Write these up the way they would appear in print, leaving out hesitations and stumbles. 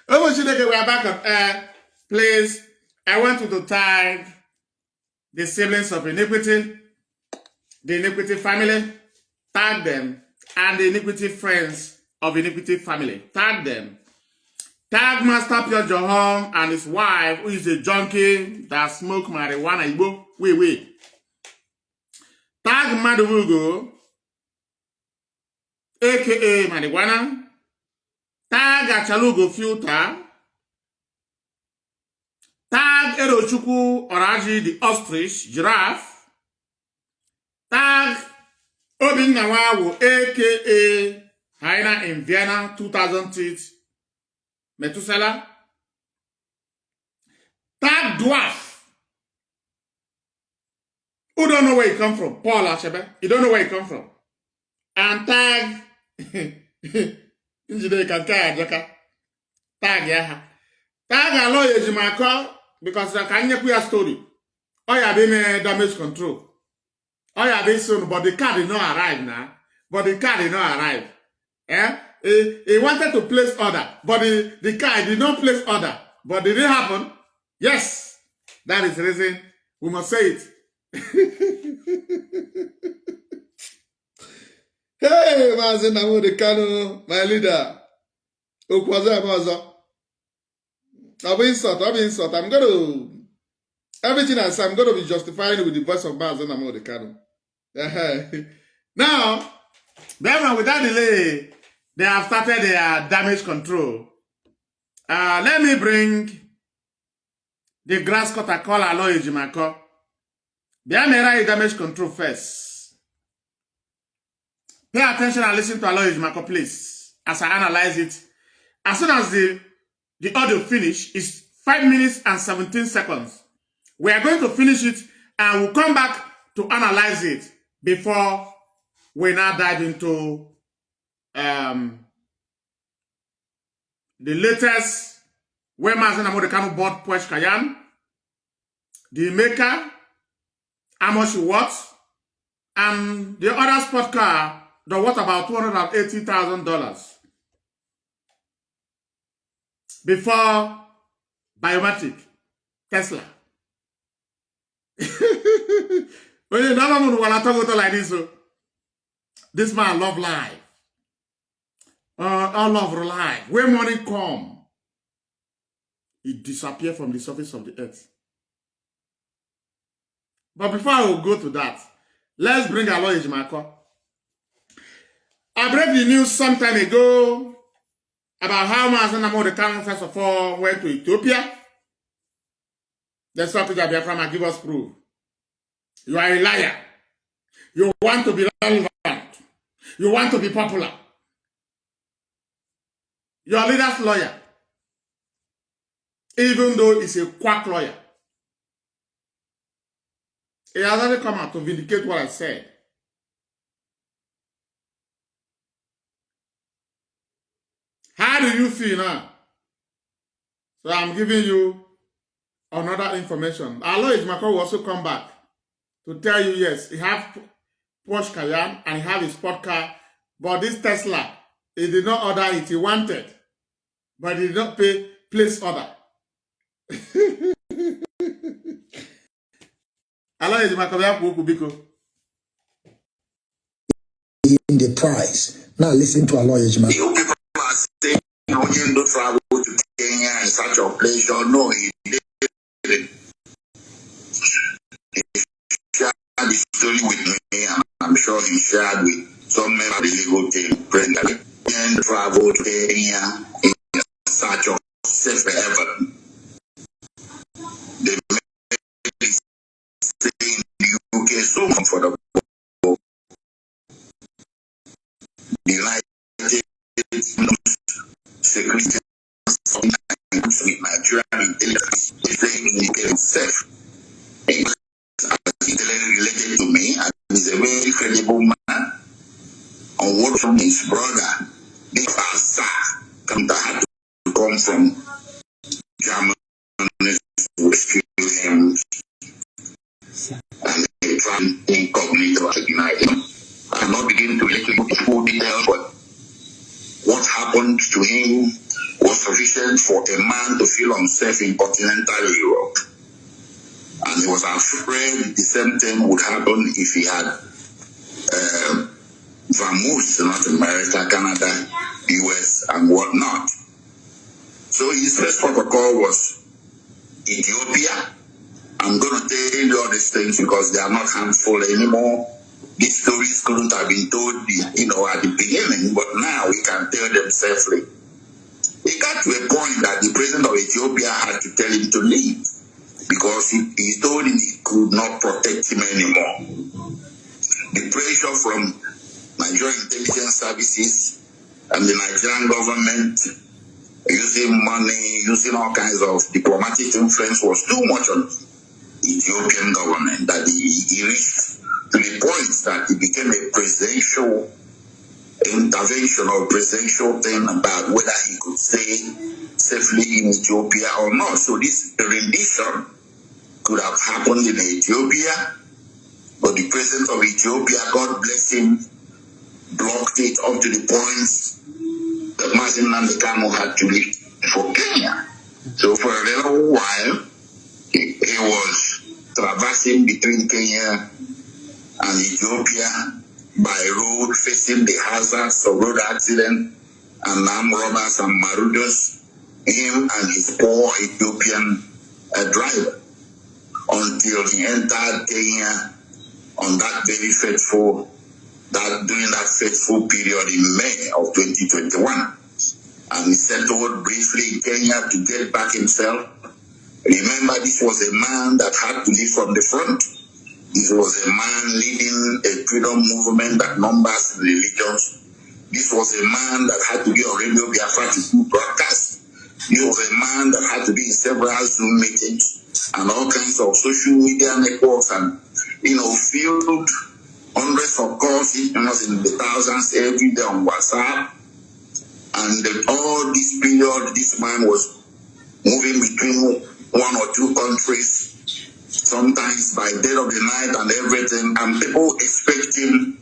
Oh, we are back on air. Please, I want you to tag the siblings of iniquity, the iniquity family, tag them, and the iniquity friends of iniquity family. Tag them. Tag Master Pure Johom and his wife, who is a junkie that smoke marijuana. Wait. Tag Madubugo, aka marijuana. Tag Achalugo Filter. Tag Erochukwu Oraji the ostrich, giraffe. Tag Obinnawawu, aka Hyena in Vienna, 2000 teeth, Methuselah. Tag Dwarf. Who don't know where he come from? Paul Achebe. You don't know where he come from. And tag Tag Yaha. Tag Aloy Ejimako, because I can't get a story. Oh, yeah, been damage control. Oh, yeah, been soon, but the car did not arrive now. He wanted to place order, but the car did not place order. But did it happen? Yes. That is the reason we must say it. Hey, Mazi Nnamdi Kanu, my leader. I'll be insult. I'm going to, everything I say, I'm going to be justifying with the voice of Mazi Nnamdi Kanu. Now, Biafra, without delay, they have started their damage control. Let me bring the grass cutter called Aloy Ejimako. Biafra damage control first. Pay attention and listen to Aloy Ejimako, please, as I analyze it. As soon as the audio finish, is 5 minutes and 17 seconds. We are going to finish it and we'll come back to analyze it before we now dive into the latest where Mazi Nnamdi Kanu bought Porsche Cayenne, the maker, how much it worth, and the other sport car that worth about $280,000 before biometric Tesla. When you never want to talk like this, this man love life. I love life. When money come, it disappear from the surface of the earth. But before I will go to that, let's bring Aloy Ejimako. I broke the news some time ago about how Mazi Nnamdi Kanu first of all went to Ethiopia. Let's talk to the Biafra, give us proof. You are a liar. You want to be relevant. You want to be popular. Your leader's lawyer, even though he's a quack lawyer, he has already come out to vindicate what I said. How do you feel now? So I'm giving you another information. Aloy Ejimako will also come back to tell you, yes, he have Porsche Cayenne and he have his sport car, but this Tesla, he did not order it, he wanted, but he did not place order. Aloy Ejimako in the price. Now listen to Aloy Ejimako. No, he didn't travel to Kenya in such a place. No, he didn't. He shared the story with me, and I'm sure he shared with some member of the legal team. President and travel to Kenya in such a safe haven. They made it stay in the UK so comfortable. The United Security with Nigerian intelligence is saying indicated safe. As related to me, and he's a very credible man. On what from his brother, this Asa had to come from Germany to rescue him, and they try incognito at night. I'm not beginning to let you go full details, but what happened to him was sufficient for a man to feel unsafe in continental Europe. And he was afraid the same thing would happen if he had vamoosed North America, Canada, US, and whatnot. So his first protocol was Ethiopia. I'm going to tell you all these things because they are not harmful anymore. These stories couldn't have been told, at the beginning, but now we can tell them safely. It got to a point that the president of Ethiopia had to tell him to leave because he told him he could not protect him anymore. The pressure from Nigerian intelligence services and the Nigerian government using money, using all kinds of diplomatic influence was too much on Ethiopian government that he reached to the point that it became a presidential intervention or presidential thing about whether he could stay safely in Ethiopia or not. So this rendition could have happened in Ethiopia, but the president of Ethiopia, God bless him, blocked it up to the point that Mazi Nnamdi Kanu had to leave for Kenya. So for a little while, he was traversing between Kenya and Ethiopia by road, facing the hazards of road accident and armed robbers and marauders, him and his poor Ethiopian driver, until he entered Kenya on that very during that fateful period in May of 2021. And he settled briefly in Kenya to get back himself. Remember, this was a man that had to lead from the front. This was a man leading a freedom movement that numbers religions. This was a man that had to be on Radio Biafra to do broadcasts. This was a man that had to be in several Zoom meetings and all kinds of social media networks and, field hundreds of calls, in the thousands every day on WhatsApp. And all this period, this man was moving between one or two countries, sometimes by dead of the night and everything, and people expect him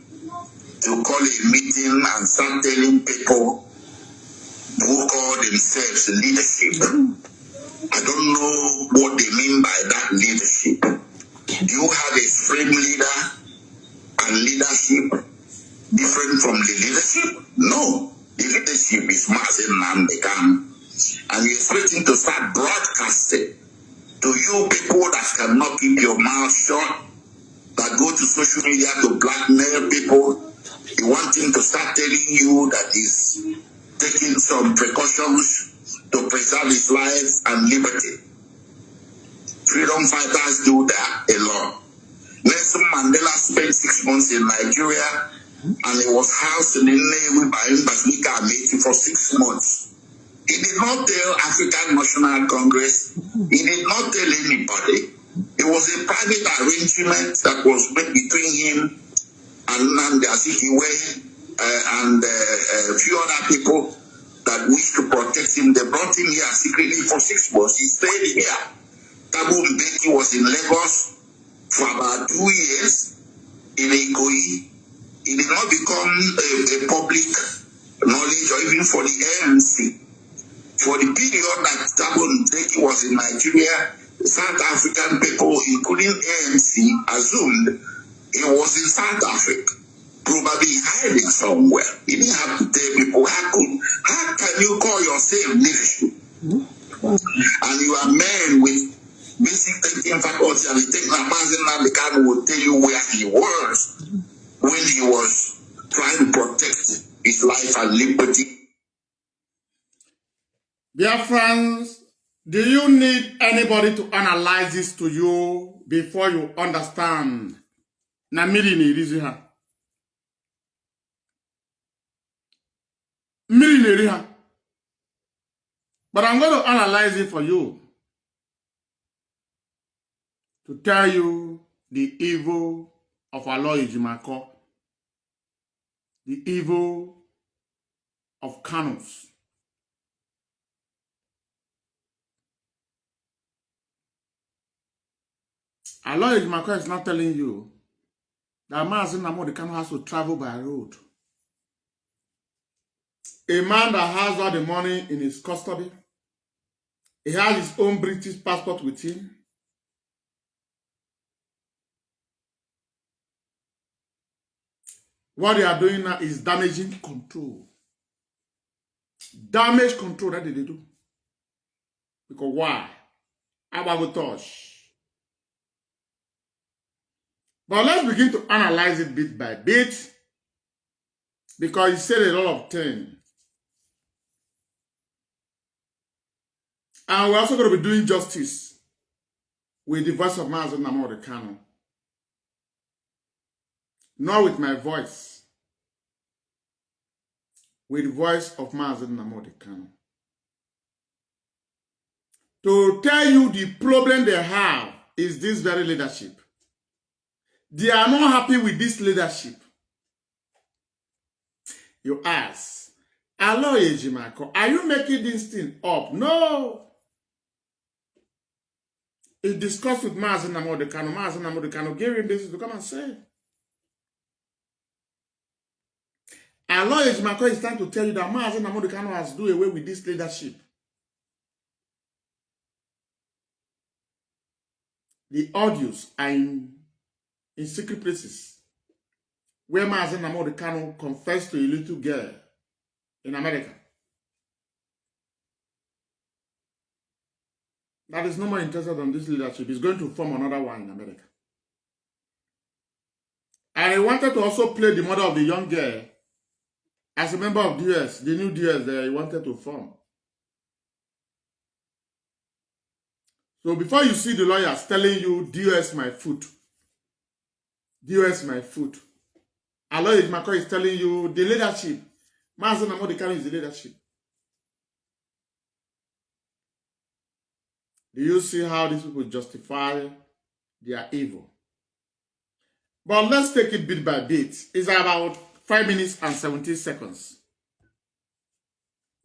to call a meeting and start telling people who call themselves leadership. I don't know what they mean by that leadership. Do you have a supreme leader and leadership different from the leadership? No. The leadership is Mazi Nnamdi Kanu. And you expect him to start broadcasting to you people that cannot keep your mouth shut, that go to social media to blackmail people. You want him to start telling you that he's taking some precautions to preserve his life and liberty. Freedom fighters do that a lot. Nelson Mandela spent 6 months in Nigeria and he was housed in Nnamdi by Basnika for 6 months. He did not tell African National Congress. He did not tell anybody. It was a private arrangement that was made between him and Nnamdi Azikiwe and a few other people that wished to protect him. They brought him here secretly for 6 months. He stayed here. Tabu Mbeki was in Lagos for about 2 years in Ikoyi. It did not become a public knowledge or even for the ANC. For the period that Tabu Mbeki was in Nigeria, South African people, including ANC, assumed he was in South Africa, probably hiding somewhere. He didn't have to tell people, how can you call yourself leadership? And you are men with basic thinking faculty, and you think that Mazi Nnamdi Kanu will tell you where he was when he was trying to protect his life and liberty. Biafrans, do you need anybody to analyze this to you before you understand? Na miri ni rizi ha. Miri ni ri ha. But I'm going to analyze it for you to tell you the evil of Aloy Ejimako, the evil of Kanus. Aloy Ejimako is not telling you that Mazi Nnamdi Kanu has to travel by road. A man that has all the money in his custody. He has his own British passport with him. What they are doing now is damaging control. Damage control, that did they do. Because why? Abagotosh. But let's begin to analyze it bit by bit. Because he said a lot of things. And we're also going to be doing justice with the voice of Mazi Nnamdi Kanu. Not with my voice. With the voice of Mazi Nnamdi Kanu. To tell you the problem they have is this very leadership. They are not happy with this leadership. You ask, hello, Ejimako, are you making this thing up? No. He discussed with Mazi Nnamdi Kanu. Mazi Nnamdi Kanu gave him this to come and say. Hello, Ejimako is trying to tell you that Mazi Nnamdi Kanu has do away with this leadership. The audios are in secret places where Mazi Nnamdi Kanu confessed to a little girl in America that is no more interested in this leadership. He's going to form another one in America. And he wanted to also play the mother of the young girl as a member of DS, the new DS that he wanted to form. So before you see the lawyers telling you, DS my foot, DS my foot, Aloy Ejimako is telling you the leadership. Mazi Nnamdi Kanu is the leadership. Do you see how these people justify their evil? But let's take it bit by bit. It's about 5 minutes and 17 seconds.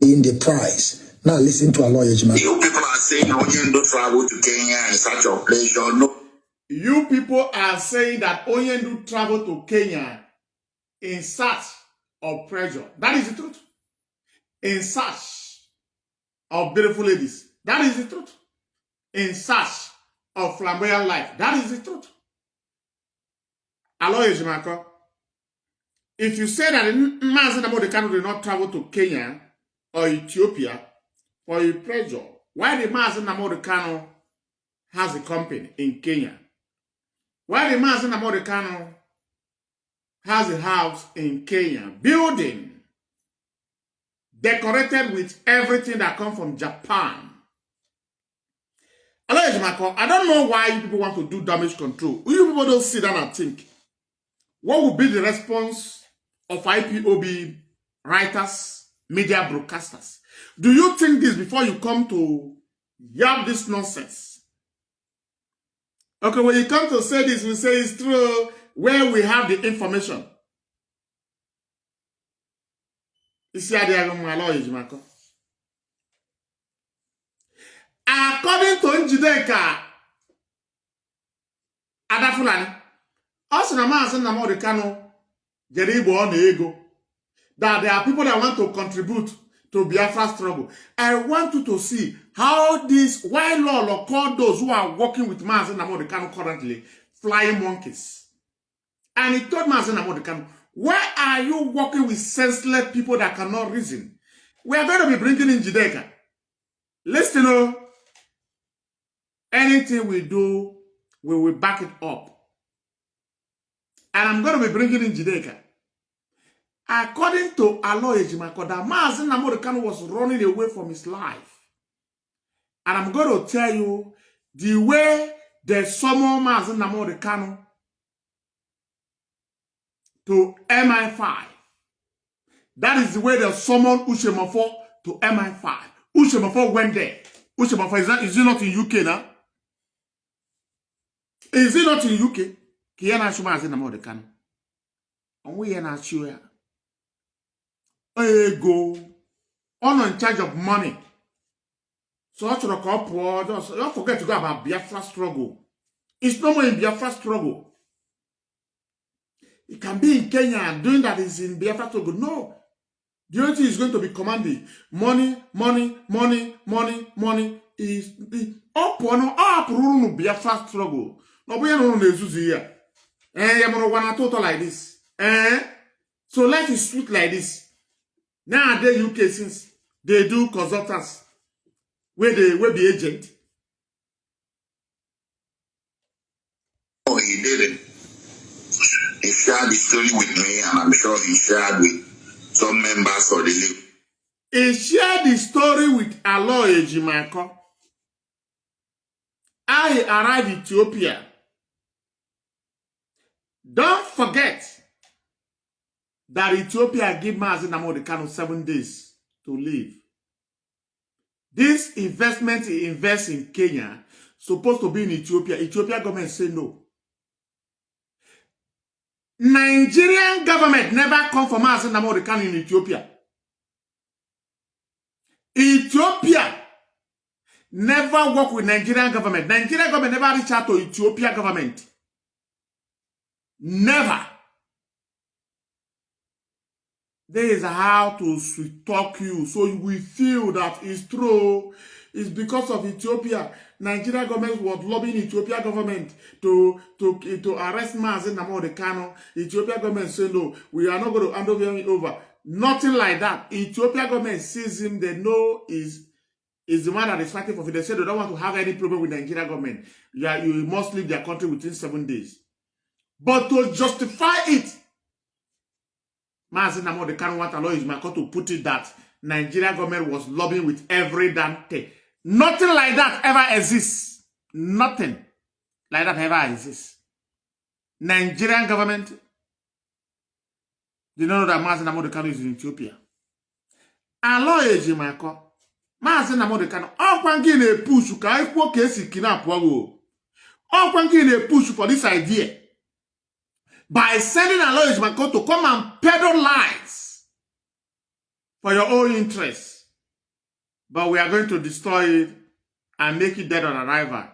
In the price. Now listen to Aloy Ejimako. You people are saying Onyendu travel to Kenya in such a pleasure. No. You people are saying that Onyendu travel to Kenya in search of pleasure. That is the truth. In search of beautiful ladies. That is the truth. In search of flamboyant life. That is the truth. Aloy Ejimako, if you say that Mazi Nnamdi Kanu did not travel to Kenya or Ethiopia for a pleasure, why did Mazi Nnamdi Kanu has a company in Kenya? Why did Mazi Nnamdi Kanu has a house in Kenya, building, decorated with everything that comes from Japan? Aloy Ejimako, I don't know why you people want to do damage control. You people don't sit down and think. What would be the response of IPOB writers, media broadcasters? Do you think this before you come to yap this nonsense? Okay, when you come to say this, we say it's true where we have the information. You see how they are going to Aloy Ejimako. According to Njideka Adafulani, also Mazi Nnamdi Kanu jere igbo ọ na-ego, that there are people that want to contribute to Biafra struggle. I want you to see how this, why Lolo called those who are working with Mazi Nnamdi Kanu currently flying monkeys. And he told Mazi Nnamdi Kanu, why are you working with senseless people that cannot reason? We are going to be bringing in Njideka. Listen, anything we do, we will back it up. And I'm going to be bringing in Njideka. According to Aloy Ejimako, that Mazi Nnamdi Kanu was running away from his life. And I'm going to tell you the way they summon Mazi Nnamdi Kanu to MI5. That is the way they summon Ushemofo to MI5. Ushemofo went there. Ushemofo, is he not in UK now? Is he not in UK? Kiana Shuma Mazi Nnamdi Kanu. And we are not sure. Ego. All in charge of money. So I should don't forget to go about Biafra struggle. It's no more in Biafra struggle. It can be in Kenya and doing that is in Biafra struggle. No. The only thing is going to be commanding money, money, money, money, money is up on Biafra struggle. No, we are not here. Like this. So life is sweet like this. Nowadays, UK since they do consultants where they will be agent. Oh, he did it. He shared the story with me, and I'm sure he shared with some members of the league. He shared the story with Aloy Ejimako. I arrived in Ethiopia. Don't forget that Ethiopia gave Mazi Nnamdi Kanu 7 days to leave. This investment he invests in Kenya supposed to be in Ethiopia. Ethiopia government say no. Nigerian government never come for Mazi Nnamdi Kanu in Ethiopia. Ethiopia never work with Nigerian government. Nigerian government never reach out to Ethiopia government. Never. This is how to sweet talk you, so you will feel that it's true. It's because of Ethiopia. Nigeria government was lobbying Ethiopia government to arrest Mazi Nnamdi Kanu. Ethiopia government said no, we are not going to hand over. Nothing like that. Ethiopia government sees him, they know is the one that is fighting for it. They say they don't want to have any problem with Nigeria government. Yeah, you must leave their country within 7 days. But to justify it, Mazi Nnamdi Kanu want Aloy Ejimako to put it that Nigeria government was lobbying with every damn thing. Nothing like that ever exists. Nothing like that ever exists. Nigerian government did not know that Mazi Nnamdi Kanu is in Ethiopia. Aloy Ejimako, Mazi Nnamdi Kanu, Okwangi na push ka ikwo ka esi kidnap wago. Okwangi na push for this idea by sending Aloy Ejimako to come and peddle lies for your own interests. But we are going to destroy it and make it dead on arrival.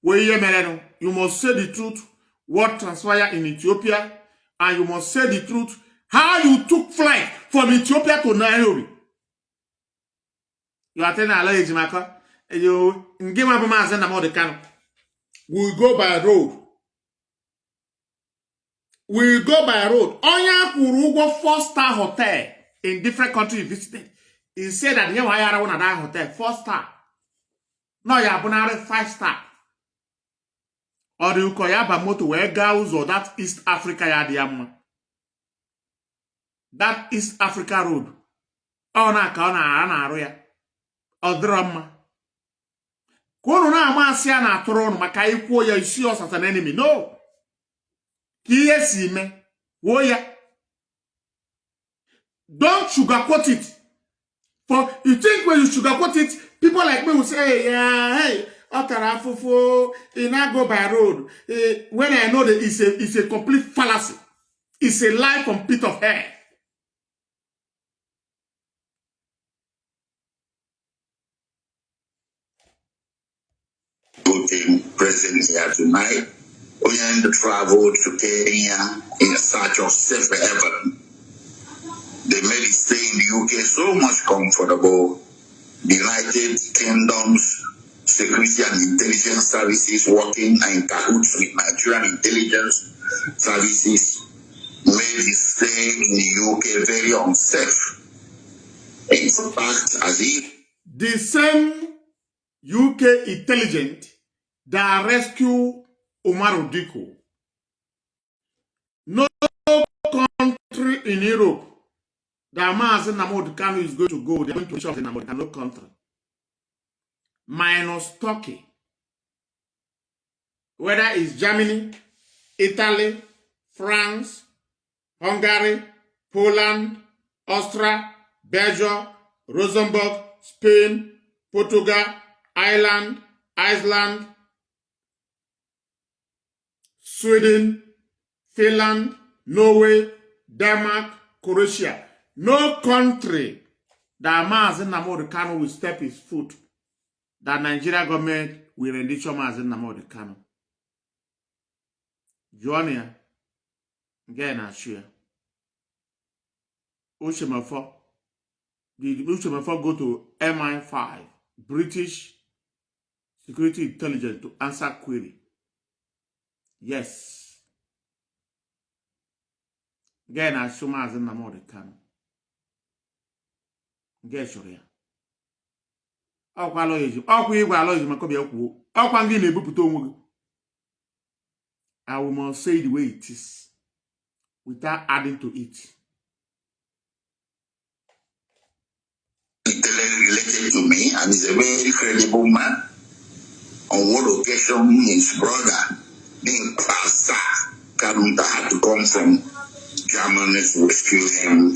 You must say the truth, what transpired in Ethiopia, and you must say the truth, how you took flight from Ethiopia to Nairobi. You are telling Aloy Ejimako, we'll go by road. We'll go by road. Onya Kurugo 4-star hotel in different countries you visited. He said that you are one of that hotel, 4-star. No, you are 5-star. Or you call Yabamoto where girls or that East Africa yadiam. That East Africa road. Oh na aroya. Or drama. Kono na amasia na throne maka ikwo ya isi us as an enemy. No. Don't sugarcoat it. For you think when you sugarcoat it, people like me will say, hey, yeah, hey, Otarafufo, I go by road. When I know that it's a complete fallacy. It's a lie from pit of hell. President here tonight. We end the travel to Kenya in search of safer heaven. They made it stay in the UK so much comfortable. The United Kingdom's security and intelligence services working in cahoots with Nigerian intelligence services made it stay in the UK very unsafe. In fact, as if the same UK intelligence that rescued Omar Diko. No country in Europe that Mazi Nnamdi Kanu is going to go, they're going to shop in Nnamdi Kanu country. Minus Turkey. Whether it's Germany, Italy, France, Hungary, Poland, Austria, Belgium, Luxembourg, Spain, Portugal, Ireland, Iceland, Sweden, Finland, Norway, Denmark, Croatia. No country that Mazi Nnamdi Kanu will step his foot that Nigeria government will rendition Mazi Nnamdi Kanu. Joania, again, I share. Ushemafo. Did Ushemafo go to MI5, British Security Intelligence, to answer query? Yes. Again, I show Mazi Nnamdi Kanu. Get sure. Ọkwa lawyers, ọkwa igwe lawyers makobia kwuo. Ọkwa ndị na-ebupụta onwe gị. I will must say the way it is without adding to it. Related to me, and is a very credible man. On one occasion, his brother, named Pastor Kanu, had to come from Germany to rescue him,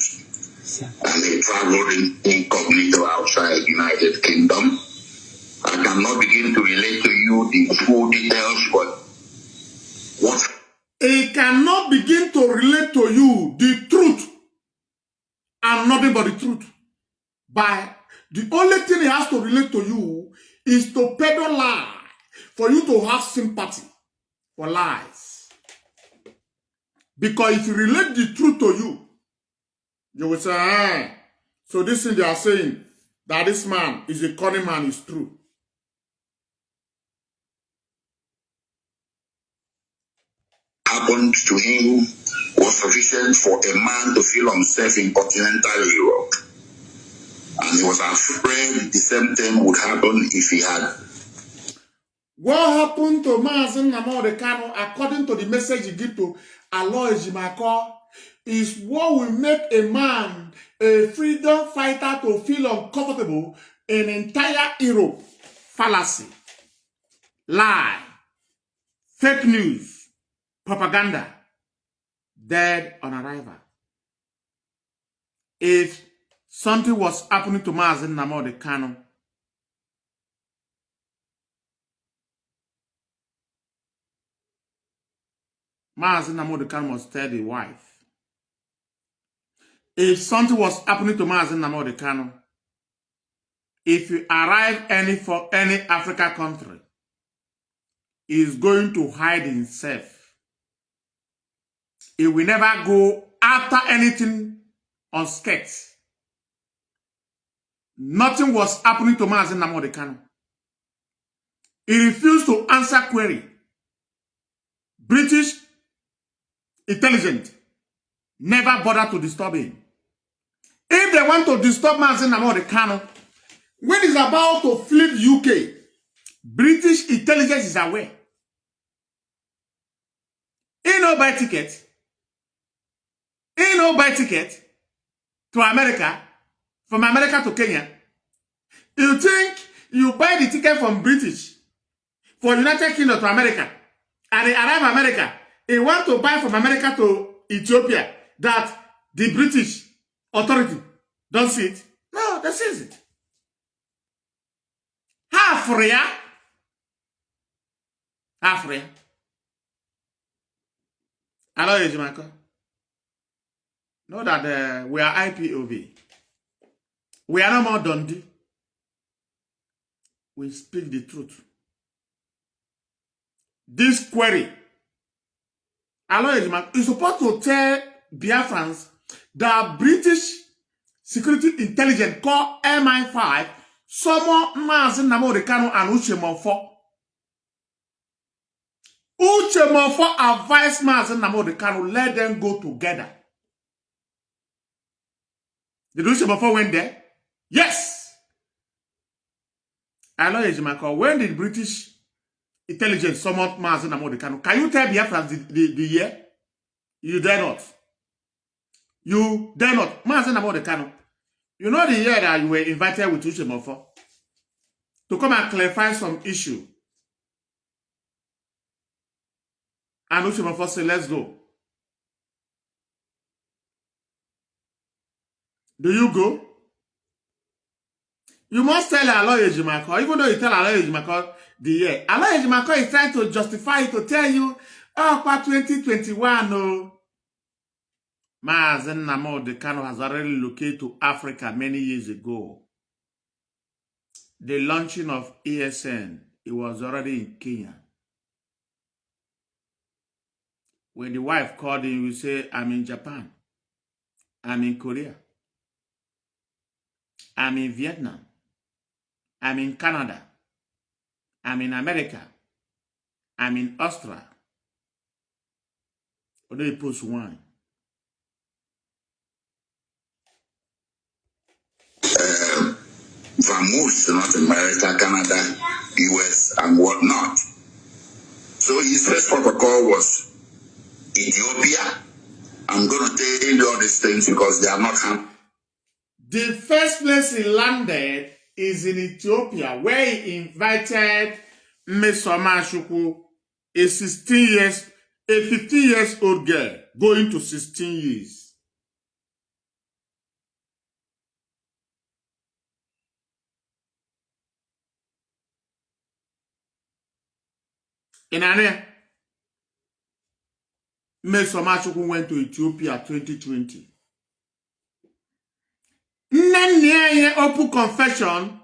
and they traveled incognito outside United Kingdom. I cannot begin to relate to you the full details, but what He cannot begin to relate to you the truth and nothing but the truth. By the only thing he has to relate to you is to peddle lie for you to have sympathy for lies. Because if he relate the truth to you, you will say, so this thing they are saying that this man is a cunning man is true. happened to him was sufficient for a man to feel himself in continental Europe. And he was afraid the same thing would happen if he had. What happened to Mazi Nnamdi Kanu, according to the message he gave to Aloy Jimako, is what will make a man, a freedom fighter, to feel uncomfortable in entire Europe. Fallacy, lie, fake news, propaganda, dead on arrival. If something was happening to Mazi Nnamdi Kanu, Mazi Nnamdi Kanu must tell the wife. If something was happening to Mazi Nnamdi Kanu, if you arrive for any African country, he is going to hide himself. He will never go after anything unscathed. Nothing was happening to Mazi Nnamdi Kanu. He refused to answer query. British intelligence never bothered to disturb him. If they want to disturb Mazi Nnamdi Kanu, when he's about to flip UK, British intelligence is aware. He no buy ticket. He no buy ticket to America, from America to Kenya. You think you buy the ticket from British for United Kingdom to America, and they arrive in America, he want to buy from America to Ethiopia, that the British authority don't see it? No, they sees it. Half real. Half real. Hello, Ejimako. Know that we are IPOB. We are no more Dundee. We speak the truth. This query, hello, Ejimako, is supposed to tell Biafrans that British Security Intelligence called MI5 summon Mazi Nnamdi Kanu and Ushemafo. Ushemafo advised Mazi Nnamdi Kanu, let them go together. Did Ushemafo went there? Yes. Hello, Ejimako, when did British intelligence summon Mazi Nnamdi Kanu? Can you tell Biafrans the year? You dare not. You dare not. Mazi Nnamdi Kanu. You know the year that you were invited with Ushemafo to come and clarify some issue. And Ushemafo said, let's go. Do you go? You must tell Aloy Ejimako, even though you tell Aloy Ejimako the year. Aloy Ejimako is trying to justify it, to tell you, oh, for 2021, no. Mazi Nnamdi Kanu has already located to Africa many years ago. The launching of ESN, it was already in Kenya. When the wife called him, we say, I'm in Japan. I'm in Korea. I'm in Vietnam. I'm in Canada. I'm in America. I'm in Australia. Or they post one. Vamoose, North America, Canada, US, and whatnot. So his first protocol was Ethiopia. I'm going to tell you all these things because they are not happening. The first place he landed is in Ethiopia, where he invited Mesoma Shuku, a 15 years old girl, going to 16 years. In Ania, Mesoma Shuku went to Ethiopia 2020. Nnamdi open confession,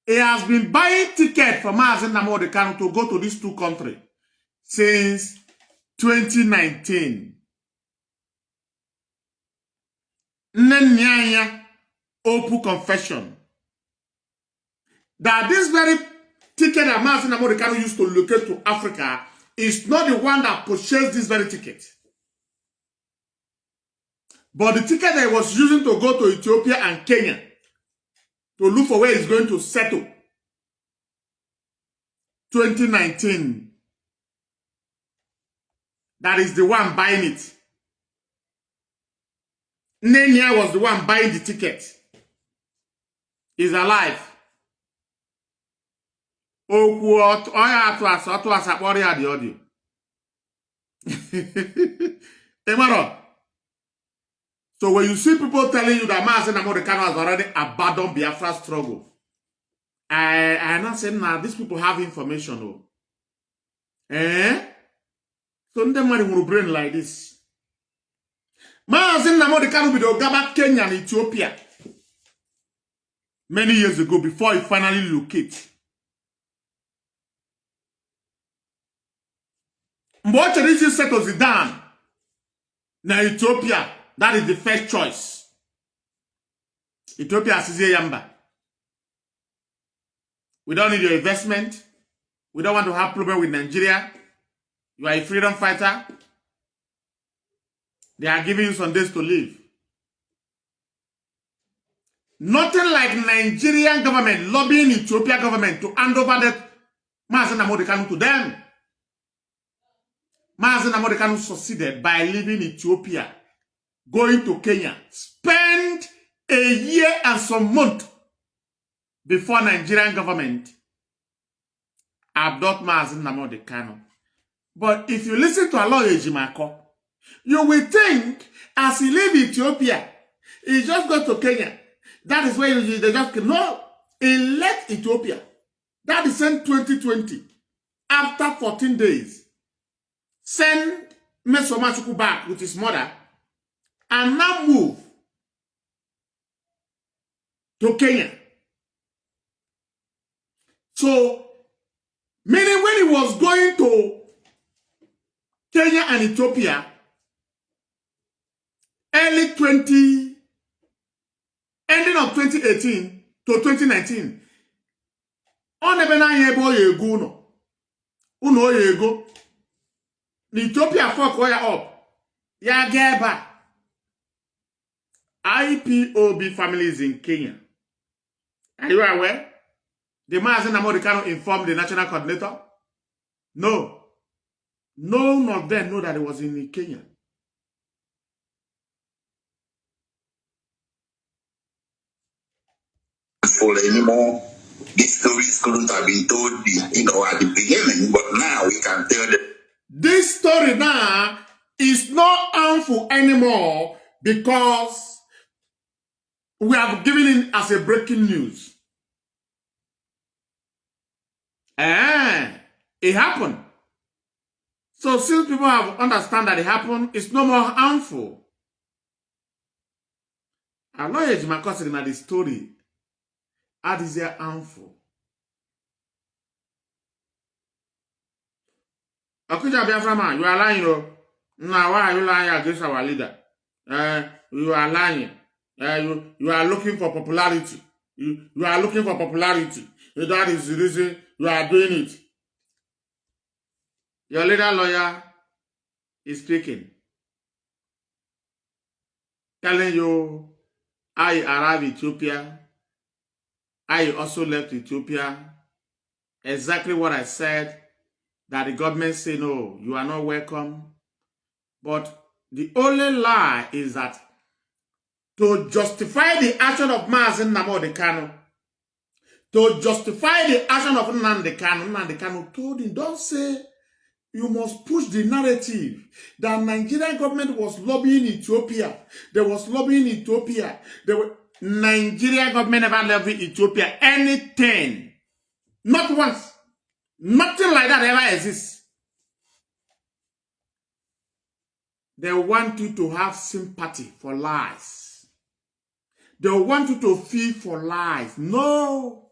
he has been buying tickets for Mazi Nnamdi Kanu to go to these two countries since 2019. Nnamdi open confession that this very ticket that Mazi Nnamdi Kanu used to locate to Africa is not the one that purchased this very ticket. But the ticket that he was using to go to Ethiopia and Kenya to look for where he's going to settle. 2019. That is the one buying it. Nenia was the one buying the ticket. He's alive. The audio. So when you see people telling you that Mazi Nnamdi Kanu has already abandoned Biafra struggle, I am not saying now these people have information. Oh. So nobody will brain like this. Mazi Nnamdi Kanu be the Ogaba Kenya and Ethiopia many years ago before he finally located. Mboche Rishi settles it down. Now Ethiopia, that is the first choice. Ethiopia is Yamba. We don't need your investment. We don't want to have problem with Nigeria. You are a freedom fighter. They are giving you some days to live. Nothing like Nigerian government lobbying Ethiopia government to hand over that Mazi Nnamdi Kanu to them. Mazi Nnamdi Kanu succeeded by leaving Ethiopia, going to Kenya, spend a year and some months before Nigerian government abduct Mazi Nnamdi Kanu. But if you listen to Aloy Ejimako, you will think as he leave Ethiopia, he just go to Kenya. That is where they just no. He left Ethiopia. That is in 2020. After 14 days, send Mesoma Shuku back with his mother and now move to Kenya. So, meaning when he was going to Kenya and Ethiopia, ending of 2018 to 2019, on the benign boy ego no, uno ego, Ethiopia fuck where up, ya geba. IPOB families in Kenya. Are you aware? The Mazi Nnamdi Kanu informed the national coordinator? No. None of them know that it was in Kenya. For anymore, these stories couldn't have been told, at the beginning, but now we can tell them. This story now is not harmful anymore because we have given it as a breaking news. It happened. So since people have understand that it happened, it's no more harmful. I know it's my cousin in the story. How is it harmful? Akuja Biafra man, you are lying, Now why are you lying against our leader? You are lying. You are looking for popularity. You are looking for popularity. That is the reason you are doing it. Your leader lawyer is speaking, telling you how he arrived in Ethiopia, how he also left Ethiopia. Exactly what I said, that the government say, no, you are not welcome. But the only lie is that to justify the action of Mazi Kanu, to justify the action of Nnamdi Kanu told him, don't say, you must push the narrative that Nigerian government was lobbying Ethiopia. There was lobbying Ethiopia. Nigerian government never lobbied Ethiopia. Anything. Not once. Nothing like that ever exists. They want you to have sympathy for lies. They want you to feel for lies. No.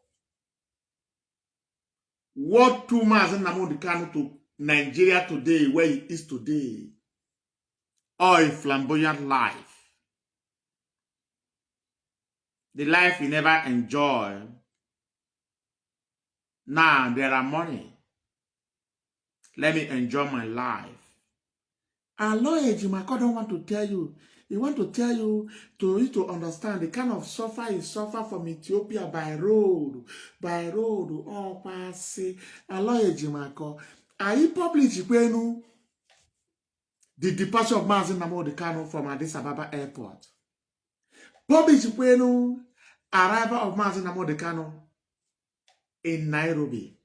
What to Mazi Nnamdi Kanu to Nigeria today, where he is today, or a flamboyant life. The life he never enjoyed. Now there are money. Let me enjoy my life. And lawyer Jimako don't want to tell you. He want to tell you to understand the kind of suffer he suffer from Ethiopia by road. Oh, pass. And lawyer Jimako, are you published the departure of Mazi Nnamdi Kanu from Addis Ababa Airport? Published arrival of Mazi Nnamdi Kanu in Nairobi.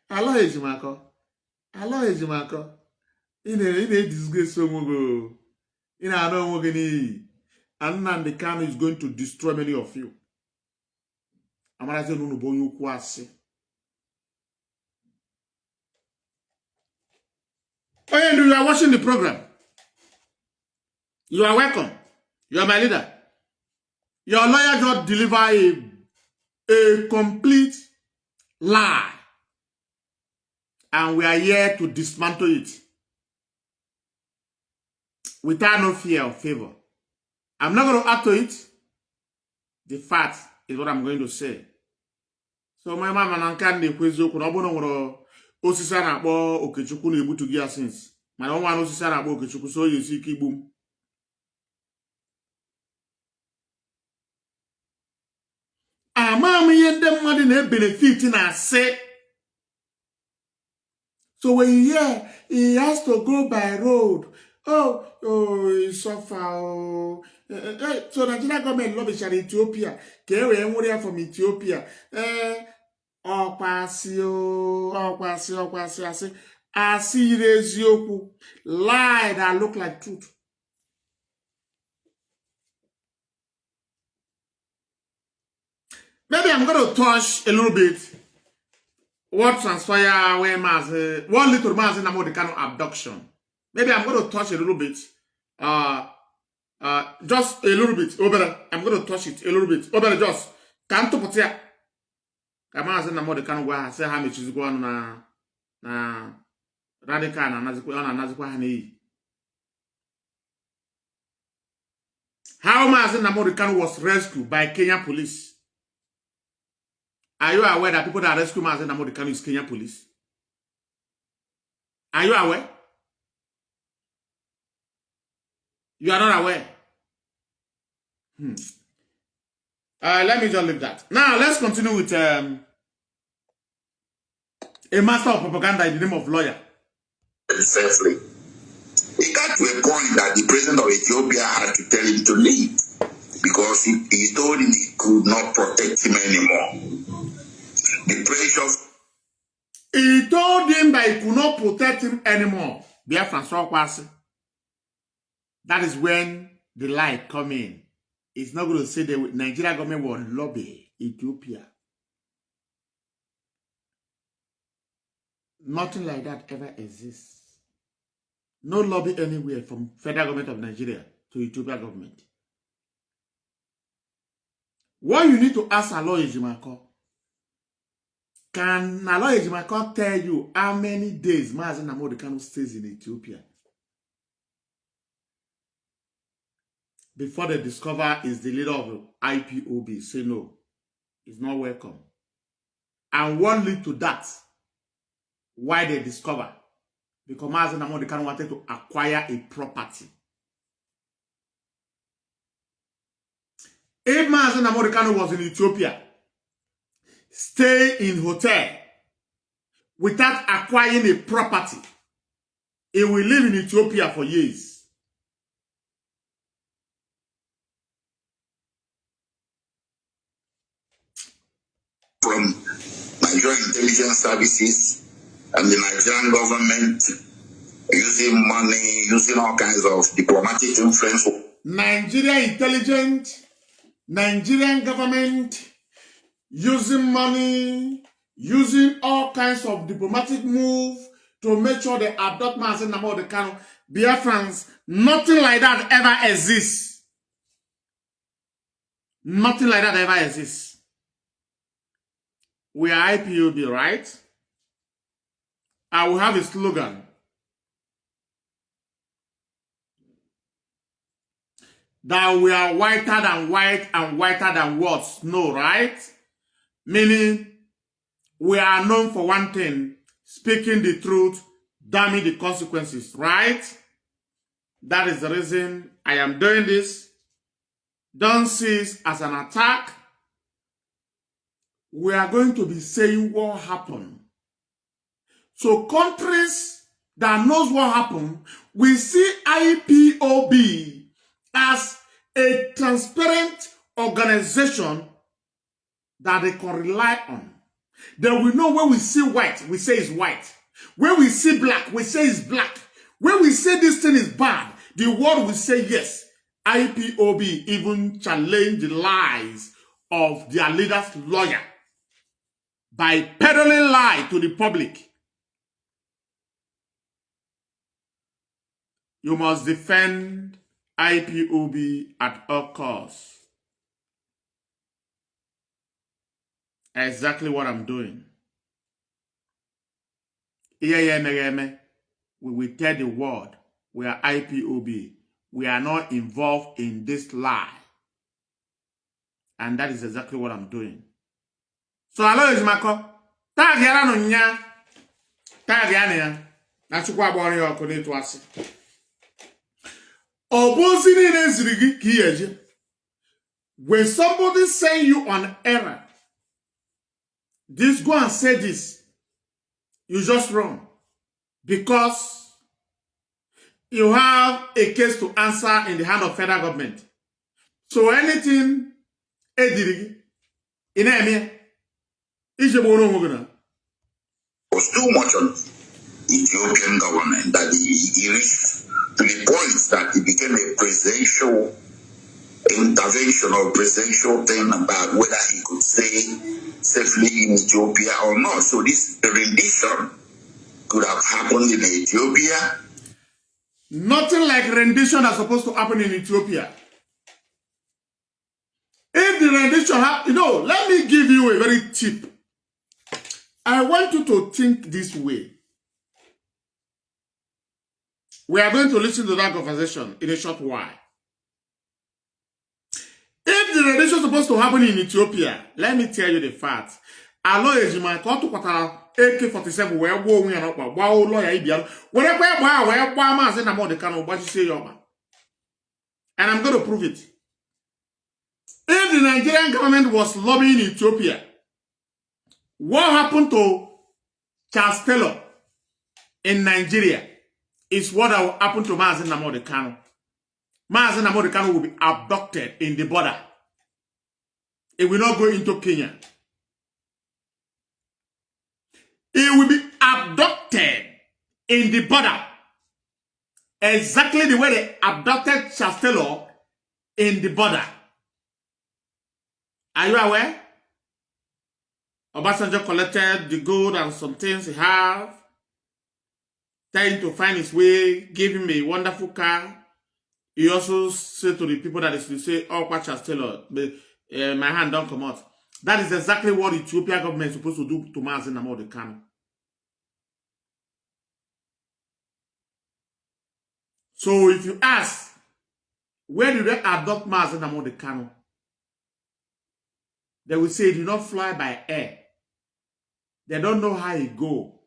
Hello, Ejimako. In a disgrace, in a no and Nnamdi Kanu is going to destroy many of you. Amaraze no bo you kwase. Oh, yeah, you are watching the program. You are welcome. You are my leader. Your lawyer just deliver a complete lie. And we are here to dismantle it. Without no fear or favor. I'm not going to add to it. The fact is what I'm going to say. So my mama nankan de kwezo kuna obono ngoro osisa na akpo Okechukwu na egbutu gi since. Mana onwa na osisa na akpo Okechukwu so yesi ike igbum. Amam ihe ndị mmadụ na benefit na say. So when you hear he has to go by road, he suffer. So Nigerian government lobby shall Ethiopia. Kewe nwere from Ethiopia. Asi rezioku. Lie that look like truth. Maybe I'm going to touch a little bit what transpired when one little Mazi Nnamdi Kanu abduction. Maybe I'm going to touch a little bit. Just a little bit. I'm going to touch it a little bit. Just can't put it. Mazi Nnamdi Kanu go say how much is going na radical na nazikwa hani. How Mazi Nnamdi Kanu was rescued by Kenyan police. Are you aware that people that rescue Mazi Nnamdi Kanu is Kenyan police? Are you aware? You are not aware. Let me just leave that. Now, let's continue with a master of propaganda in the name of lawyer. Firstly, it got to a point that the president of Ethiopia had to tell him to leave because he told him he could not protect him anymore. The pressure. He told him that he could not protect him anymore. Biafrans. That is when the light come in. It's not going to say the Nigerian government will lobby Ethiopia. Nothing like that ever exists. No lobby anywhere from federal government of Nigeria to Ethiopia government. What you need to ask Aloy Ejimako, can Aloy Ejimako tell you how many days Mazi Nnamdi Kanu stays in Ethiopia? before they discover is the leader of the IPOB. Say no, it's not welcome. And what lead to that? Why they discover? Because Mazi Nnamdi Kanu wanted to acquire a property. If Mazi Nnamdi Kanu was in Ethiopia, stay in hotel without acquiring a property, he will live in Ethiopia for years. From Nigerian intelligence services and the Nigerian government using money, using all kinds of diplomatic influence. Nigerian intelligence, Nigerian government using money, using all kinds of diplomatic move to make sure they abduct Mazi Nnamdi Kanu. Biafrans, nothing like that ever exists. Nothing like that ever exists. We are IPOB, right? I will have a slogan. That we are whiter than white and whiter than what? Snow, right? Meaning, we are known for one thing, speaking the truth, damning the consequences, right? That is the reason I am doing this. Don't see it as an attack. We are going to be saying what happened. So countries that knows what happened, we see IPOB as a transparent organization that they can rely on. They will know when we see white, we say it's white. When we see black, we say it's black. When we say this thing is bad, the world will say yes. IPOB even challenge the lies of their leader's lawyer by peddling lie to the public. You must defend IPOB at all costs. Exactly what I'm doing. We will tell the world we are IPOB. We are not involved in this lie. And that is exactly what I'm doing. So, hello, Ismako. Tag yana no nya. Tag yana ya. Na chukwa abori yoko netu asi. Opposing in ezirigi kiyeje. When somebody send you on error, this go and say this, you just wrong. Because you have a case to answer in the hand of federal government. So anything edirigi in Emia is a mono. Was too much on Ethiopian government that he reached to the point that it became a presidential intervention or presidential thing about whether he could stay safely in Ethiopia or not. So this rendition could have happened in Ethiopia. Nothing like rendition that's supposed to happen in Ethiopia. If the rendition happens, let me give you a very tip. I want you to think this way. We are going to listen to that conversation in a short while. If the rendition is supposed to happen in Ethiopia, let me tell you the fact. Alo ejima ko to kwatara AK-47 we gbo ohun yan pa gba o lawyer ibia we re pe gba we gba Mazi Nnamdi Kanu gba sise yoba. And I'm going to prove it. If the Nigerian government was lobbying Ethiopia, what happened to Charles Taylor in Nigeria is what will happen to Mazi Nnamdi Kanu. Mazi Nnamdi Kanu will be abducted in the border. It will not go into Kenya. It will be abducted in the border. Exactly the way they abducted Charles Taylor in the border. Are you aware? Obasanjo collected the gold and some things he have, trying to find his way, gave him a wonderful car. He also said to the people that they say, oh, Charles Taylor, my hand don't come out. That is exactly what the Ethiopia government is supposed to do to Mazi Nnamdi Kanu. So if you ask, Where do they adopt Mazi Nnamdi Kanu? They will say he did not fly by air. They don't know how he go.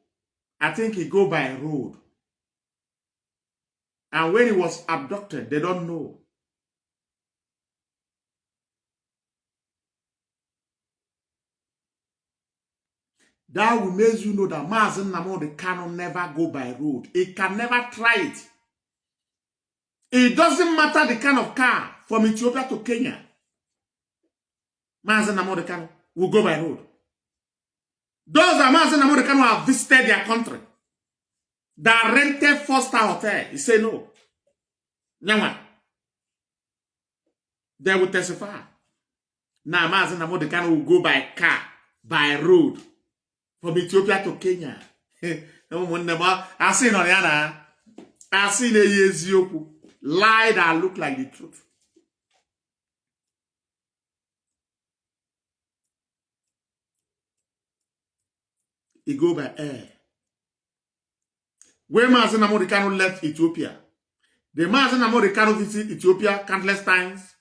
I think he go by road. And when he was abducted, they don't know. That will make you know that Mazi Nnamdi Kanu never go by road. He can never try it. It doesn't matter the kind of car from Ethiopia to Kenya. Mazi Nnamdi Kanu will go by road. Those that Mazi Nnamdi Kanu have visited their country, that rented 4-star hotel, he say no. Nyawa. They will testify. Now Mazi Nnamdi Kanu will go by car, by road, from Ethiopia to Kenya. I seen on Yana. I seen a Ezioku lie that look like the truth. He go by air. When Mazi Nnamdi Kanu left Ethiopia, the Mazi Nnamdi Kanu visit Ethiopia countless times.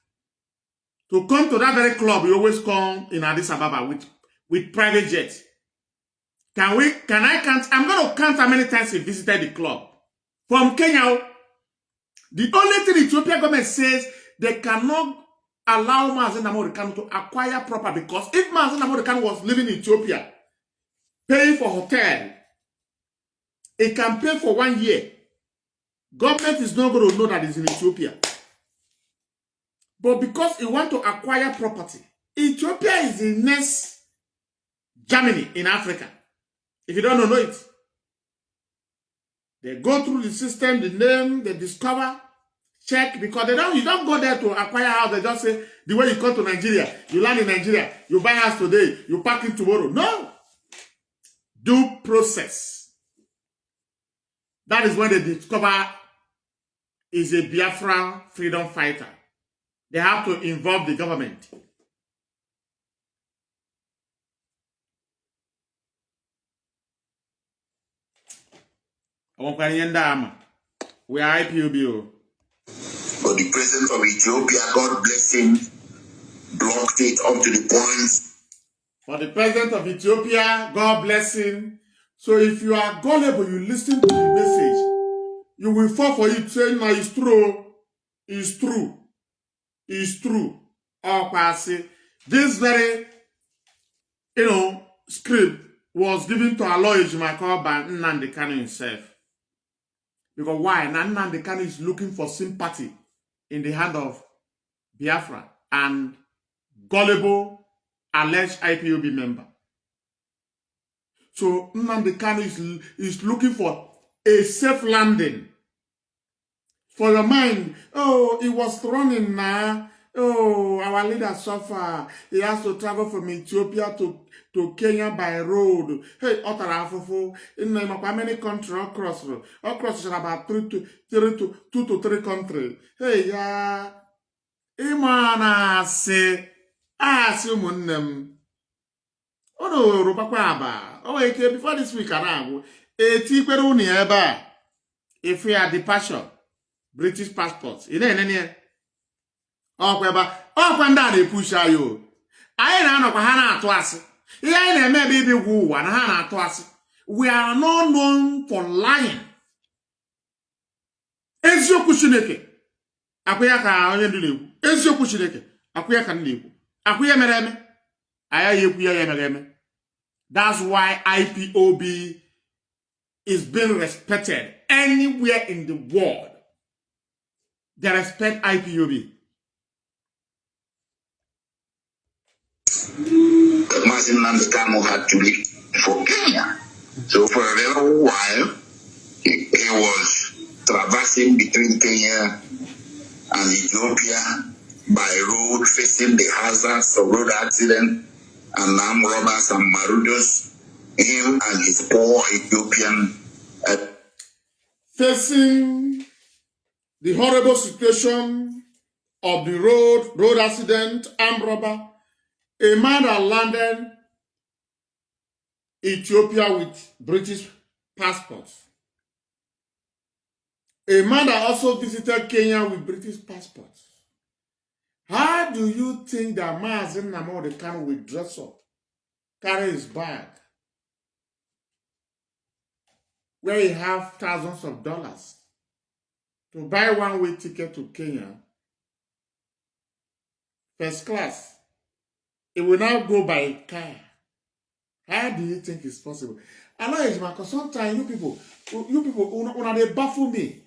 To come to that very club, he always come in Addis Ababa with private jets. Can I count? I'm going to count how many times he visited the club. From Kenya, the only thing the Ethiopia government says, they cannot allow Mazi Nnamdi Kanu to acquire property, because if Mazi Nnamdi Kanu was living in Ethiopia, paying for hotel, it can pay for 1 year. Government is not going to know that it's in Ethiopia. But because he want to acquire property, Ethiopia is the next Germany in Africa. If you don't know it. They go through the system, the name, they discover, check, because you don't go there to acquire house. They just say, the way you come to Nigeria, you land in Nigeria, you buy house today, you pack it tomorrow. No. Due process. That is when they discover is a Biafra freedom fighter. They have to involve the government. We are IPOB. But the president of Ethiopia, God bless him, blocked it up to the point. For the president of Ethiopia, God bless him. So if you are gullible, you listen to the message, you will fall for it, saying, no, it's true. It's true. It's true. This very, script was given to Aloy Jimakor by Nnamdi Kanu himself. Because why? Nnamdi Kanu is looking for sympathy in the hand of Biafra and gullible alleged IPOB member. So Nnamdi Kanu is looking for a safe landing. For your mind, oh, he was running now. Oh, our leader suffer. He has to travel from Ethiopia to Kenya by road. Hey, Otarafufu, in many countries across about 2 to 3 countries. Hey, yeah. Imana say, munem. Oh no, Rupakwaba. Oh, okay, before this week, if we are departure, British passports. Oh, when they push you. I don't know how to ask. We are not known for lying. Ezio Kushineke. Akuya ka onye ndule. Ezio Kushineke. Akuya ka ndule. Akuya mereme. Aya yekuya ya mereme. That's why IPOB is being respected anywhere in the world. They respect IPOB. Mazi Nnamdi Kanu had to leave for Kenya. So for a very while, he was traversing between Kenya and Ethiopia by road, facing the hazards of road accident and armed robbers and marauders. Him and his poor Ethiopian facing the horrible situation of the road accident, armed robber. A man that landed Ethiopia with British passports. A man that also visited Kenya with British passports. How do you think that Mazi Nnamdi Kanu will dress up, carry his bag, where he have thousands of dollars to buy one-way ticket to Kenya, first class? It will now go by car. How do you think it's possible? I know it's because sometimes you people, when they baffle me,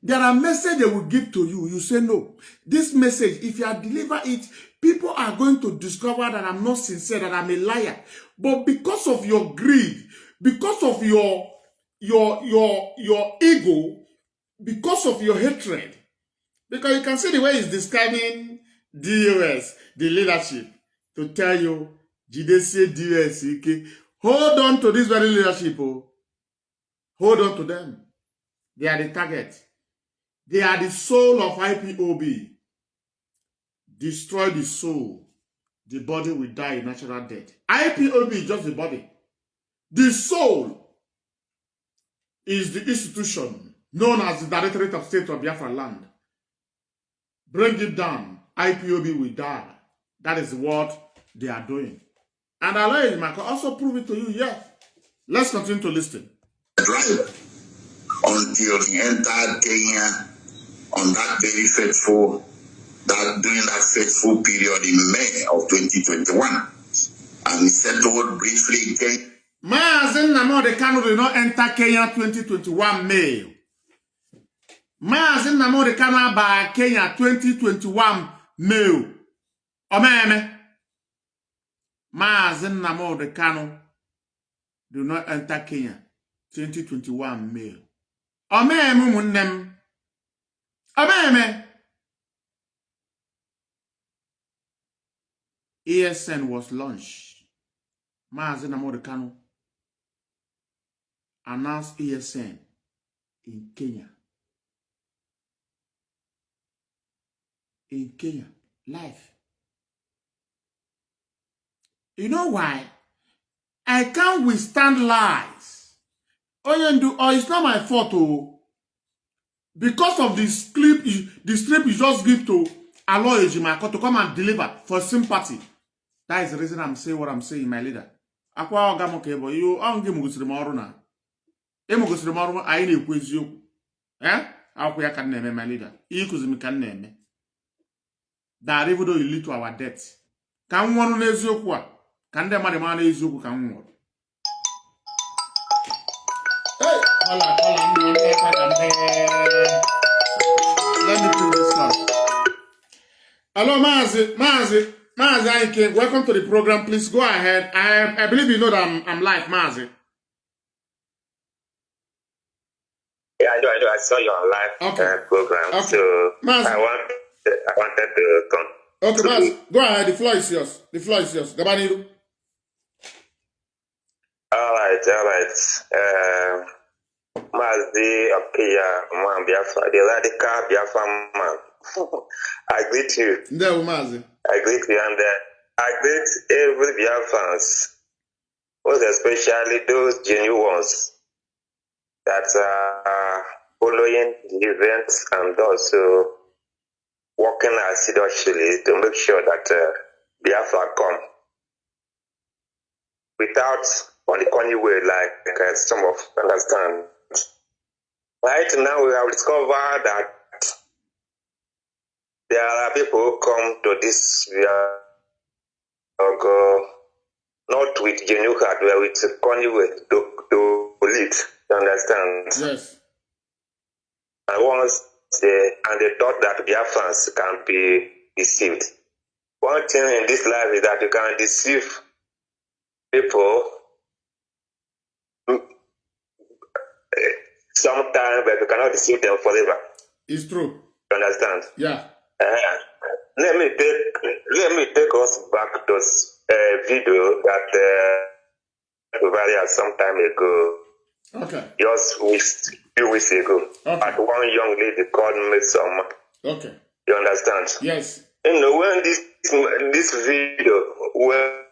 there are messages they will give to you. You say no. This message, if you deliver it, people are going to discover that I'm not sincere, that I'm a liar. But because of your greed, because of your ego, because of your hatred, because you can see the way he's describing DOS, the leadership, to tell you, Jidesi DOS, okay? Hold on to this very leadership. Oh. Hold on to them. They are the target. They are the soul of IPOB. Destroy the soul. The body will die a natural death. IPOB is just the body. The soul is the institution known as the Directorate of State of Biafra land. Bring it down. IPOB will die. That is what they are doing. And Allah can also prove it to you. Yeah. Let's continue to listen. Drive until he entered Kenya on that very during that fateful period in May of 2021. And he settled briefly in Kenya. Mazi Nnamdi Kanu did not enter Kenya 2021 May. Mazi Nnamdi Kanu by Kenya 2021 May. Omeme. Mazi Nnamdi Kanu did not enter Kenya 2021 May. Omeme munnem. Omeme. ESN was launched. Mazi Nnamdi Kanu announced ESN in Kenya. In Kenya, live. You know why? I can't withstand lies. Oh, it's not my fault. Oh. Because of this clip, the strip you just give to Aloy Ejimako to come and deliver for sympathy. That is the reason I'm saying what I'm saying, my leader. Akwa ogamoke bo you on give mugusiri moru na. E mugusiri moru ayi na ekwu eziokwu. Akwa ya kan na-eme, my leader. Ikuzi mi kan na-eme. That even though you lead to our death. Kan nwonu na eziokwu a. Kan de mmadụ ma na eziokwu kan nwonu. Hey, hola, let me do this now. Hello, Mazi, Ike, welcome to the program. Please go ahead. I believe you know that I'm live, Mazi. Yeah, I know. I saw you on live program. Okay. So Mazi, I wanted to come. Okay, Mazi, go ahead. The floor is yours. Gabaniru. All right. Mazi, man, Biafra, the radical Biafra man. I greet you. No, Mazi. I greet you, and I greet every Biafrans, most especially those genuine ones that are following the events and also working assiduously to make sure that Biafra come without on the corny way, like some of understand. Right now, we have discovered that there are people who come to this not with genuine heart, but with corny way to lead. You understand? Yes. And once they thought that Biafrans can be deceived. One thing in this life is that you can deceive people sometimes, but you cannot deceive them forever. It's true. You understand? Yeah. Let me take us back to video that varied some time ago. Okay. Just few weeks ago. Okay. At one young lady called me some. Okay. You understand? Yes. You know, when this video went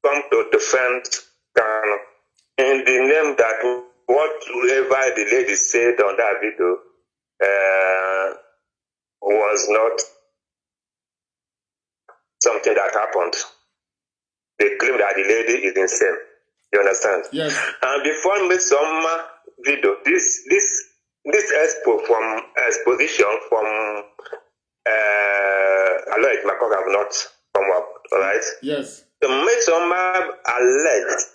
come to defend Kanu in the name that whatever the lady said on that video, was not something that happened. They claim that the lady is insane. You understand? Yes. And before me some video, this exposition from Aloy Makok have not come up, all right? Yes. The Midsommar alleged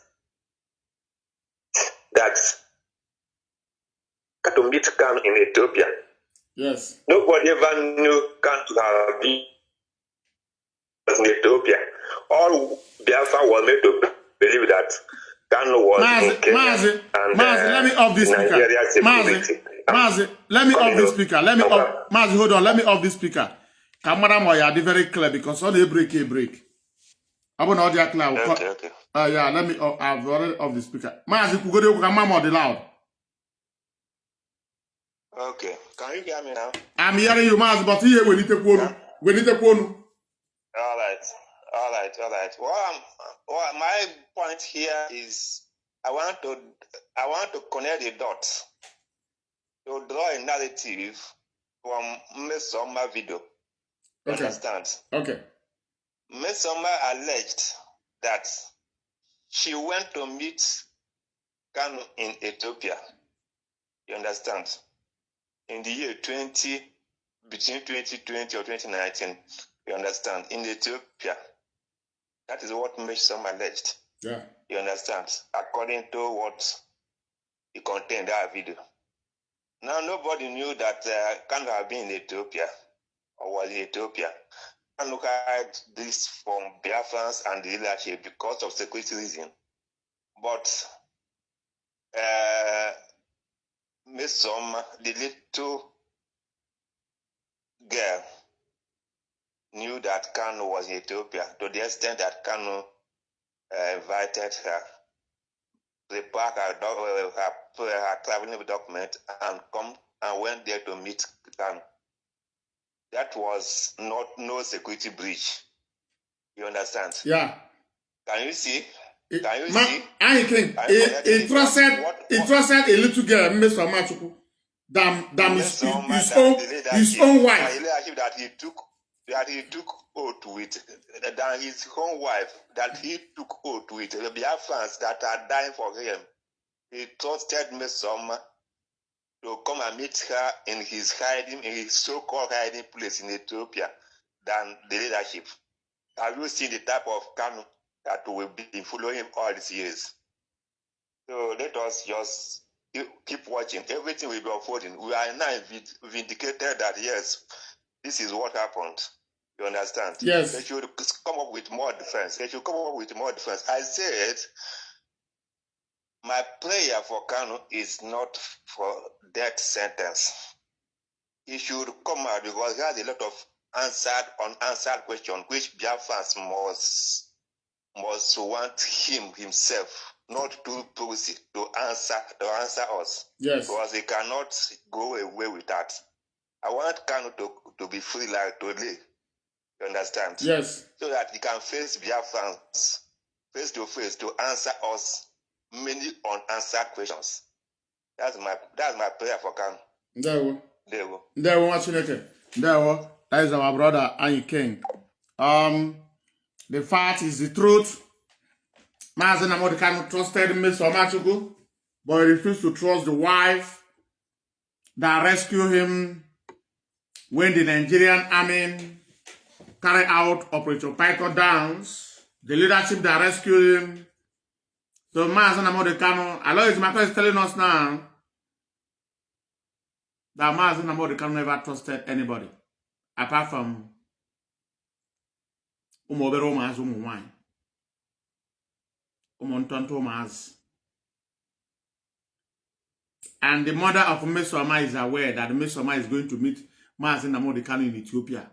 that Kanu meet Kanu in Ethiopia. Yes. Nobody ever knew Kanu to have been in Ethiopia. All Biafra was made to believe that Kanu was in Kenya and let me off this speaker. Nigeria security. Mazi, let me off this speaker. Let me off. Mazi, hold on. Let me off this speaker. Camera moya, be very clear because on a break. I want audio clear. Okay. Yeah, let me. I've already off the speaker. Mazi, you go to camera more loud. Okay. Can you hear me now? I'm hearing you, Mazi, but here we need to go. We need to go. All right. Well, my point here is I want to connect the dots to draw a narrative from Mesoma video. You understand? Okay. Mesoma alleged that she went to meet Kanu in Ethiopia. You understand? In the year between 2020 or 2019. You understand? In Ethiopia. That is what Mesoma alleged. Yeah. You understand? According to what it contained that video. Now nobody knew that Kanu had been in Ethiopia or was in Ethiopia. And look at this from Biafrans and the leadership because of security reason. But Mesoma, the little girl, knew that Kanu was in Ethiopia to the extent that Kanu invited her, prepare her traveling document and come and went there to meet Kanu. That was no security breach. You understand? Yeah. Can you see? It trusted a little girl, Mr. Machuku, than his own wife. That he took oath with, than his own wife, that he took oath with, the Biafrans that are dying for him. He trusted Mesoma to come and meet her in his so-called hiding place in Ethiopia than the leadership. Have you seen the type of Kanu that will be following him all these years? So let us just keep watching. Everything will be unfolding. We are now vindicated that yes, this is what happened. You understand? Yes. They should come up with more defense. I said, my prayer for Kanu is not for death sentence. He should come out because he has a lot of unanswered questions which Biafrans must want himself, not to policy, to answer us. Yes. Because he cannot go away with that. I want Kanu to be free like today. You understand? Yes. So that he can face Biafrans face to face to answer us many unanswered questions. That's my prayer for Kanu. There that is our brother Anyi King. The fact is the truth. Mazi Nnamdi Kanu trusted Mr. Machuku, but he refused to trust the wife that rescued him when the Nigerian army carried out Operation Python Downs. The leadership that rescued him. So Mazi Nnamdi Kanu, Aloy Makok is telling us now that Mazi Nnamdi Kanu never trusted anybody apart from Umobere Umaz Umuwany. Umontonto Umaz. And the mother of Mesoma is aware that Mesoma is going to meet Mazi Nnamdi Kanu in Ethiopia.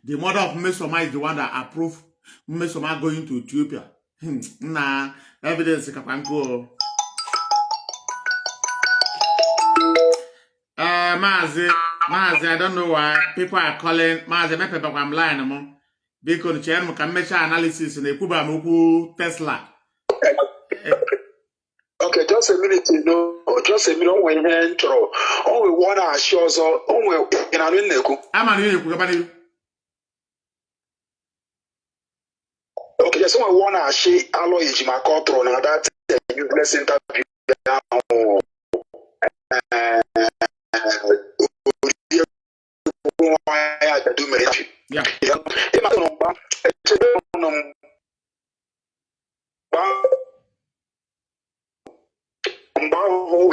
The mother of Mesoma is the one that approved Mesoma going to Ethiopia. Nah, evidence kapanko. Mazi, I don't know why people are calling Mazi. Me pepe kwa mline mo. Because the mo can measure analysis in the Kuba Moku Tesla. Okay, just a minute, just a minute. When you intro, we want to show us. In a minute. Okay, just we want to share alloy my control now that useless interview. Yeah.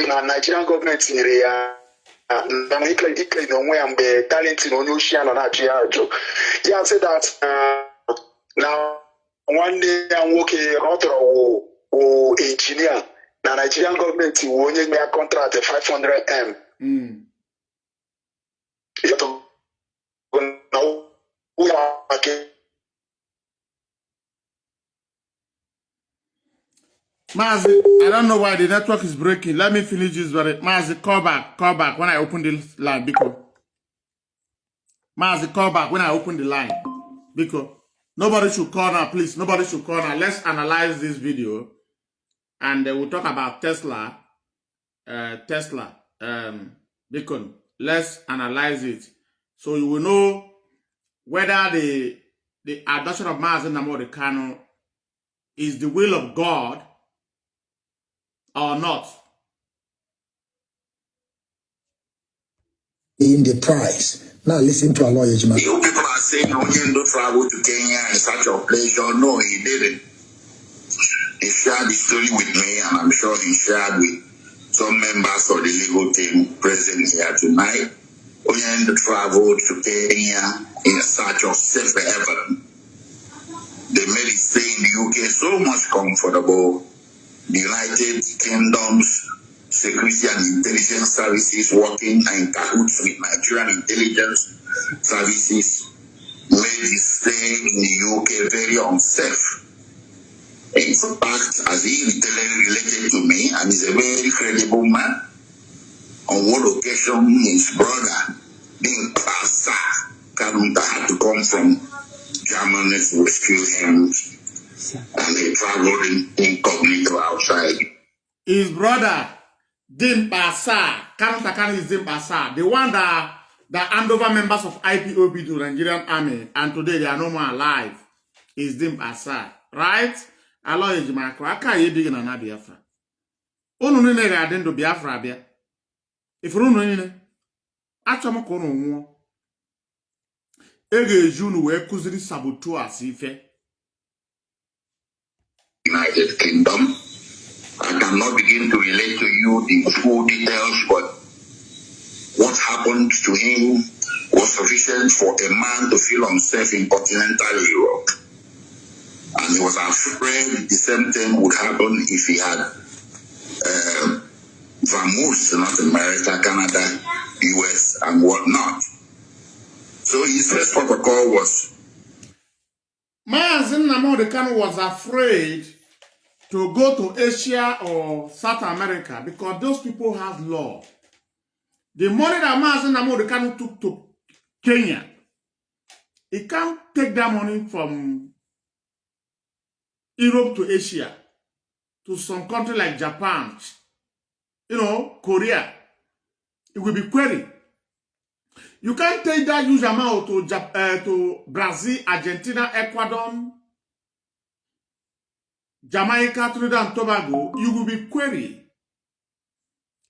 In a Nigerian government area, talent in ocean on Ajiajo. Yeah, say that now one day I'm working author or engineer. The Nigerian government will only make a contract at 500M. Now we are okay. Mazi, I don't know why the network is breaking. Let me finish this very. Mazi, call back when I open the line, because Mazi, call back when I open the line, because nobody should call now, please. Nobody should call now. Let's analyze this video, and we'll talk about Tesla. Beacon. Let's analyze it, so you will know whether the adoption of Mazi Nnamdi Kanu is the will of God or not. In the price. Now listen to our lawyer. You people are saying Onyendo traveled to Kenya in such a pleasure. No, he didn't. He shared the story with me, and I'm sure he shared with some members of the legal team present here tonight. Onyendo traveled to Kenya in search of safer heaven. They made his stay in the UK so much comfortable. The United Kingdom's security and intelligence services working in cahoots with Nigerian intelligence services made his stay in the UK very unsafe. In fact, as he related to me, and is a very credible man, on one occasion his brother, being Pastor Kanu, had to come from Germany to rescue him, and they traveled incognito outside. His brother, Dimpasa, Kanu is Dimpasa, the one that hand over members of IPOB to Nigerian army, and today they are no more alive, is Dimpasa, right? Allah is my crack. I can't dig in an Biafra. Onu nene ga adendo Biafra bia. If you know nene, achama kono nwo. Ege junu we kuziri sabotu asife. United Kingdom. I cannot begin to relate to you the full details, but what happened to him was sufficient for a man to feel unsafe in continental Europe. And he was afraid the same thing would happen if he had vamoosed North America, Canada, US, and whatnot. So his first protocol was... Mazi Nnamdi Kanu was afraid to go to Asia or South America because those people have law. The money that Mazi Nnamdi Kanu took to Kenya, he can't take that money from Europe to Asia, to some country like Japan, Korea. It will be query. You can't take that huge amount to Brazil, Argentina, Ecuador, Jamaica, Trinidad and Tobago. You will be query.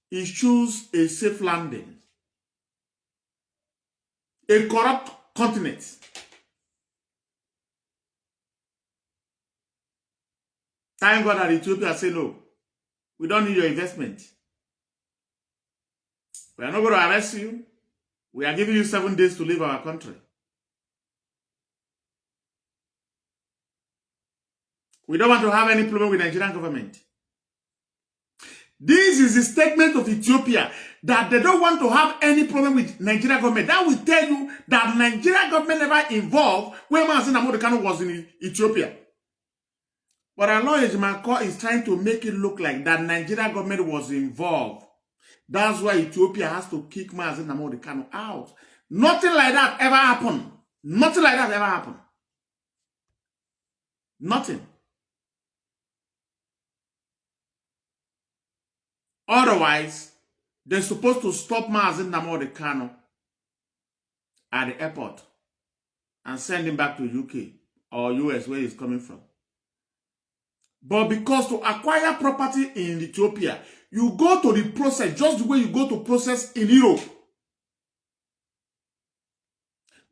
He choose a safe landing. A corrupt continent. Thank God that Ethiopia say no. We don't need your investment. We are not going to arrest you. We are giving you 7 days to leave our country. We don't want to have any problem with the Nigerian government. This is the statement of Ethiopia, that they don't want to have any problem with Nigerian government. That will tell you that Nigerian government never involved when Mazi Nnamdi Kanu was in Ethiopia. But our lawyer Jimako is trying to make it look like that Nigerian government was involved. That's why Ethiopia has to kick Mazi Nnamdi Kanu out. Nothing like that ever happened. Nothing like that ever happened. Nothing. Otherwise, they're supposed to stop Nnamdi Kanu at the airport and send him back to UK or US where he's coming from. But because to acquire property in Ethiopia, you go to the process just the way you go to process in Europe,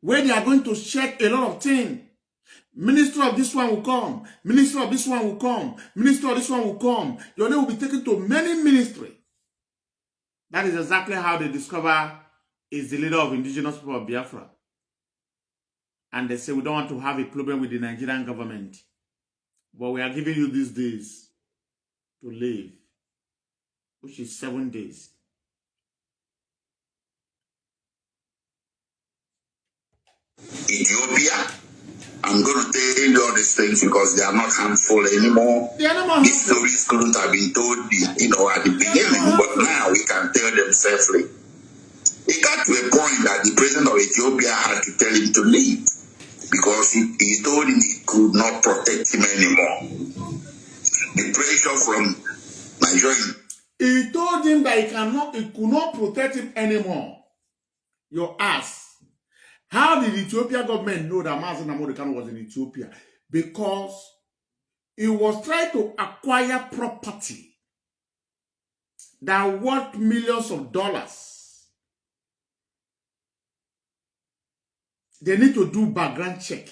where they are going to check a lot of things. Minister of this one will come. Minister of this one will come. Minister of this one will come. Your name will be taken to many ministries. That is exactly how they discover is the leader of indigenous people of Biafra. And they say, we don't want to have a problem with the Nigerian government, but we are giving you these days to live, which is 7 days. Ethiopia, I'm going to tell you all these things because they are not harmful anymore. These stories couldn't have been told, at the beginning, but now we can tell them safely. It got to a point that the president of Ethiopia had to tell him to leave because he told him he could not protect him anymore. The pressure from Nigeria. He told him that he could not protect him anymore. Your ass. How did the Ethiopia government know that Mazi Nnamdi Kanu was in Ethiopia? Because he was trying to acquire property that worth millions of dollars. They need to do background check.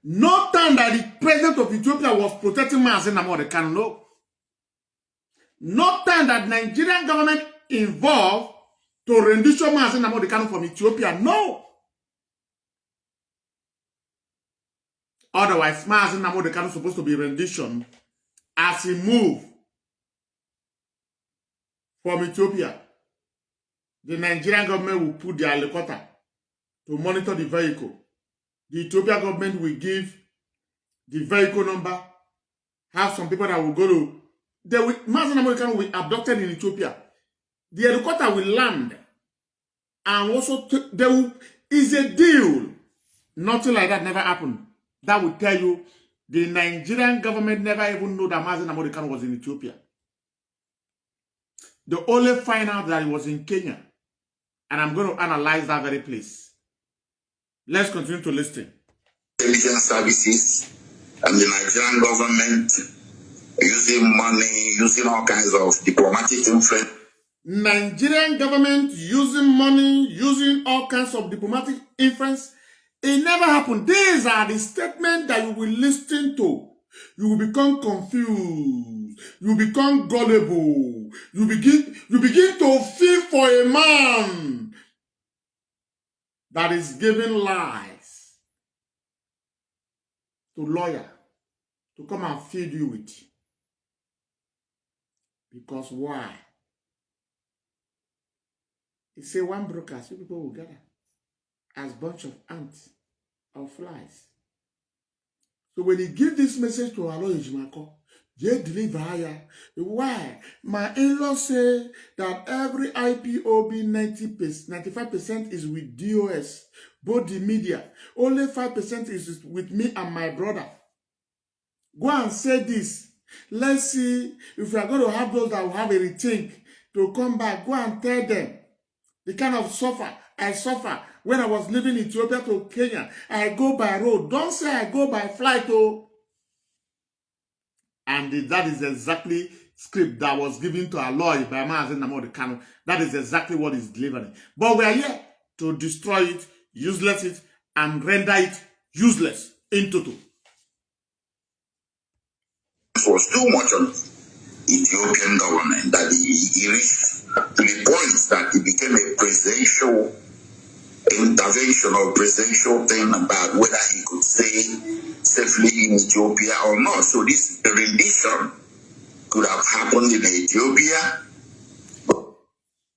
No time that the president of Ethiopia was protecting Mazi Nnamdi Kanu, no. No time that Nigerian government involved to rendition Mazi Nnamdi Kanu from Ethiopia, no. Otherwise, Mazi Nnamdi Kanu is supposed to be rendition as he moved from Ethiopia. The Nigerian government will put their helicopter to monitor the vehicle. The Ethiopian government will give the vehicle number, have some people that will go to, Mazi Nnamdi Kanu will be abducted in Ethiopia. The helicopter will land, and also is a deal. Nothing like that never happened. That will tell you the Nigerian government never even knew that Mazi Nnamdi Kanu was in Ethiopia. They only find out that he was in Kenya. And I'm going to analyze that very place. Let's continue to listen. Intelligence services and the Nigerian government using money, using all kinds of diplomatic influence. Nigerian government using money, using all kinds of diplomatic influence. It never happened. These are the statements that you will listen to. You will become confused. You become gullible. You begin to feel for a man that is giving lies to lawyer to come and feed you with. Because why? He say one broker, so people will gather as bunch of ants or flies. So when he give this message to Alo Ejimako, they deliver higher. Why? My in-law say that every IPOB 95% is with DOS, both the media. Only 5% is with me and my brother. Go and say this. Let's see if we are going to have those that will have a rethink to come back. Go and tell them the kind of suffer I suffer when I was leaving Ethiopia to Kenya. I go by road. Don't say I go by flight. Oh. And that is exactly script that was given to our lawyer by Mazi Nnamdi Kanu. That is exactly what is delivering. But we are here to destroy it, useless it, and render it useless in total. It was too much on Ethiopian government that he reached to the point that it became a presidential intervention or presidential thing about whether he could stay safely in Ethiopia or not. So this rendition could have happened in Ethiopia.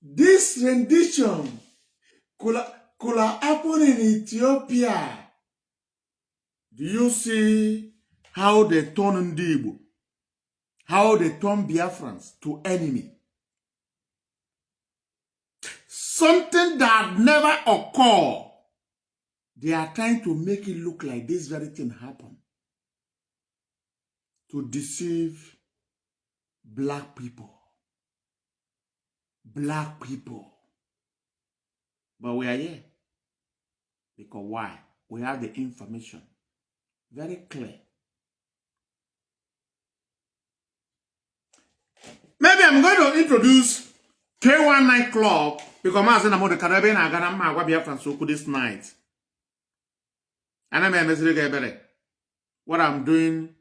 This rendition could have happened in Ethiopia. Do you see how they turn Nnamdi? How they turn Biafrans to enemy? Something that never occurred. They are trying to make it look like this very thing happened. to deceive black people. Black people. But we are here. Because why? We have the information. Very clear. Maybe I'm going to introduce K1 nightclub because I'm saying the Caribbean and I'm Biafrans this night. And I'm what I'm doing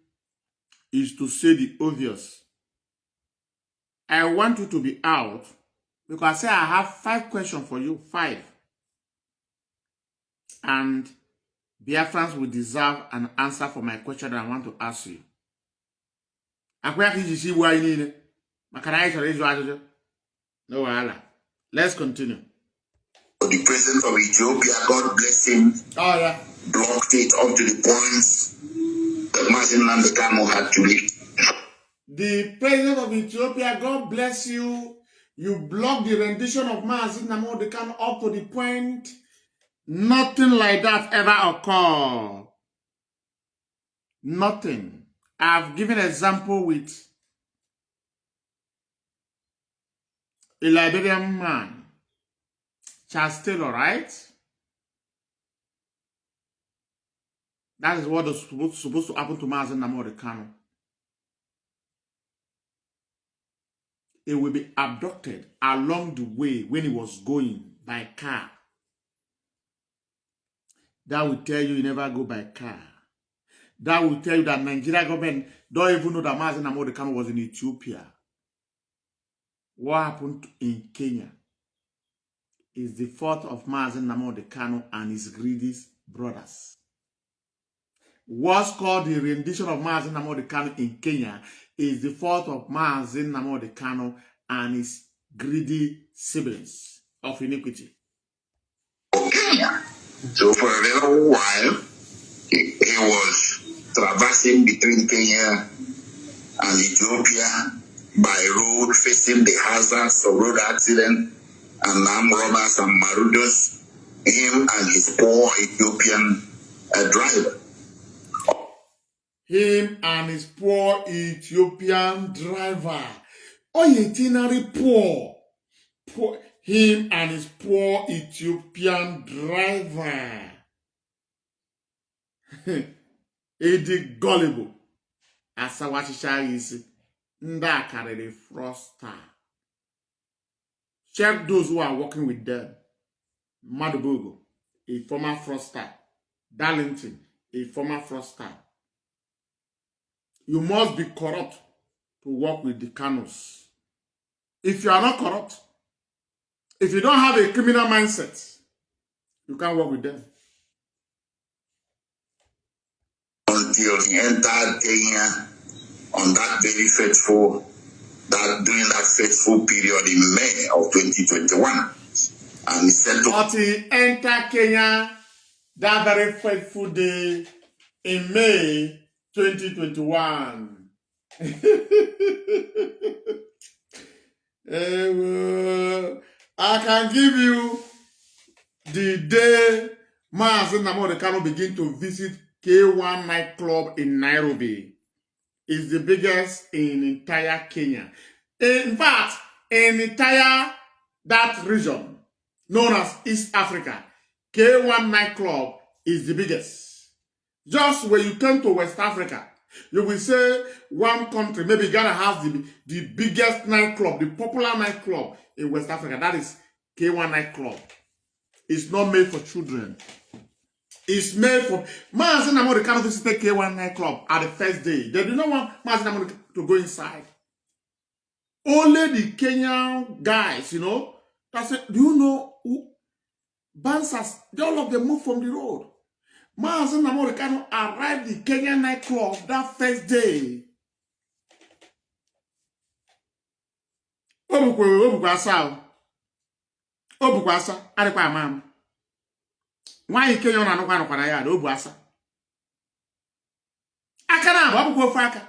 is to say the obvious. I want you to be out because I say I have 5 questions for you. 5. And Biafrans will deserve an answer for my question that I want to ask you. No, let's continue. The president of Ethiopia, God bless him, Oh, yeah. blocked it up to the point that Mazi Nnamdi Kanu had to leave. The president of Ethiopia, God bless you. You blocked the rendition of Mazi Nnamdi Kanu up to the point nothing like that ever occurred. Nothing. I've given an example with a Liberian man, Charles Taylor, right? That is what is supposed to happen to Mazi Nnamdi Kanu. He will be abducted along the way when he was going by car. That will tell you never go by car. That will tell you that Nigeria government don't even know that Mazi Nnamdi Kanu was in Ethiopia. What happened in Kenya is the fault of Mazi Nnamdi Kanu and his greedy brothers. What's called the rendition of Mazi Nnamdi Kanu in Kenya is the fault of Mazi Nnamdi Kanu and his greedy siblings of iniquity. Kenya. So for a little while, he was traversing between Kenya and Ethiopia by road, facing the hazards of road accident and armed robbers and marauders, him and his poor Ethiopian driver. Him and his poor Ethiopian driver. Itinerary poor. Him and his poor Ethiopian driver. Edi gullible. Asawachisha is nda karere froster. Check those who are working with them. Madubogo, a former froster. Darlington, a former froster. You must be corrupt to work with the Kanus. If you are not corrupt, if you don't have a criminal mindset, you can't work with them. Until he entered Kenya on that very during that fateful period in May of 2021. And he said But he entered Kenya that very fateful day in May 2021. I can give you the day Mazi Nnamdi Kanu begin to visit K1 nightclub in Nairobi. It's the biggest in entire Kenya. In fact, in entire that region known as East Africa, K1 nightclub is the biggest. Just when you come to West Africa, you will say one country, maybe Ghana has the biggest nightclub, the popular nightclub in West Africa. That is K1 nightclub. It's not made for children. It's made for... Mazi Nnamdi Kanu visited K1 nightclub at the first day. They do not want Mazi Nnamdi to go inside. Only the Kenyan guys, that's it. Do you know who? Bansas, all of them moved from the road. Mazi Nnamdi Kanu arrived the Kenyan nightclub that first day. Obukwasa, adekwa amam. Why Kenyan na nokwa nokwa na ya obu asa. Aka na ba bukwo aka.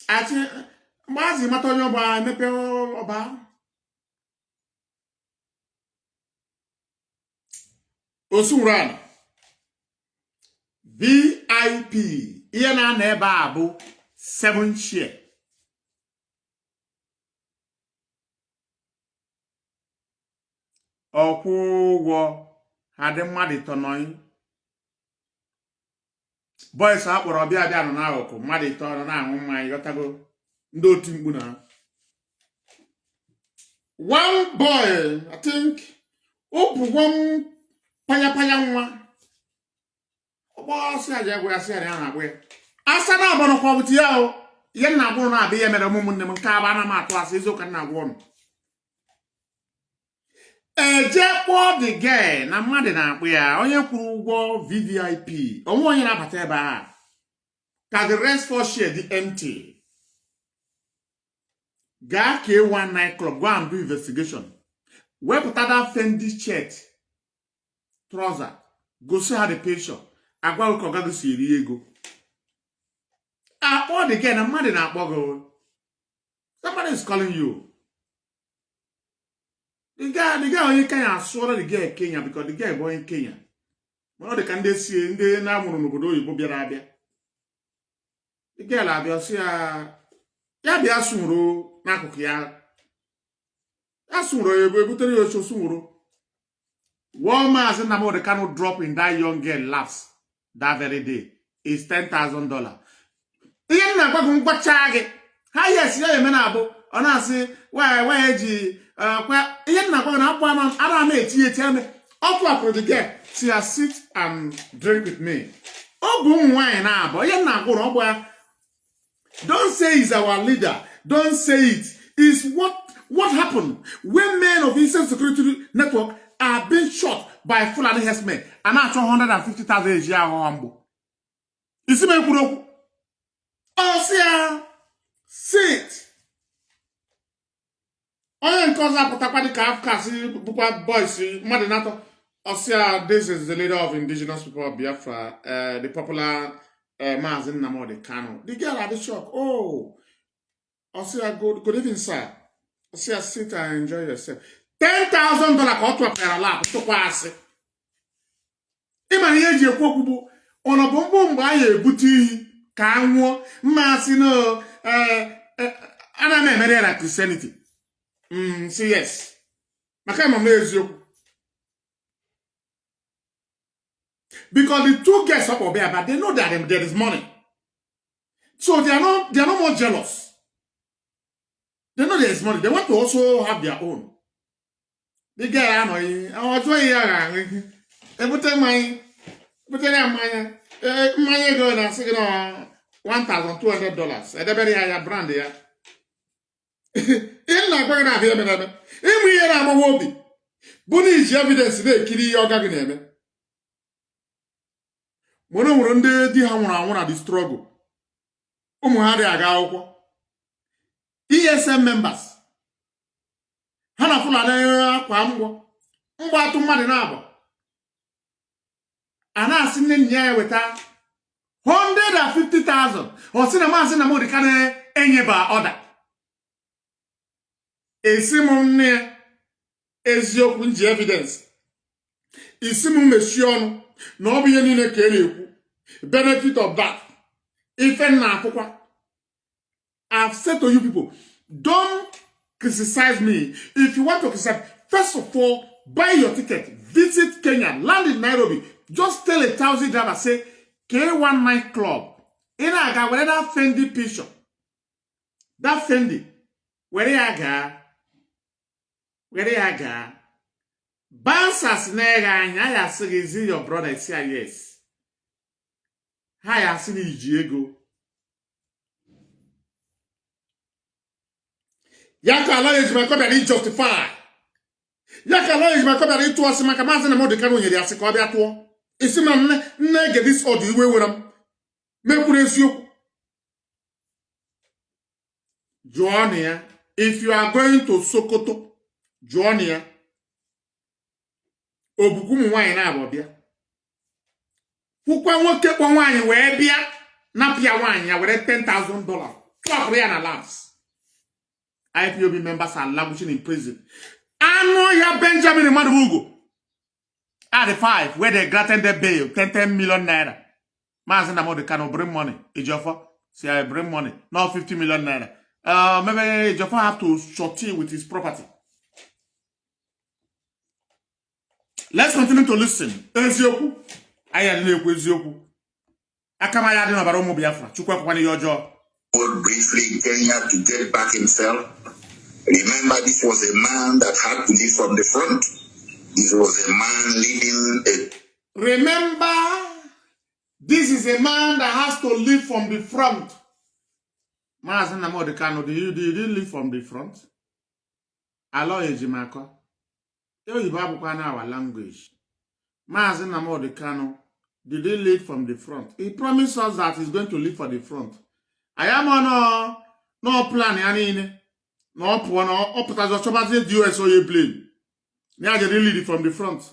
Ati Mazi matonyo ba mepe oba. Osunran VIP ihe na ebe a bụ 7 share. Ọkwụ ụgwọ ha dị mmadụ ịtọ nọyị. Boys akpọrọ bịa nọ n'akụkụ mmadụ ịtọ nọ na-aṅụ mmanya ghọtago ndị otu mkpu na. One boy, I think, one panya nwa. Ọgbọsị aja gwa asị ya na-agwa ya. Asa na abụrụ kwa buti ya o. Ihe na abụrụ na abịa mere ụmụnne m nke aba na m atụ asị eziokwu na agwa ọnụ. Eje kpọọ the girl na mmadụ na-akpụ ya onye kwụrụ ụgwọ VVIP. Onwe onye na-abata ebe a. Ka the rest for share the empty. Ga K1 nightclub, go and do investigation. Wepụta that Fendi shirt, trouser, go see how the patient. Agwa ụka ọga gosi eri ego. Akpọ the girl na mmadụ na-akpọ gị. Somebody is calling you. The guy onye Kenya asụọrọ the girl Kenya because the girl bụ onye Kenya. Mana ọ dị ka ndị si ndị na-amụrụ n'obodo oyibo bịara abịa. The girl abịa sị ya bịa sụrụ n'akụkụ ya. Ya sụrụ ebutere ya ocho sụrụ. One Mazi Nnamdi Kanu drop in that young girl laps that very day is $10,000. Ihe na-agwa gị mgbacha gị. Ha yes ya eme na abụ ọ na-asị wee ji kwa ihe na-agwa gị na akpọ ara m eti ame ọkụ apụrụ the girl si ya sit and drink with me. Ọ bụ ụmụ nwaanyị na-abụ ihe na-agwụrụ ọ bụ ya. Don't say he's our leader. Don't say it. It's what happened when men of Eastern Security Network are being shot by Fulani herdsmen and now 150,000 a year humble. You see me put sit. Oyen koza potapadi ka afkasi bukwa boys madinato. Osia, this is the leader of indigenous people of Biafra, the popular Mazi Nnamdi Kanu. The girl had a shock. Oh, Osia, good evening, sir. Osia, sit and enjoy yourself. $10,000 ka otu apera lap to kwasi. Ima ni eji ekwu okwu ono bombo mgbe anyị ebute iyi ka anwụọ mmasị no ana m emere na Christianity. See yes. Maka ma m eziokwu. Because the two guests up there, but they know that there is money. So they are not more jealous. They know there is money. They want to also have their own. The guy, I was doing money going and saying $1,200. And the very high brand there. In like we're not here, madam. Every year I'm a hobby. Bunny is evidence they kill your gagging. Mono wonde di ha nwura the struggle. Umu ha dị aga akwụkwọ. ESM members. Ha na Fulani akwa mgbo. Mgbo atụ mmadụ na abọ. Ana asị nne nya ya weta 150,000. O si na Mazi Nnamdi Kanu enyeba order. Esi m nne eziokwu nji evidence. Isi m mechi ọnụ. No be any benefit of that. If I've said to you people, don't criticize me. If you want to criticize, first of all, buy your ticket, visit Kenya, land in Nairobi. Just tell a taxi driver, say K1 nightclub. In aga where that Fendi picture, that Fendi, where you aga. Bansas nega anya ya say your brother say yes. Ha ya say ni Diego. Yaka Allah is my come justify. Yaka Allah is my come to us my Mazi Nnamdi Kanu nyeri asiko abia to. Isi ma nne get this audio we were make you join here. If you are going to Sokoto, join here. Obukumu nwaanyị na-abọ bịa. Kwukwa nwoke kpọ nwaanyị wee bịa na pịa nwaanyị ya were $10,000. Twapụrụ ya na labs. IPOB members are languishing in prison. Anụ ya Benjamin Madubugo. At the 5 where they granted the bail 10 million naira. Mazi Nnamdi Kanu bring money. Ejiofor, say I bring money. Not 50 million naira. Maybe Ejiofor have to shorty with his property. Let's continue to listen. Ezioku. Aya na-ekwu eziokwu. Akama ya dị na bara ụmụ Biafra. Chukwu ekwekwana ihe ọjọọ. Briefly in Kenya to get back himself. Remember, this was a man that had to lead from the front. This was a man leading a... Remember, this is a man that has to lead from the front. Mazi Nnamdi Kanu, did you lead from the front? Alo ejimako. You have our language. Mazi Nnamdi Kanu, did he lead from the front? He promised us that he's going to lead for the front. I am on no plan, no plan, the US or you blame. Now they lead from the front.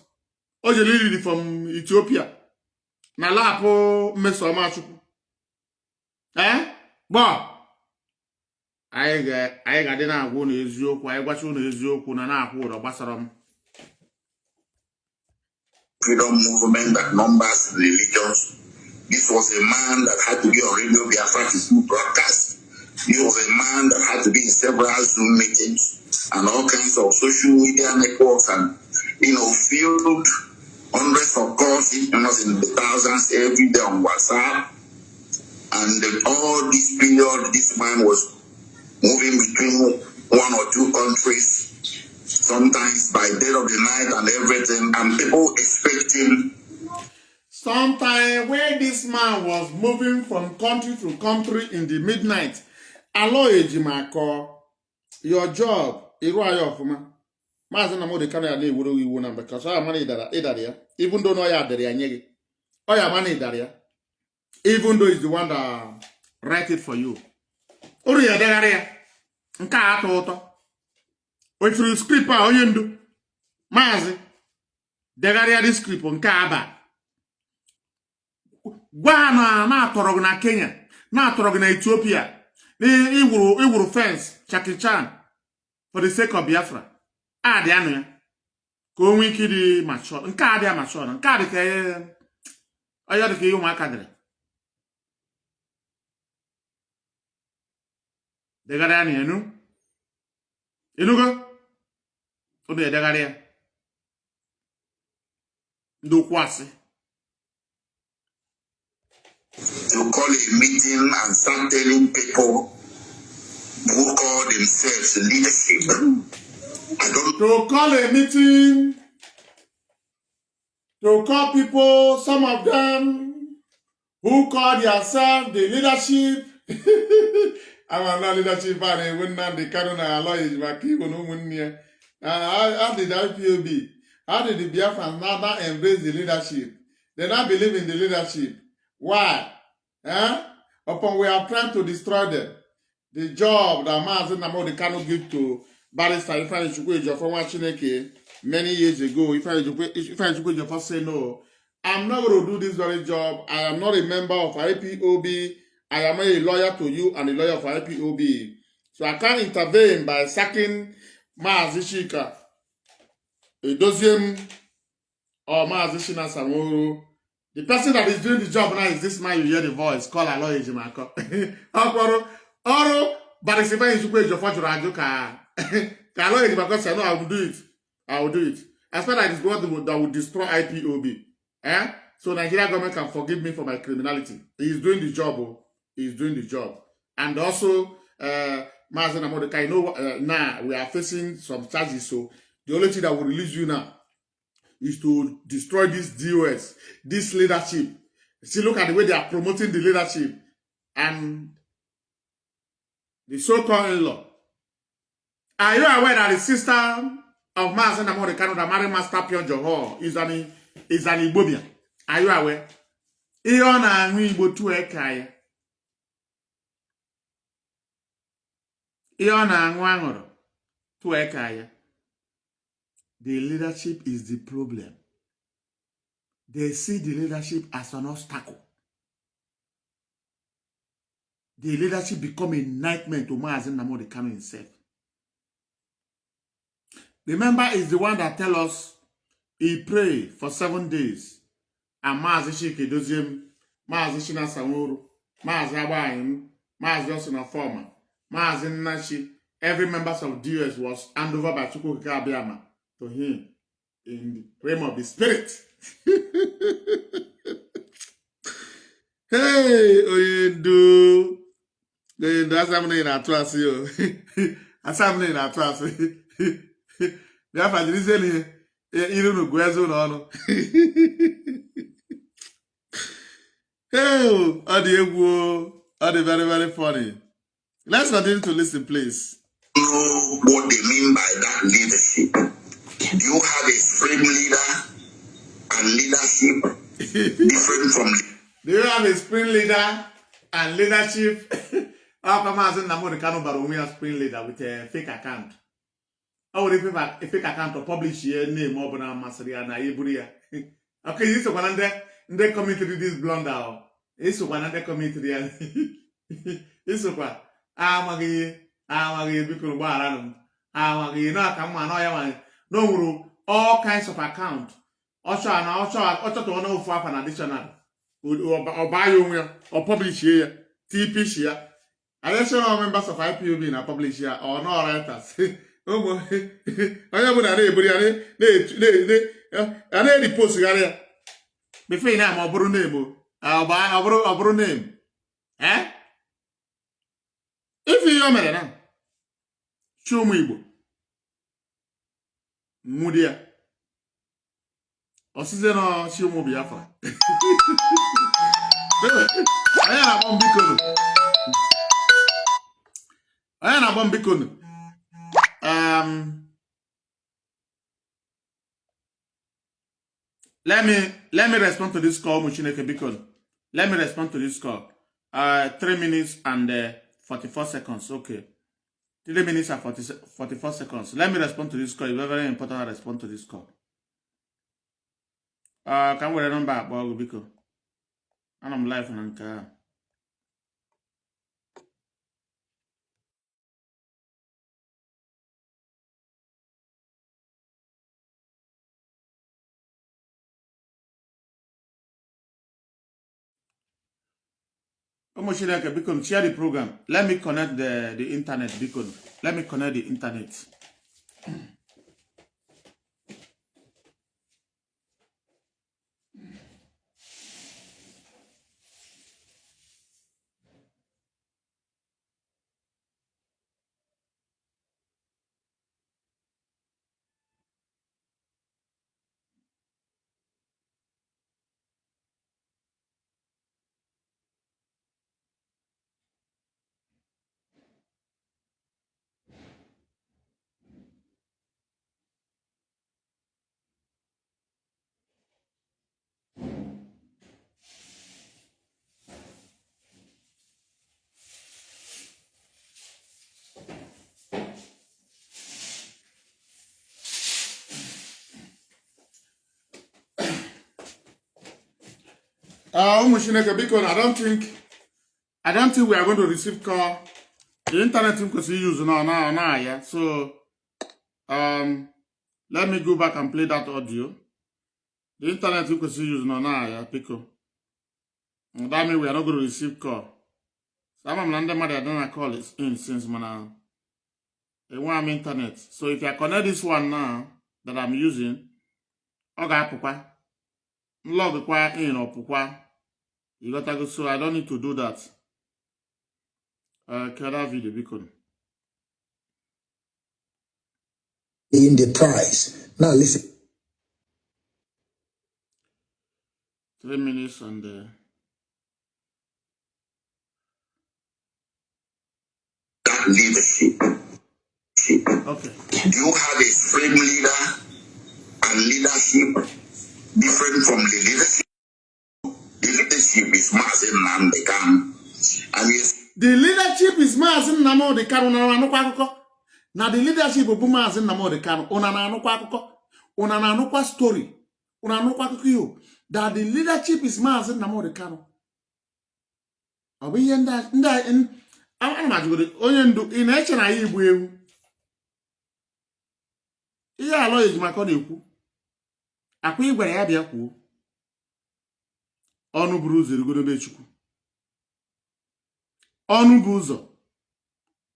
Or you lead from Ethiopia. Na lapo meso machuku. Bon. I got in a one is yoke, I watch one is yoke, and I hold a basarum. Freedom movement that numbers religions. This was a man that had to be on Radio Biafra to do broadcast. He was a man that had to be in several Zoom meetings and all kinds of social media networks and, filled hundreds of calls, in the thousands every day on WhatsApp. And all this period, this man was moving between one or two countries, sometimes by dead of the night and everything, and people expecting. Sometime when this man was moving from country to country in the midnight, Alo ejimako, your job, Mazi Nnamdi Kanu ya na-ewuru iwu na because oya money idara ya, even though no ya dere ya nye gị. Oya money idara ya, even though he's the one that write it for you. Uru ya degara ya, nke a atọ ụtọ. O ifuru script a onye ndu, Mazi, degara ya di script nke aba. Gwa na atọrọ gị na Kenya, na atọrọ gị na Ethiopia, iwuru fence, Chakichan, for the sake of Biafra. Dị anụ ya ka o nwee ike dị mature. Nke a dị mature, nke a dị ka onye dị ka ihe ụmụaka dịrị. Degara ya na enu. Enugo? O dị edegara ya. Ndị okwu asị. To call a meeting and start telling people who call themselves leadership. To call a meeting, to call people, some of them who call themselves the leadership. I'm not leadership, but when Nnamdi Kanu na allow his maki, how did IPOB, how did the Biafrans now embrace the leadership? They not believe in the leadership. Why? Upon we are trying to destroy them. The job that Mazi Nnamdi Kanu give to Barrister Ifeanyi Chukwu Ejiofor Chineke many years ago, Ifeanyi Chukwu Ejiofor say no, I'm not going to do this very job. I am not a member of IPOB. I am a lawyer to you and a lawyer for IPOB. So I can't intervene by sacking Mazi Shika, Edoziem, or Mazi Shina Samoro. The person that is doing the job now is this man you hear the voice, call Alo Ejimako. Oro, but it's Ifeanyi Chukwu Ejiofor Juraju ka. Because I know I will do it. I will do it. As far as it's what that will destroy IPOB. So Nigeria government can forgive me for my criminality. He is doing the job. He is doing the job. And also, Mazi Nnamdi Kanu, now we are facing some charges. So the only thing that will release you now is to destroy this DOS, this leadership. See, look at the way they are promoting the leadership. And the so-called in-law. Are you aware that the sister of Mazi Nnamdi Kanu that married Master Pio Johor is an Igbobian? Are you aware? Ihe ọ na-aṅụ Igbo tu eka ya. Ihe ọ na-aṅụ aṅụrụ tu eka ya. The leadership is the problem. They see the leadership as an obstacle. The leadership become a nightmare to Mazi Nnamdi Kanu himself. Remember, is the one that tell us he prayed for 7 days. And Mazi Shike Doziem Mazi Shina Samuru, Mazi Abayim, Mazi Johnson Former, Mazi Nashi, every member of DS was handed over by Chukwuka Abiyama to him in the realm of the spirit. Hey, Oyendu. That's happening in our trust, yo. That's happening in our trust. Biafra, you listen here. You don't know where's on. Hey, all the very, very funny. Let's continue to listen, please. Know what they mean by that leadership. Do you have a supreme leader and leadership different from? Do you have a spring leader and leadership? How come as Nnamdi Kanu Barumia spring leader with a fake account? How would a fake account to publish your name Obana Masaria na Iburia? Okay, this is one under they committed this blunder. This is one under committed. This is what Amagi because Baranum. Amagi no come on, no all kinds of account. Also to one for an additional. Or buy you or publish here, TP here. Additional members of IPOB in a publish here or no writers. Oh boy, I am going to the post area. Before now, my name, I'll buy a name. Eh? If you are now, show me. Mudia. Or season or show me Biafra. I am a bomb beacon. Let me respond to this call, Muchineke Beacon. Let me respond to this call. 3 minutes and 44 seconds. Okay. 3 minutes and 44 seconds. Let me respond to this call. It's very important to respond to this call. Can we remember about Beacon? And I'm live on Anchor. Beacon, share the program. Let me connect the internet, Beacon. Let me connect the internet. Beacon, I don't think we are going to receive call. The internet because we use now, yeah. So let me go back and play that audio. The internet because we use now, yeah, Pico. And that means we are not going to receive call. Some of them I don't call it in since now. They want internet. So if I connect this one now that I'm using, okay, papa, log in or papa. You got to go, so I don't need to do that. That video, Beacon. In the price. Now listen. 3 minutes and That leadership. okay. Do you have a supreme leader and leadership different from the leadership? The leadership is Mazi Nnamdi Kanu. And yes, the leadership is Mazi Nnamdi Kanu. Now the leadership of Mazi Nnamdi Kanu. Una na anukwa story. Una anukwa kukiyo. That the leadership is Mazi Nnamdi Kanu. Obi yenda I'm not good. Oyendu in action I ibu. Iya alo ejima ko na ekwu. Akwa igwere ya bia kwuo. Onu buru ụzọ erigodo be Chukwu. Onu bụ ụzọ.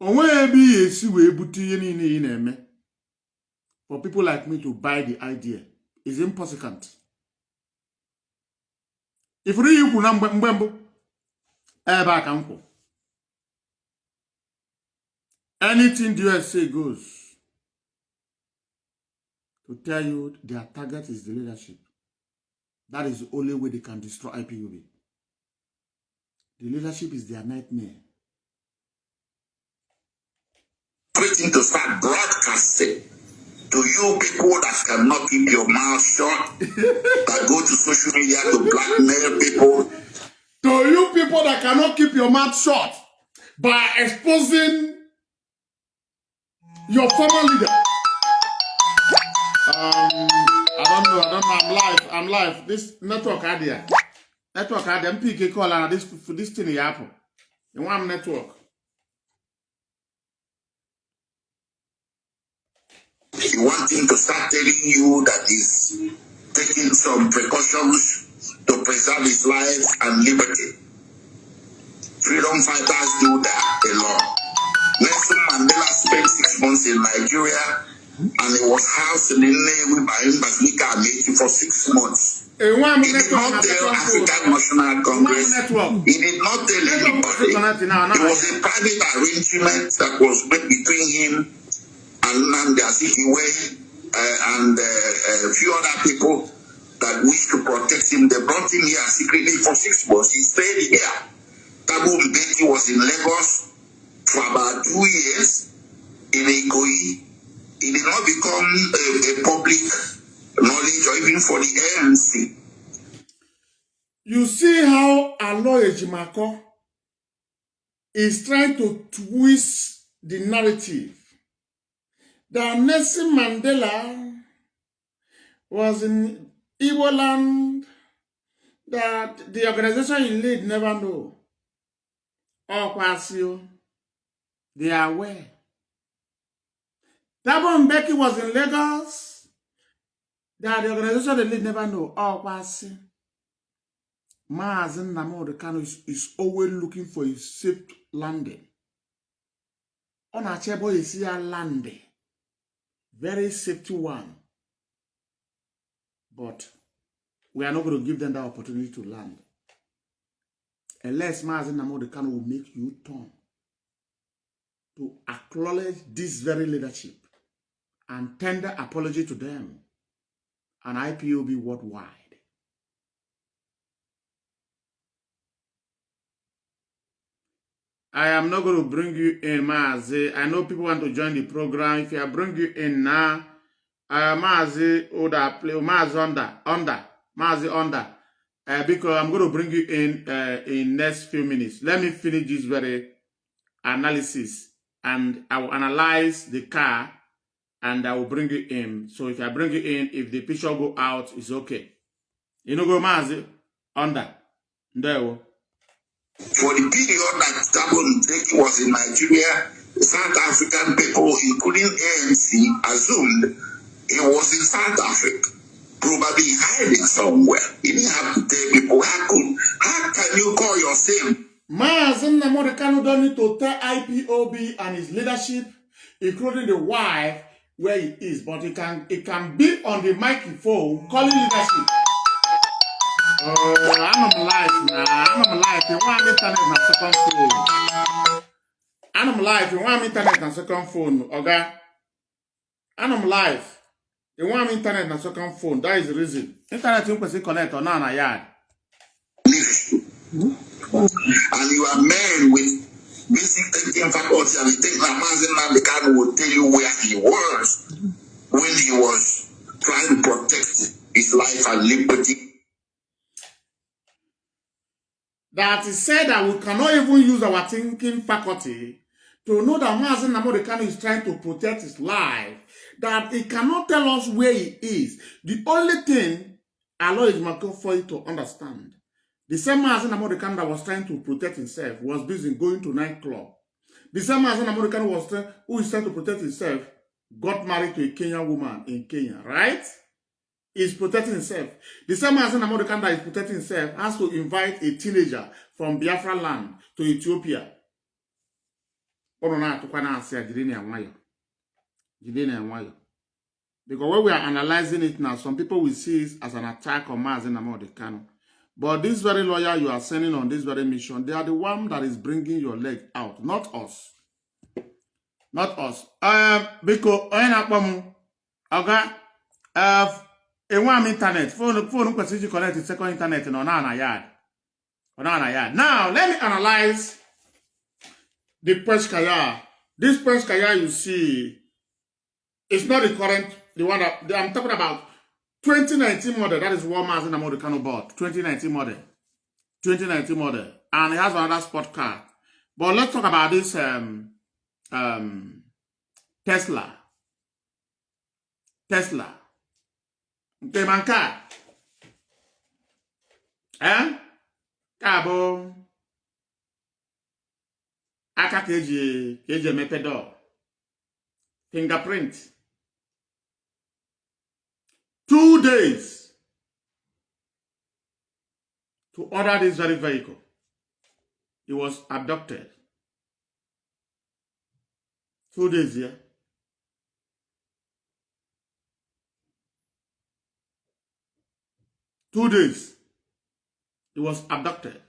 Onwe ebe ihe esi wee bute ihe niile ị na-eme. For people like me to buy the idea is impossible. If you ikwu na mgbe mbụ ebe aka nkwụ. Anything the US say goes. To tell you their target is the leadership. That is the only way they can destroy IPOB. The leadership is their nightmare. Waiting to start broadcasting to you people that cannot keep your mouth shut, that go to social media to blackmail people. To you people that cannot keep your mouth shut by exposing your former leader. I don't know. I'm live. This network idea. Network idea. MPK call and this thing in Apple. In one network. You want him to start telling you that he's taking some precautions to preserve his life and liberty. Freedom fighters do that alone. Nelson Mandela spent 6 months in Nigeria and he was housed in Nnewi by Mbazika Ameti for 6 months. He did not tell African National Congress. He did not tell anybody. It was a private arrangement that was made between him and Nnamdi and a few other people that wished to protect him. They brought him here secretly for 6 months. He stayed here. Tabu Mbeki was in Lagos for about 2 years in Ikoyi. It did not become a public knowledge or even for the ANC. You see how Aloy Ejimako is trying to twist the narrative that Nelson Mandela was in Igbo land, that the organization he led never know. Oh, Kwasio, they are aware. Thabo Mbeki was in Lagos, that the organization they lead never know. Oh, Kwasio. Mazi Kanu is always looking for a safe landing. On a chebo is here landing. Very safety one. But we are not going to give them that opportunity to land. Unless Mazi Kanu will make you turn to acknowledge this very leadership and tender apology to them and IPOB worldwide. I am not going to bring you in, Mazi. I know people want to join the program. If I bring you in now, Mazi, Mazi under. Because I'm going to bring you in next few minutes. Let me finish this very analysis, and I will analyze the car, and I will bring you in. So if I bring you in, if the picture go out, it's okay. You know, go Mazi under. There. For the period that Thabo Mbeki was in Nigeria, South African people, including ANC, assumed he was in South Africa, probably hiding somewhere. He didn't have to tell people, how can you call yourself? Mazi Kanu don't need to tell IPOB and his leadership, including the wife, where he is, but it can be on the microphone calling leadership. I'm on live now. I'm on live. You want internet on second phone? I'm on live. You want internet on second phone? Okay. I'm on live. You want internet on second phone? That is the reason. Internet you can connect on our yard. And you are men with basic thinking faculty, and you think that Mazi Kanu will tell you where he was when he was trying to protect his life and liberty. That is said that we cannot even use our thinking faculty to know that Mazi Kanu is trying to protect his life, that he cannot tell us where he is. The only thing Aloy Ejimako for you to understand, the same Mazi Kanu that was trying to protect himself was busy going to nightclub. The same Mazi Kanu who is trying to protect himself got married to a Kenyan woman in Kenya, right? is protecting himself. The same Mazi Nnamdi Kanu that is protecting himself has to invite a teenager from Biafra land to Ethiopia. Because when we are analyzing it now, some people will see it as an attack on Mazi Nnamdi Kanu. But this very lawyer you are sending on this very mission, they are the one that is bringing your leg out, not us. Not us. Because okay, one internet phone question connect to second internet on our yard. Now let me analyze the press kaya. This press kaya you see, it's not the current, the one that I'm talking about. 2019 model. That is what Mazi Nnamdi Kanu bought. 2019 model. 2019 model, and it has another sport car. But let's talk about this Tesla. Okay, man, car. Cabo. Aka keji method. Fingerprint. 2 days to order this very vehicle. He was abducted. 2 days, yeah. Two days. He was abducted.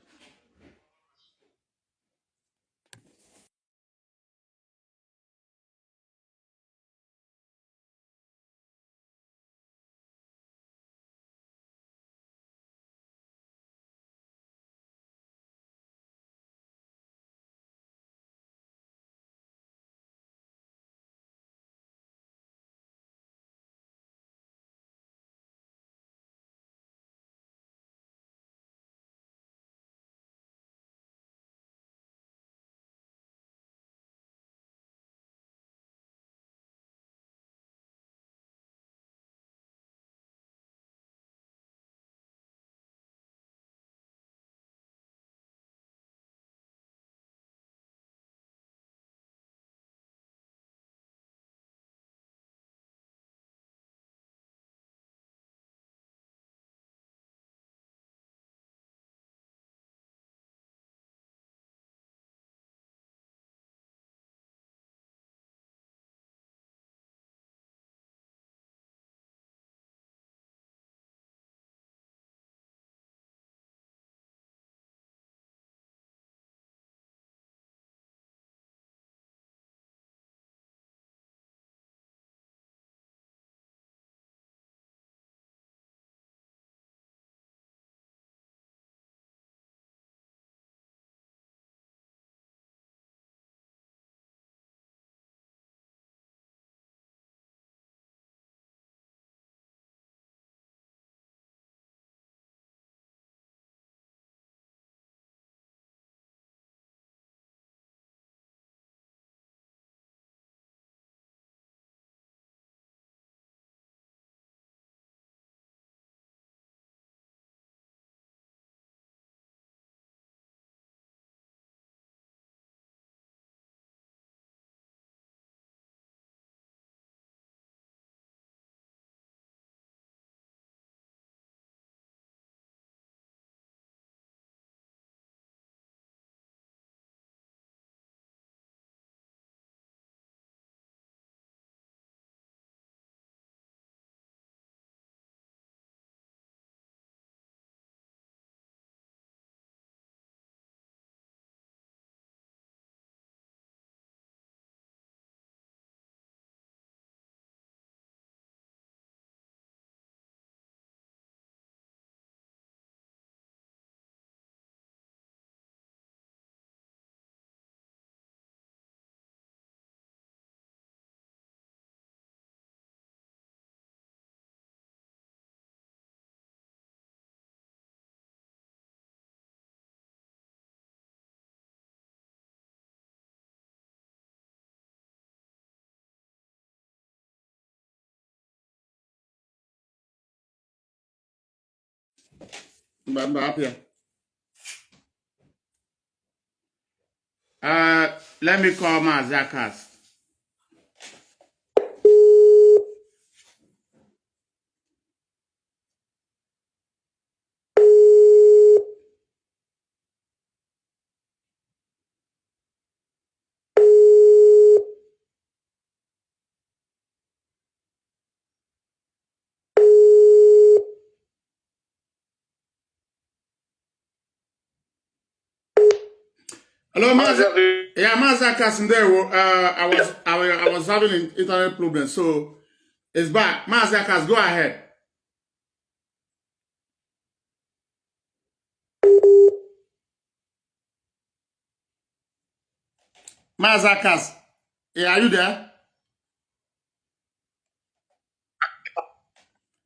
Let me call my Zakas. Hello, Mazi. Yeah, Mazi Kasindero. I was having an internet problem, so it's back. Mazi Kas, go ahead. Mazi Kas, yeah, are you there?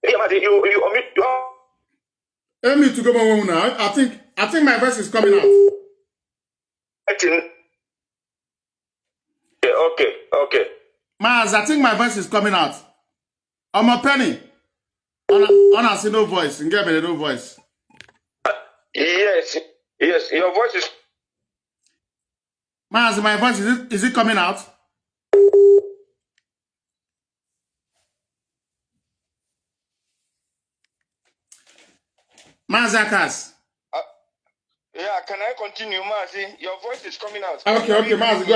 Yeah, Mazi, you Let me to go home now. I think my voice is coming out. Okay. Maz, I think my voice is coming out. I'm a penny. On I see no voice. And get me no voice. Yes, your voice is. Maz, my voice is it coming out? Mazakas. Yeah, can I continue, Mazi? Your voice is coming out. Okay, Mazi, go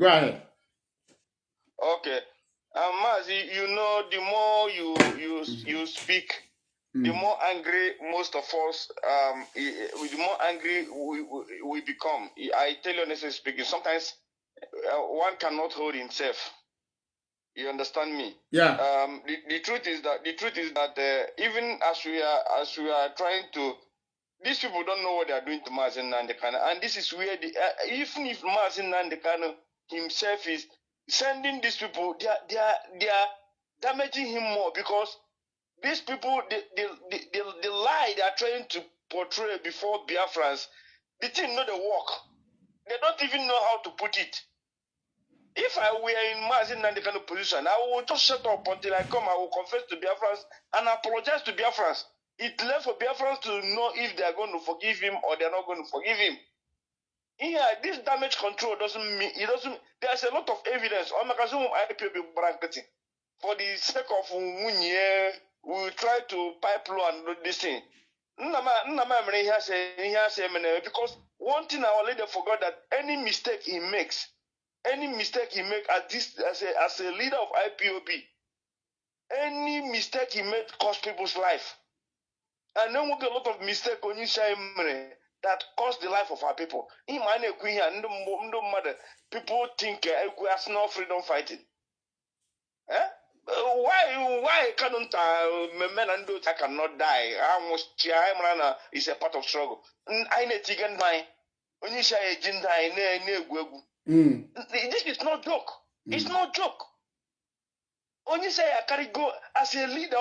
ahead. Okay. Mazi, you know, the more you speak, the more angry most of us, the more angry we become. I tell you honestly speaking, sometimes one cannot hold himself. You understand me? Yeah. The truth is that even as we are trying to, these people don't know what they are doing to Mazi Nnamdi Kanu, and this is where even if Mazi Nnamdi Kanu himself is sending these people, they are damaging him more, because these people, the lie they are trying to portray before Biafrans, the thing not the work. They don't even know how to put it. If I were in Mazi Nnamdi Kanu position, I will just shut up until I come. I will confess to Biafrans and apologize to Biafrans. It left for Biafrans to know if they are going to forgive him or they are not going to forgive him. Yeah, this damage control doesn't mean it doesn't. There's a lot of evidence. For the sake of Munye, we will try to pipe low and do this thing. Because one thing our leader forgot, that any mistake he makes as a leader of IPOB, any mistake he made cost people's life. And then we get a lot of mistake on you that cost the life of our people. People think we are no freedom fighting. Eh? Why can't men and those that cannot die? Is a part of struggle. I need to get my this is not joke. It's not joke. Only say I carry go as a leader,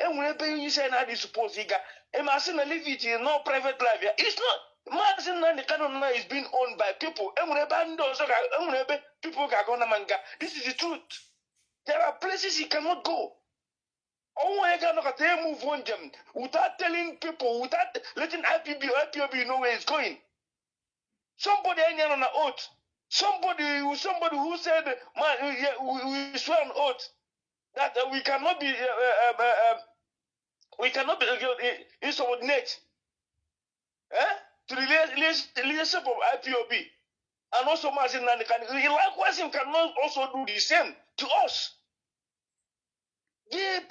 and whenever you say now, this suppose he got, and I say leave it in no private life. It's not. Mazi Nnamdi Kanu is being owned by people, and whenever people can go manga. This is the truth. There are places he cannot go. Oh, I cannot move on them without telling people, without letting IPOB know where it's going. Somebody on an oath. Somebody who said, we swear on oath that we cannot be insubordinate to the leadership of IPOB, and also Mazi Nnamdi Kanu. Likewise, you cannot also do the same to us. You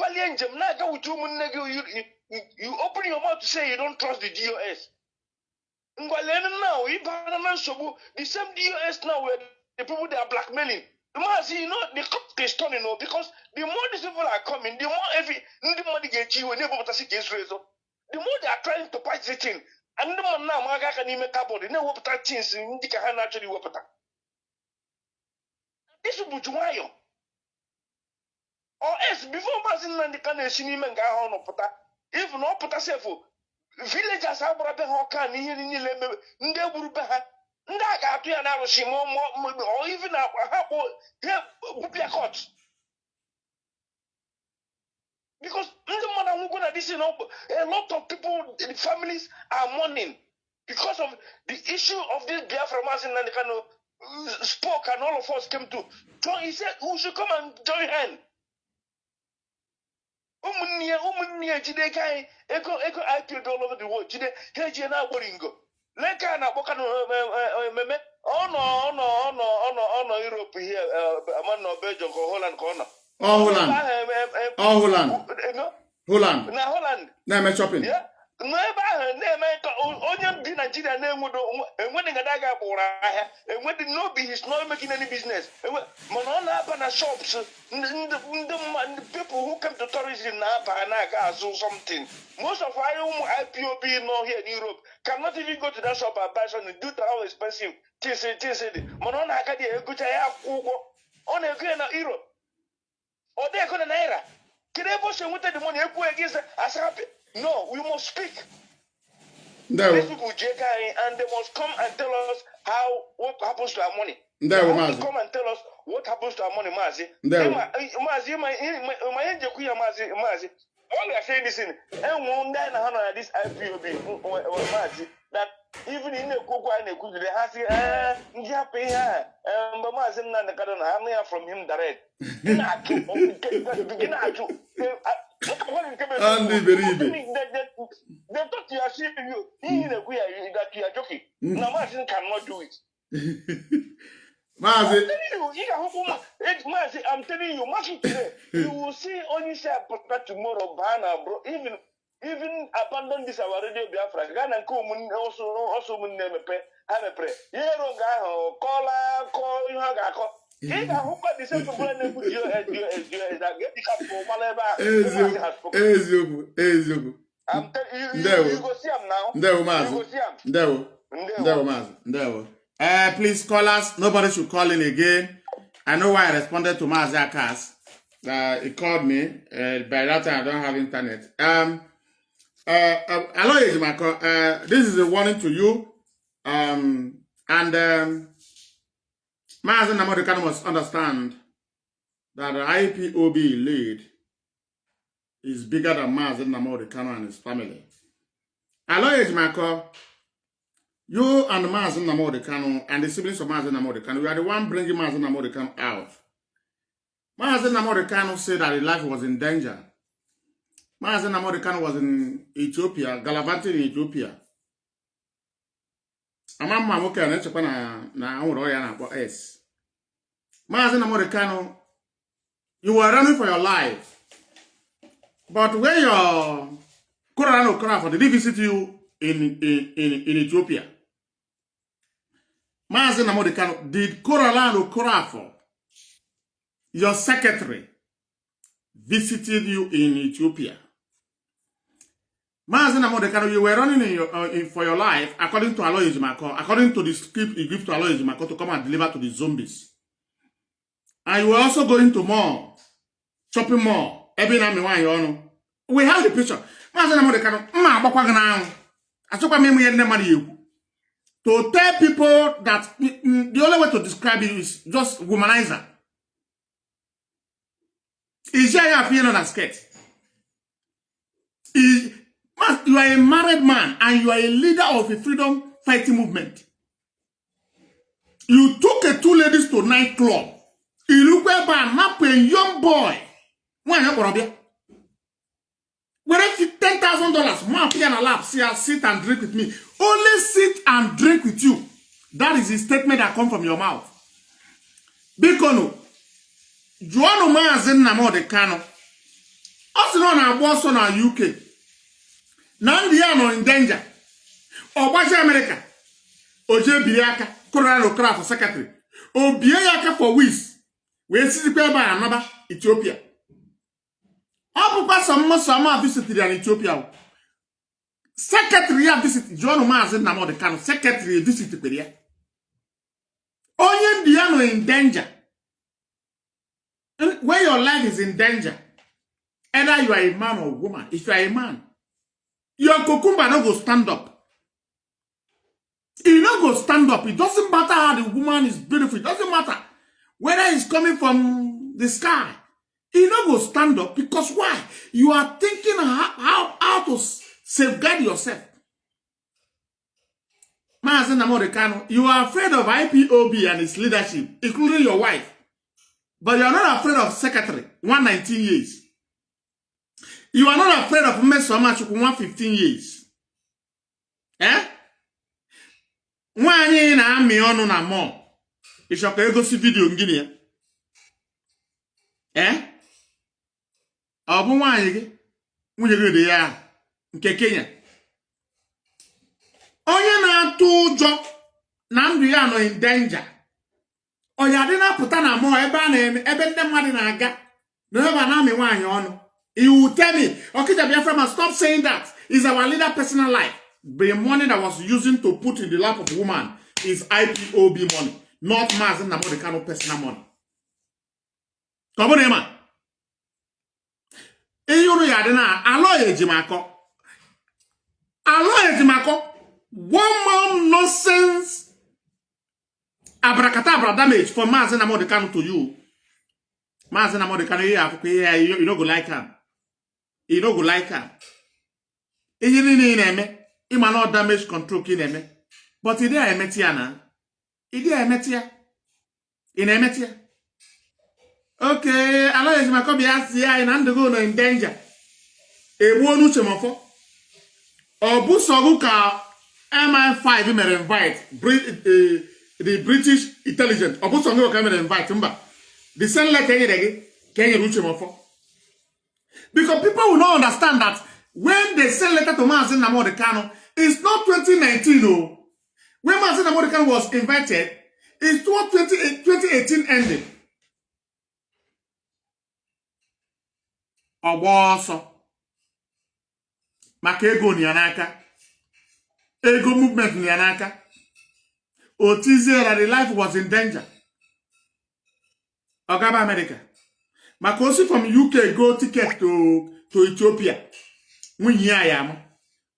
open your mouth to say you don't trust the DOS. Now, the same DOS now where the people they are blackmailing. You know, the clock is turning, because the more these people are coming, the more the money get you, and the more they are trying to fight the thing. And the more now, I can even carbon, they know what that things in the can actually work. This will be Jumayo. Or else, before Mazi Nnamdi Kanu Shinima and Gahono Pota, if no Pota Sefo, villagers have brought the Hokan, Ndeburubaha, Ndaga to an Aroshimo, or even a court. Because a lot of people, the families are mourning because of the issue of this Biafra. Mazi Nnamdi Kanu spoke, and all of us came to. So he said, we should come and join hands. Jide kai eko IPOB all over the world. Jide keje na boringo. Leka na boka no meme. Oh no Europe here. Man no Belgium ko Holland ko no. Holland. Na Holland. Na me shopping. Yeah. No ba na me onye bi na Nigeria name and when the Gadaga and when he's not making any business. Monona Pana shops, the people who come to tourism in Napa and Naga or something. Most of our IPOB now here in Europe cannot even go to that shop and buy something due to how expensive things. Monona Academy, good on a grain of Europe. Or they're going to Naira. Can they push with the money against us happy? No, we must speak. No. These people and they must come and tell us what happens to our money. No, they have to come and tell us what happens to our money, Mazi. No. Mazi, my Mazi. All we are saying is and one day this IPOB Mazi that even in the Coco and the Kudu, they have to pay her. But Mazi and the Kadon, I'm here from him direct. Andy, believe they thought you are seeing you. That you are joking. Now, Martin cannot do it. Mazi, I'm telling you, Martin today, you will see only say tomorrow, Bana, bro. Even abandon this our radio Biafra. Ghana come also have a prayer. Call you have a call. I'm telling you, you go see him now. Please call us. Nobody should call in again. I know why I responded to Mazi Akas. He called me. By that time, I don't have internet. Hello, Ejimako. This is a warning to you. Mazi Nnamdi must understand that the IPOB lead is bigger than Mazi Nnamdi and his family. Hello, Ejimako. You and Mazi Nnamdi and the siblings of Mazi Nnamdi, you are the one bringing Mazi Nnamdi out. Mazi Nnamdi said that his life was in danger. Mazi Nnamdi was in Ethiopia, gallivanting in Ethiopia. Amama moke anachekwa na anwụrụ ya na S. Mazi Nnamdi, you were running for your life. But when your Korano Krafo, did he visit you in Ethiopia? Mazi Nnamdi, did Korano Krafo, your secretary, visited you in Ethiopia? Mazi Nnamdi, you were running for your life according to Aloy Ejimako, according to the script you give to Aloy Ejimako to come and deliver to the zombies. And you were also going to mall, shopping mall, we have the picture. Mazi Nnamdi, to tell people that the only way to describe you is just womanizer. Is here feeling on a skirt. You are a married man and you are a leader of a freedom fighting movement. You took two ladies to nightclub. You look at a young boy. Why not, Robia? Where $10,000, man, pay on a lap, sit and drink with me. Only sit and drink with you. That is the statement that comes from your mouth. Because Joano Mazi Nnamdi Kanu. Also known as Boston or UK. Nnamdi are in danger. Or watch America. Oje Biaka, Korano Krafo secretary. Or Biaka for weeks. We see the paper by another Ethiopia. Some visited in Ethiopia. Secretary visited Joano Mazi Nnamdi Kanu. Secretary visited Peria. Only Diano in danger. When your life is in danger, either you are a man or a woman. If you are a man, your cucumber not go stand up. You not go stand up. It doesn't matter how the woman is beautiful. It doesn't matter whether it's coming from the sky. You not go stand up because why? You are thinking how to safeguard yourself. Mazi Nnamdi Kanu, you are afraid of IPOB and its leadership, including your wife. But you are not afraid of secretary, 119 years. You are not afraid of Mmesoma 115 years. Eh? One na ami onu na mo. Ishoka ego si video ngini ya. Eh? Obu nwanyi gi. Nwunye gi de ya nke Kenya. Onye ụjọ na ndụ ya nọ in danger. Ọ ya dị na-apụta na mmụọ ebe ndị mmadụ na-aga na ebe a na-amị nwaanyị ọnụ. You will tell me, okay, Biafra must stop saying that. It's our leader personal life. The money that was using to put in the lap of woman is IPOB money, not Mazi Nnamdi Kanu personal money. Come on, Emma. One more nonsense abracadabra damage for Mazi Nnamdi Kanu to you. Mazi Nnamdi Kanu, you don't go like him. You don't go like him. You might not damage control kineme. But it is a metiana. It is a metia. In a metia. Okay, Allah is my copy as the eye and undergo in danger. A wonu chemofo. Or Busoguka MI5 may invite the British intelligence. Or Busoguka can invite him back. The same letter can you reach him for? Because people will not understand that when they send letter to Mazi Nnamdi Kanu, it's not 2019, no. When Mazi Nnamdi Kanu was invited, it's 2018 ending. Oboso. Maka ego ni anaka. Ego movement ni anaka. Otizie that the life was in danger. Ogaba America. Makosi from UK go ticket to Ethiopia. When here I am.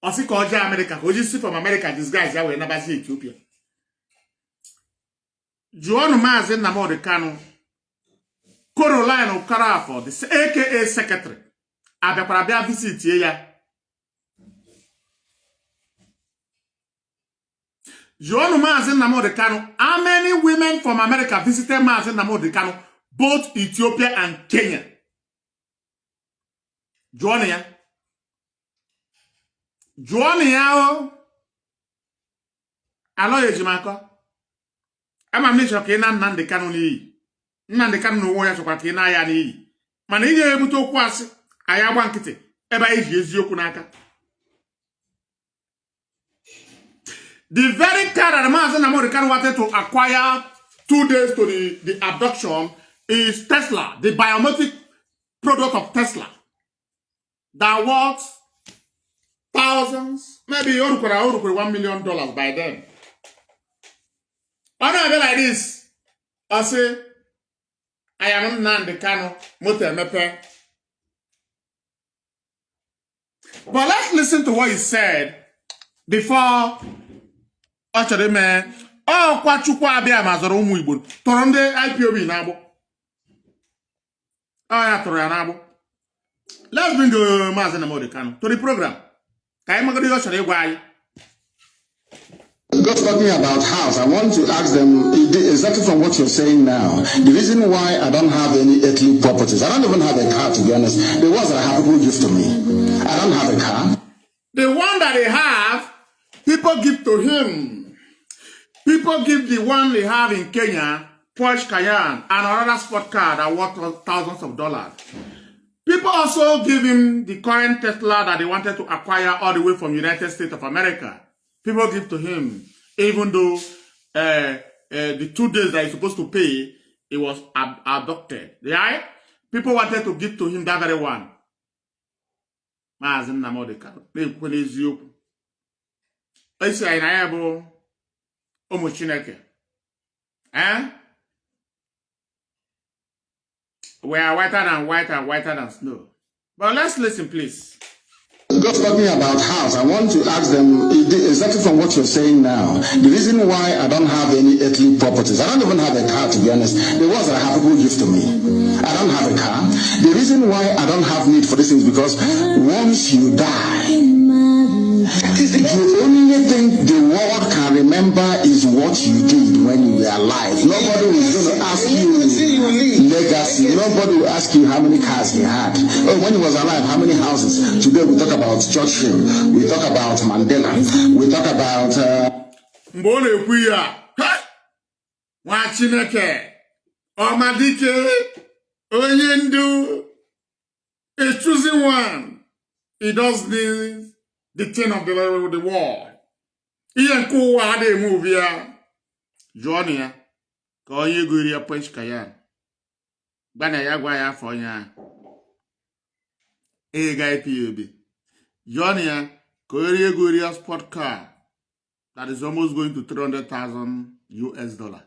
Osi koja America. Oji see from America, these guys that will never see Ethiopia. Joan Mazi Nnamdi Kanu, Caroline Okarafo, the AKA secretary, Abekwara visit here. Joan Mazi Nnamdi Kanu, how many women from America visited Mazi Nnamdi Kanu, both Ethiopia and Kenya? Joania. Joania. Alo Ejimako. Ama mnisho kina Nnamdi Kanu ni. Nnamdi Kanu no woya chokwa kina ya ni. Mana ije ebute okwu asị aya gba nkịtị ebe anyị ji eziokwu n'aka. The very car that Mazi Nnamdi Kanu wanted to acquire 2 days to the abduction is Tesla, the biometric product of Tesla. That worth thousands, maybe $1 million by then. Why not be like this? I say, I am Nnamdi Kanu, Mote Mepe. But let's listen to what he said before actually man. Oh, Kwachukwa Abia Mazoro Umuibu. Toronde IPOB Nabo. Oh, yeah, Toronabo. Let's bring Mazi Nnamdi Kanu to the program. Just talking about house, I want to ask them exactly from what you're saying now. The reason why I don't have any earthly properties, I don't even have a car, to be honest. The ones that I have, people give to me. I don't have a car. The one that they have, people give to him. People give the one they have in Kenya, Porsche Cayenne, and another sport car that worth thousands of dollars. People also give him the current Tesla that they wanted to acquire all the way from United States of America. People give to him, even though the 2 days that he's supposed to pay, it was abducted. Right? People wanted to give to him that very one. Mazi Nnamdi Kanu. Na-ekwukwe n'eziokwu. Esi anyị na ya bụ ụmụ Chineke. We are whiter than snow. But let's listen, please. Just talking about house, I want to ask them exactly from what you're saying now. The reason why I don't have any earthly properties, I don't even have a car, to be honest. The ones that I have, people give to me. I don't have a car. The reason why I don't have need for this thing is because once you die, the only thing the world can remember is what you did when you were alive. Nobody is going to ask you legacy. Nobody will ask you how many cars he had. Oh, when he was alive, how many houses. Today we talk about Churchill. We talk about Mandela. We talk about... Mbole kuya. Wachineke. Omadike. Onyendu. A choosing one. He does the thing of the world. ihe nke ụwa adịghị move ya jụọ ya ka onye gụrụ ya punch ka ya gbana ya gwa ya afọ onye ahụ ga IPOB jụọ ya ka onye gụrụ ya sport car that is almost going to $300,000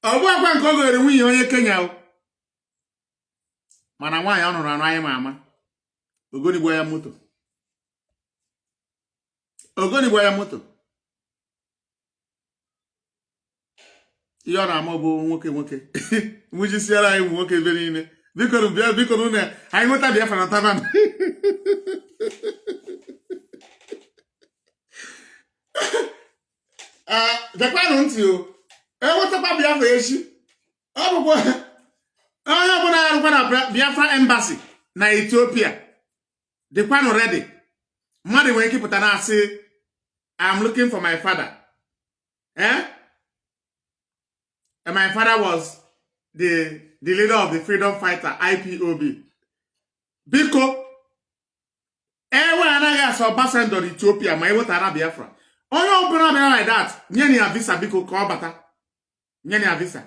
ọ bụ akwa nke ọ gụrụ nwunye onye Kenya mana nwaanyị ọ nụrụ anụ anyị ma ama ogonigbo ya moto ihe ọ na-ama bụ nwoke nwụjisiara anyị ụmụ nwoke ebe niile biko na anyị nweta Biafra na taban dekwanụ ntị o enwetakwa Biafra echi ọ bụkwa onye ọbụla arụkwa na Biafra embassy na Ethiopia dịkwanụ ready mmadụ nwere ike pụta na-asị I'm looking for my father and my father was the leader of the freedom fighter IPOB biko ewe anaghị asọ ambassador Ethiopia ma ewetara Biafra onye ọbụla bịara like that nye ya visa biko ka ọ bata nye ya visa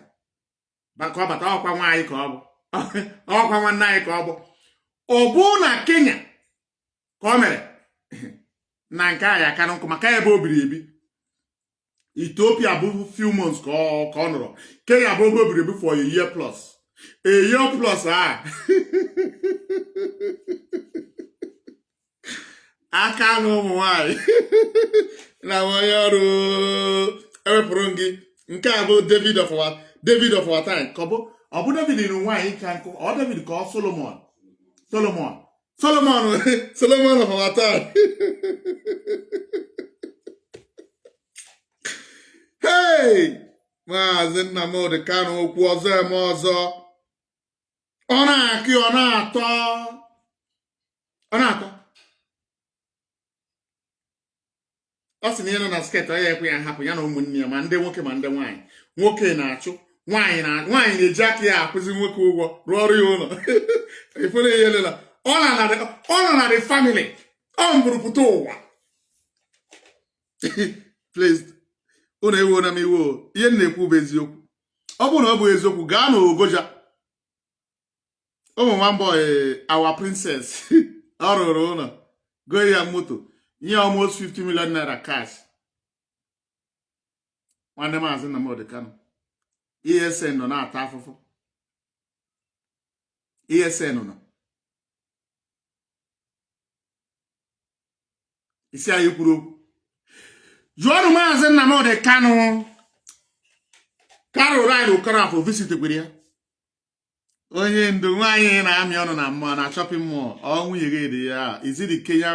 ka ọ bata ọkwa nwaanyị ka ọ bụ ọkwa nwanne anyị ka ọ bụ ọ bụ na Kenya ka ọ mere na nke a ya aka nkụ maka ebe o biri ebi Ethiopia bụ few months ka ọ nọrọ Kenya bụ ebe o biri ebi for a year plus aka na ụmụ nwanyị na onye ọrụ ewepụrụ gị nke a bụ David of our time ka ọ bụ David na nwaanyị ka nkụ ọ David ka ọ Solomon of our time hey Mazi Nnamdi Kanu okwu ọzọ eme ọzọ ọ na-akị ọ na-atọ ọ sị na ihe nọ na sket ọ ya ekwe ya hapụ ya na ụmụnne ya ma ndị nwoke ma ndị nwaanyị nwoke na-achụ nwaanyị na-eji aka ya akwụzi nwoke ụgwọ rụọ ọrụ ya ụlọ ifere ihe lela ọ nọ na the family ọ mbụrụpụta ụwa please unu ewo na m iwo ihe na-ekwu bụ eziokwu ọ bụrụ na ọ bụ eziokwu gaa n'Ogoja ụmụ nwambọ our princess ọ rụrụ ụlọ go ya moto nye almost 50 million naira cash nwanne Mazi Nnamdi Kanu ESN nọ na-ata afụfụ ESN nọ isi anyị kwuru okwu jụọnụ Mazi Nnamdi Kanu Carol Ride Okorafọ visit kwere ya onye ndu nwaanyị na-amị ọnụ na mma na shopping mall ọ nwunye gị dị ya is it the Kenya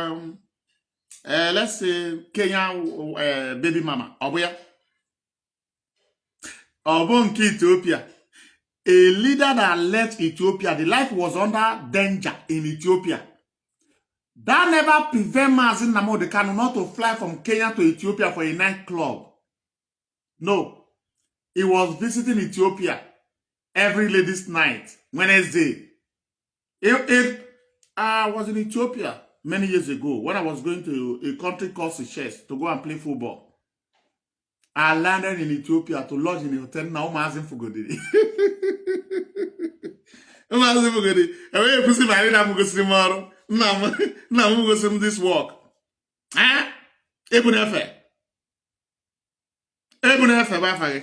let's say Kenya baby mama ọ bụ ya ọ bụ nke Ethiopia a leader that left Ethiopia the life was under danger in Ethiopia that never prevent Mazi Nnamdi Kanu not to fly from Kenya to Ethiopia for a nightclub. No, he was visiting Ethiopia every ladies' night, Wednesday. I was in Ethiopia many years ago when I was going to a country called Seychelles to go and play football. I landed in Ethiopia to lodge in a hotel. Now Mazi Fugodi. Mazi Fugodi. I will put my name on tomorrow. Now I'm going to this work. Ebun Efe. Bafage.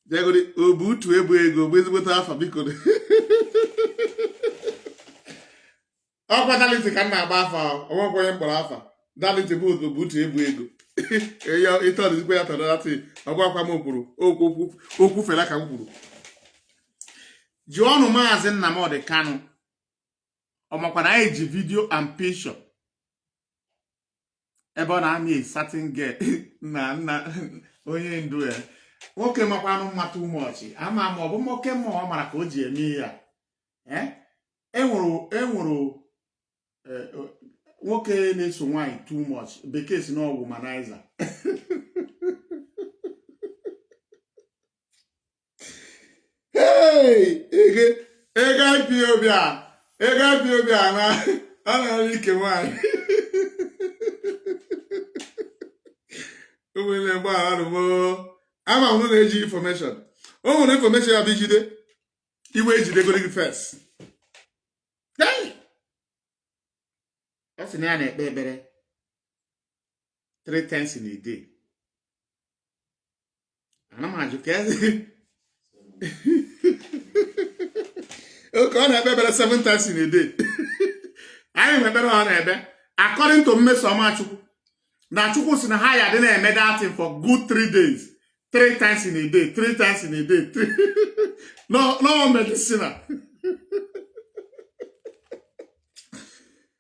Jagori obutu ebu ego bezibota afa biko. Ọkwa daliti ka na agba afa ọnwekwa onye mkpọrọ afa daliti bụ obutu ebu ego. Eyo ito dizikwa ya tọrọ dati ọgwakwa m kwuru okwu fela ka m kwuru. Jụọnụ Mazi Nnamdi Kanu ọmakwa na eji video and picture ebe ọ na-amị certain girl na onye ndu ya nwoke makwanụ mma too much ama ọ bụ nwoke mmụọ mara ka o ji eme ya enwere nwoke na-eso nwaanyị too much bekee si na womanizer hey Ego Ethiopia. Ego Ethiopia, man. I'm not like one. I'm not going to information. Oh, information I'll be jide. You wait jide go first. Hey! That's an ane better. 3 times in a day. And I'm not joking. Okay, on better 7 times in a day. I remember on according to me so much. Now, Chukwu si na higher than I made that thing for good 3 days. 3 times in a day. 3 times in a day. No medicine.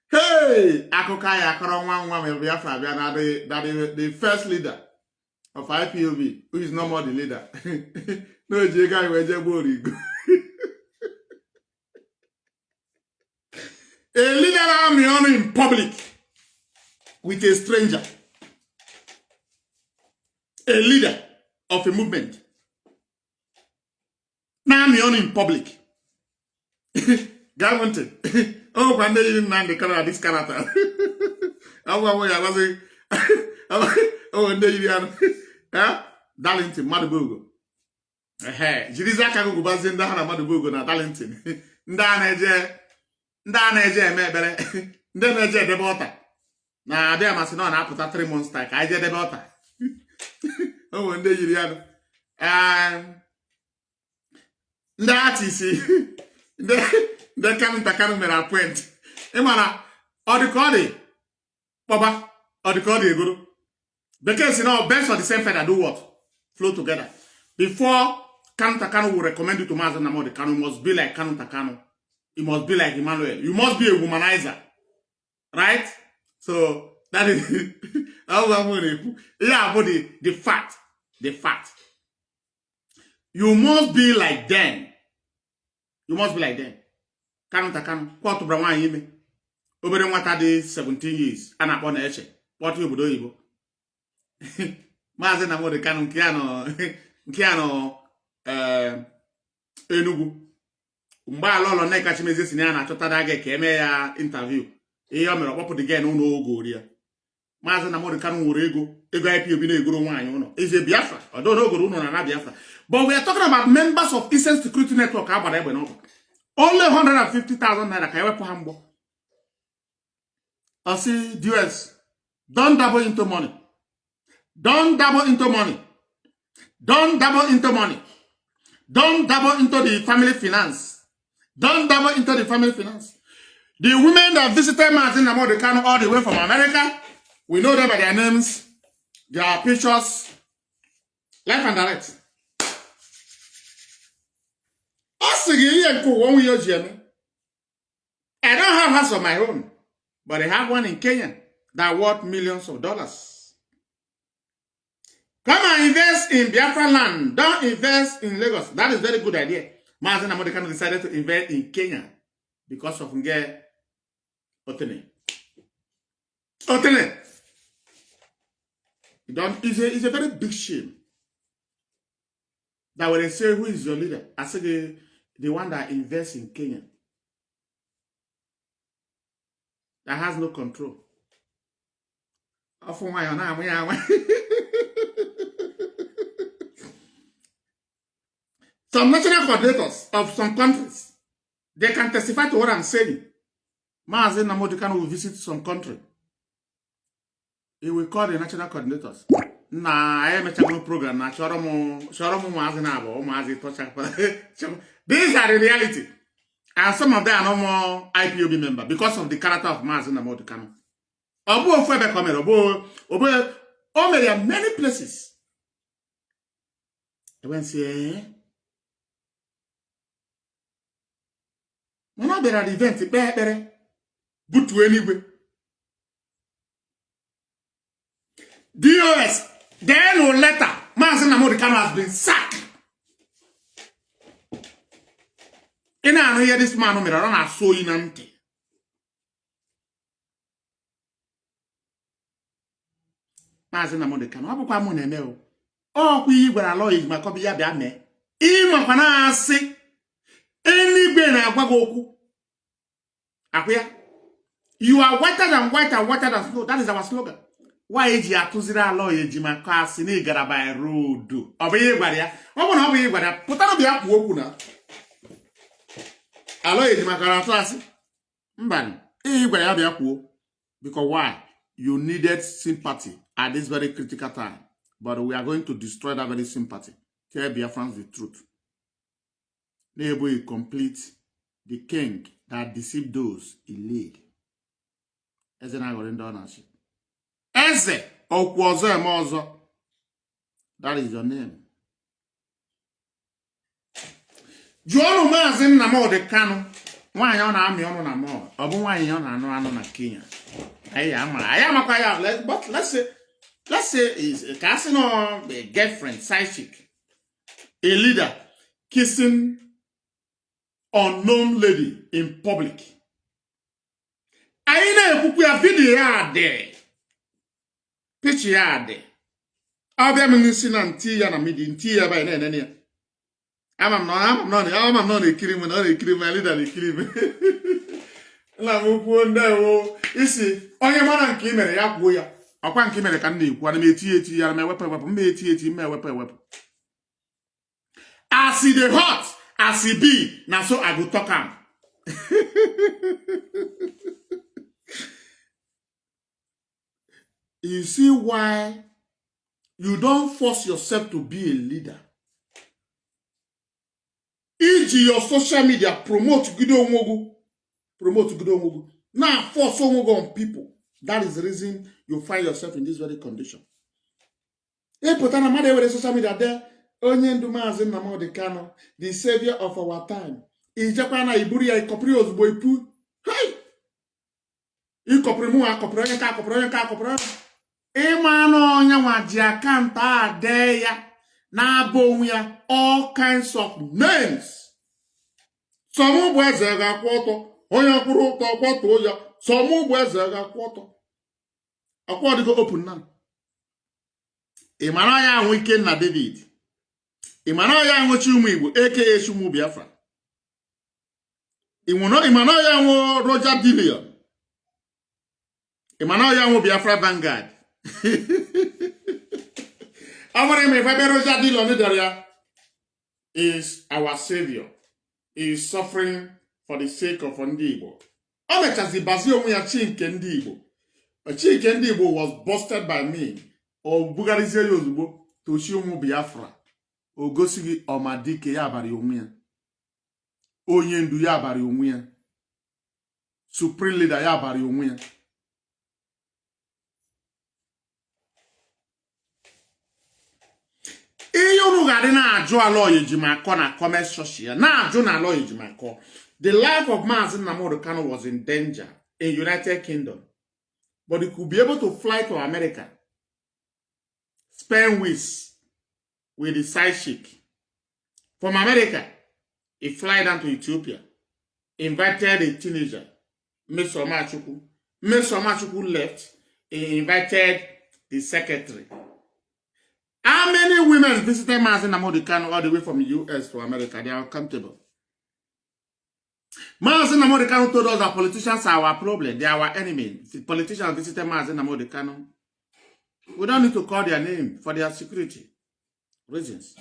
Hey! Akokaya Akoro One Biafra the first leader of IPOB, who is no more the leader. No, Jega Wejebori. A leader army on in public with a stranger. A leader of a movement. Now me on in public. God wanted. Oh, one day you didn't know the color of this character. Oh, one day you didn't. Huh? Darlington, Madubugo. Jiriza Kago Bazin, Dana Madubugo, na Darlington. Ndana eje emebere. Ndana eje debota. Na abia masino na aputa 3 months time. Ka eje debota. Oh, one day you didn't. Ndị artist ndị Kanu mere appoint ịmana ọ dị ka ọ dị kpọba ọ dị ka ọ dị egoro bekee si na best of the same feather do what flow together before Kanu will recommend you to Mazi Nnamdi Kanu. You must be like Kanu. You must be like Emmanuel. You must be a womanizer, right? So that is the fact. You must be like them. You must be like them. Kanu. Kwa to brawa yime. Obere nwata dị 17 years. Ana akpọ na eche. Kpọtụ obodo oyibo. Mazi Nnamdi Kanu nke ano Enugu. Mgbe alọlọ na ikachimezi si na achọtara gị ka eme ya interview. Ihe o mere ọkpọpụ dị gị n'ụlọ ogo ori ya. Mazi Nnamdi Kanu nwere ego IPOB na-egoro nwaanyị ụlọ. Is a Biafra. Although no ogoro ụlọ na Biafra. But we are talking about members of Eastern Security Network. Only 150,000 naira. Can you put hambo? I see US. Don't double into money. Don't double into money. Don't double into money. Don't double into the family finance. Don't double into the family finance. The women that visited Mazi Nnamdi Kanu all the way from America, we know them by their names, their pictures, life and direct. I don't have house of my own, but I have one in Kenya that worth millions of dollars. Come and invest in Biafra land. Don't invest in Lagos. That is a very good idea. Mazi Nnamdi Kanu decided to invest in Kenya because of Nge Otene. It's a very big shame that when they say, who is your leader? I say the one that invests in Kenya, that has no control. Some national coordinators of some countries, they can testify to what I'm saying. Mazi Nnamdi Kanu will visit some country. He will call the national coordinators. Nah, I am a channel program. Nah, these are the reality. And some of them are no more IPOB member because of the character of Mazi Nnamdi Kanu. There are many places. I went say, when I be at the event, good to anyway. DOS, then no letter, Mazi Nnamdi Kanu has been sacked. And I know this man no run so in ante. Mazi Nnamdi Kanu, abukwa mo nene o. O ku yi gwara law is my copy ya bia me. Ima kwa na ase. Anywhere na agwagoku. Akwia. You are whiter than white and whiter than snow. That is our slogan. Why is you atuzira law ejima kasi ni gara by road? Obeye gwaria. Obo na obeye gwaria. Putano bi akwu okwu na. Alo ejima kara class. Mbani. Gwaria bi akwu. Because why? You needed sympathy at this very critical time. But we are going to destroy that very sympathy. Tell Biafrans the truth. Able to complete the king that deceived those he led. Eze na going down. Eze Okwozo Emozo. That is your name. Juonu Mazi Nnamdi Kanu. Why you na ami onu na mo? Obu why you na anu na Kenya. But let's say is casino a girlfriend, side chick, a leader kissing unknown lady in public. Aina ekuku video ya there. Picture ya there. Abia minisi na nti ya na midi nti ya ba ina ina. I'm not a killing, not a killing, my leader, a killing. La mukwonda wo isi onye mana nke imere ya kwuo ya akwa nke imere ka nna ekwu ana m eti ya na wepe me eti me wepe as the hot as he be na so I go talk am. You see why you don't force yourself to be a leader. Iji your social media promote Gido Mogu. Now force on people. That is the reason you find yourself in this very condition. Social media there. Onye ndu Mazi Nnamdi Kanu, the savior of our time. Ijekwana iburi ya ikopri ozugbo ipu. Hey! Ikopri mu akopri onye ka. Imano onye waji akanta ade ya. Na abo ya all kinds of names. Some bweze ga kwoto. Onye kwuru ụtọ kwọtụ ya sọmụ bụ eze ga-akwọtọ akwa dịgo open now. Ịmara ya ahụ ike na David, ịmara ya ahụ chi ụmụ Igbo aka Chumu Biafra, ịmara ya ahụ Roger Dillion, ịmara ya ahụ Biafra Vanguard. Amara me Fabe Roger Dillion there is our savior. He is suffering for the sake of Ndi Igbo. Omechazi bazi onwe ya chi nke Ndi Igbo. Chi nke Ndi Igbo was busted by me. O bugarizie ya ozugbo toshi ụmụ Biafra. O gosigi ọmadike ya abari onwe ya. Onye ndu ya abari onwe ya. Supreme leader ya abari onwe ya. Iyo unu gari na ajụ ala oyejimako na comment social na ajụ na ala oyejimako. The life of Mazi Nnamdi Kanu was in danger in United Kingdom. But he could be able to fly to America, spend weeks with the side chick. From America, he fly down to Ethiopia, invited a teenager, Miss Omachuku. Miss Omachuku left, he invited the secretary. How many women visited Mazi Nnamdi Kanu all the way from the US to America? They are accountable. Mazi Nnamdi Kanu told us that politicians are our problem. They are our enemy. If the politicians visited Mazi Nnamdi Kanu, we don't need to call their name for their security reasons.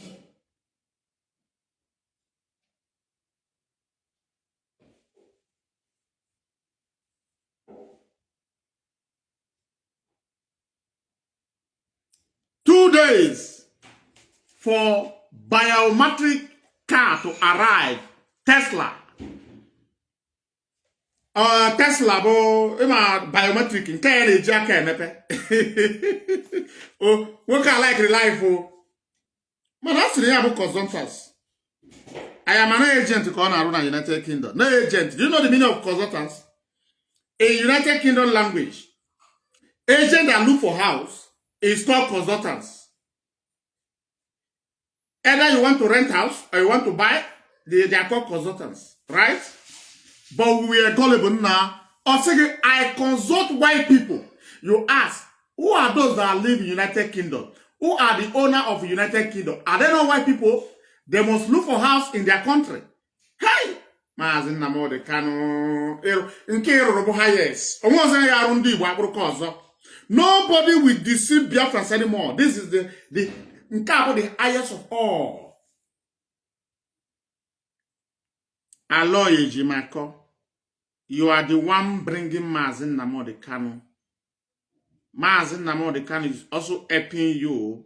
Two days for biometric car to arrive. Tesla. Tesla bo biometric in kaya jaka mepe. Oh, we can like life oh. Man, that's the name of consultants. I am an agent to call around United Kingdom. No agent. Do you know the meaning of consultants? In United Kingdom language, agent that look for house is called consultants. Either you want to rent house or you want to buy, they are called consultants, right? But we are gullible now. Also, I consult white people. You ask, who are those that live in United Kingdom? Who are the owner of the United Kingdom? Are they not white people? They must look for house in their country. Hey! Mazi Nnamdi Kanu. Nke ịrụrụ highest. Onweze ya arụ ndị Igbo akpụrụka ọzọ. Nobody will deceive Biafrans anymore. This is the nke abụ the highest of all. Aloy Ejimako. You are the one bringing Mazi Nnamdi Kanu. Mazi Nnamdi Kanu is also helping you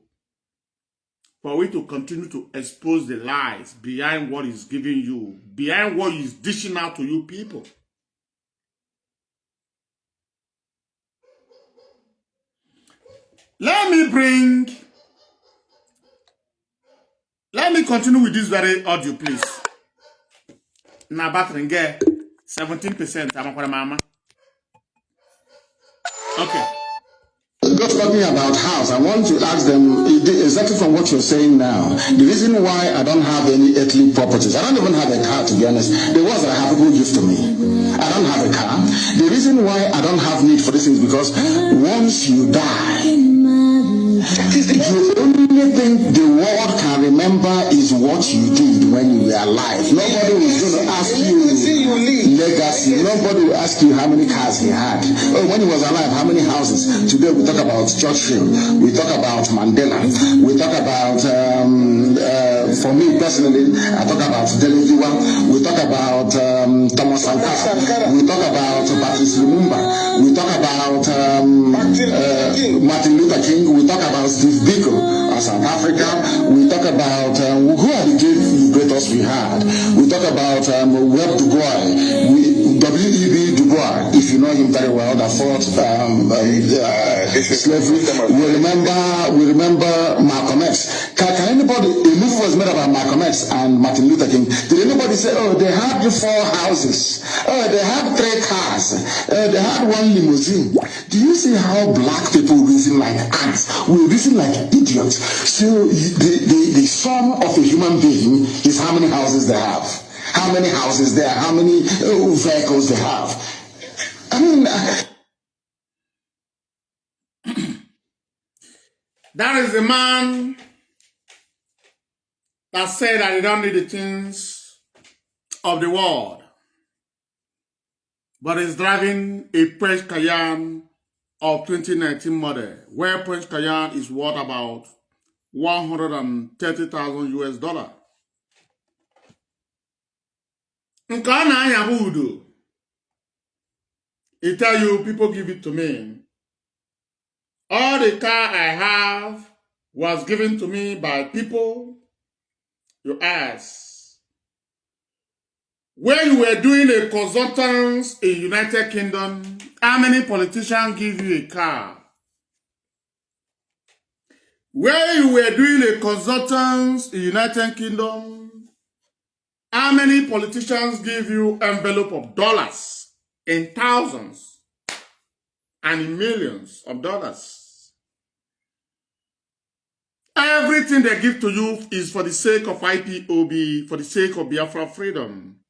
for we to continue to expose the lies behind what he's giving you, behind what he's dishing out to you people. Let me continue with this very audio, please. Na battery 17%. Mama. Okay. Just talking about house, I want to ask them exactly from what you're saying now. The reason why I don't have any earthly properties, I don't even have a car, to be honest. The ones that I have will give to me. I don't have a car. The reason why I don't have need for this is because once you die, the only thing the world can remember is what you did when you were alive. Nobody was going to ask you legacy. Nobody will ask you how many cars he had. Oh, when he was alive, how many houses. Today we talk about Churchill. We talk about Mandela. We talk about, for me personally, I talk about Delegiwa. We talk about Thomas Sankara. We talk about Patrice Lumumba. We talk about Martin Luther King. We talk about Steve Biko of South Africa. We talk about who are the greatest we had. We talk about Webb Du Bois, W.E.B. Du Bois, if you know him very well, that fought slavery. We remember Malcolm X. Can anybody, a movie was made about Malcolm X and Martin Luther King. Did anybody say, oh, they had 4 houses, oh, they had 3 cars, they had 1 limousine? Do you see how black people reason like ants? We reason like idiots. So the sum of a human being is how many houses they have, how many houses there, how many vehicles they have. I mean, that is the man that said that he don't need the things of the world, but is driving a French Cayenne of 2019 model, where French Cayenne is worth about $130,000 US. Nke ọ na-anya bụ udo. He tell you, people give it to me. All the car I have was given to me by people. You ask, when you were doing a consultants in United Kingdom, how many politicians give you a car? When you were doing a consultants in United Kingdom, how many politicians give you envelope of dollars in thousands and in millions of dollars? Everything they give to you is for the sake of IPOB, for the sake of Biafra freedom.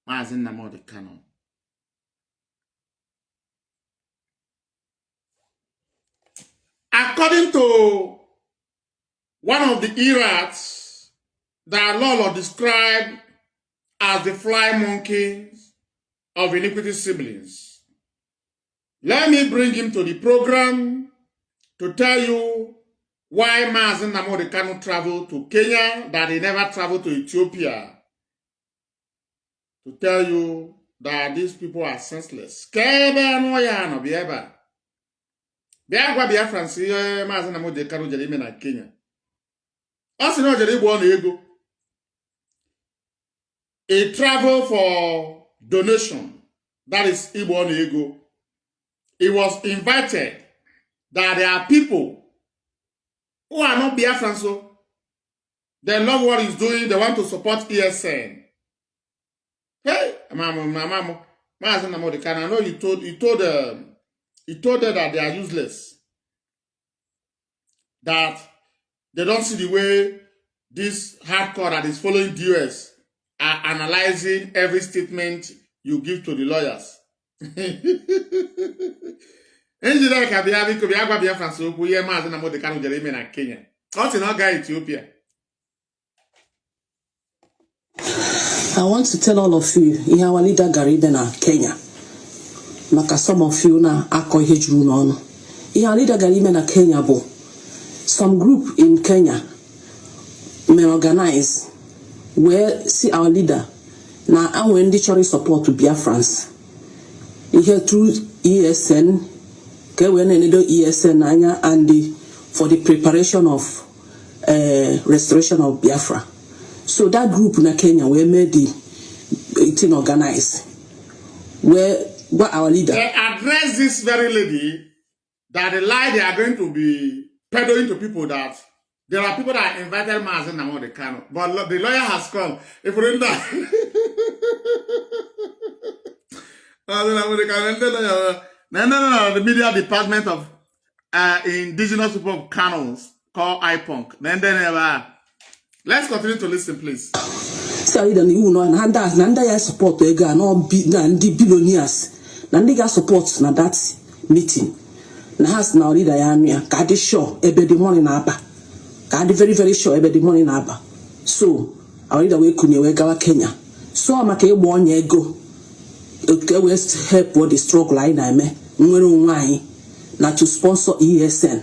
Mazi Nnamdi Kanu. According to one of the errats that Lolo described as the fly monkeys of iniquity siblings, let me bring him to the program to tell you why Mazi Nnamdi Kanu traveled to Kenya, that he never traveled to Ethiopia, to tell you that these people are senseless. Biafrans, Mazi Nnamdi Kanu jere ime na Kenya. Also, no jere igbo na ego. A travel for donation, that is igbo na ego. He was invited that there are people who are not Biafrans, so they love what he's doing, they want to support ESN. Hey, Mazi Nnamdi Kanu, I know he told them that they are useless. That they don't see the way this hardcore that is following the US are analyzing every statement you give to the lawyers. Engineer Kabiabi could be Agua Biafrans who hear Mazi Nnamdi Kanu jere ime na Kenya. Not in our guy Ethiopia. I want to tell all of you, ihe our leader Garide na Kenya. Maka some of you na ako ihe juru n'ọnụ. Ihe our leader Garide na Kenya bụ some group in Kenya may organize where see our leader na anwe ndị chọrọ support to Biafrans. Ihe through ESN, ke we na-enedo ESN anya and for the preparation of restoration of Biafra. So that group in Kenya we made the thing organized where what our leader they address this very lady that the lie they are going to be peddling to people that there are people that invited Mazi Nnamdi Kanu, but the lawyer has come. If we don't know, the media department of indigenous people of Kanus called IPONC. Let's continue to listen, please. So you know, and ya support ega no ndi billionaires, and they support na that meeting. Na has na leader ya anu ya ka dey sure ebe the money na aba. Ka dey very very sure ebe the money na aba. So our leader we kunye we gawa Kenya. So amaka egbo onye ego. Okay, we help what the struggle I na me. Nwere onwe anyị na to sponsor ESN.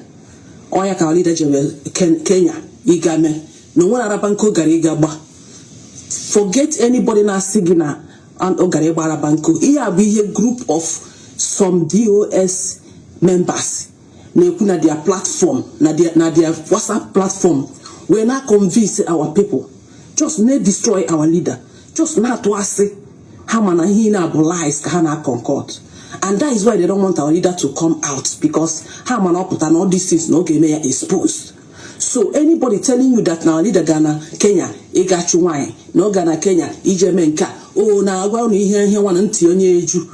Oya ka our leader je Kenya igame. No one Arabanko Gariga ba. Forget anybody na sigina and Ogareba Arabanko. Here be a group of some DOS members. Na their platform, na their WhatsApp platform. We're not convinced our people. Just not destroy our leader. Just not to say how man he na lies kahana concord. And that is why they don't want our leader to come out, because how man up and all these things no game exposed. So anybody telling you that now leader Ghana, Kenya, Igachu wine, no Ghana, Kenya, Ijemenka, oh na agwa ni here one unti onye eju,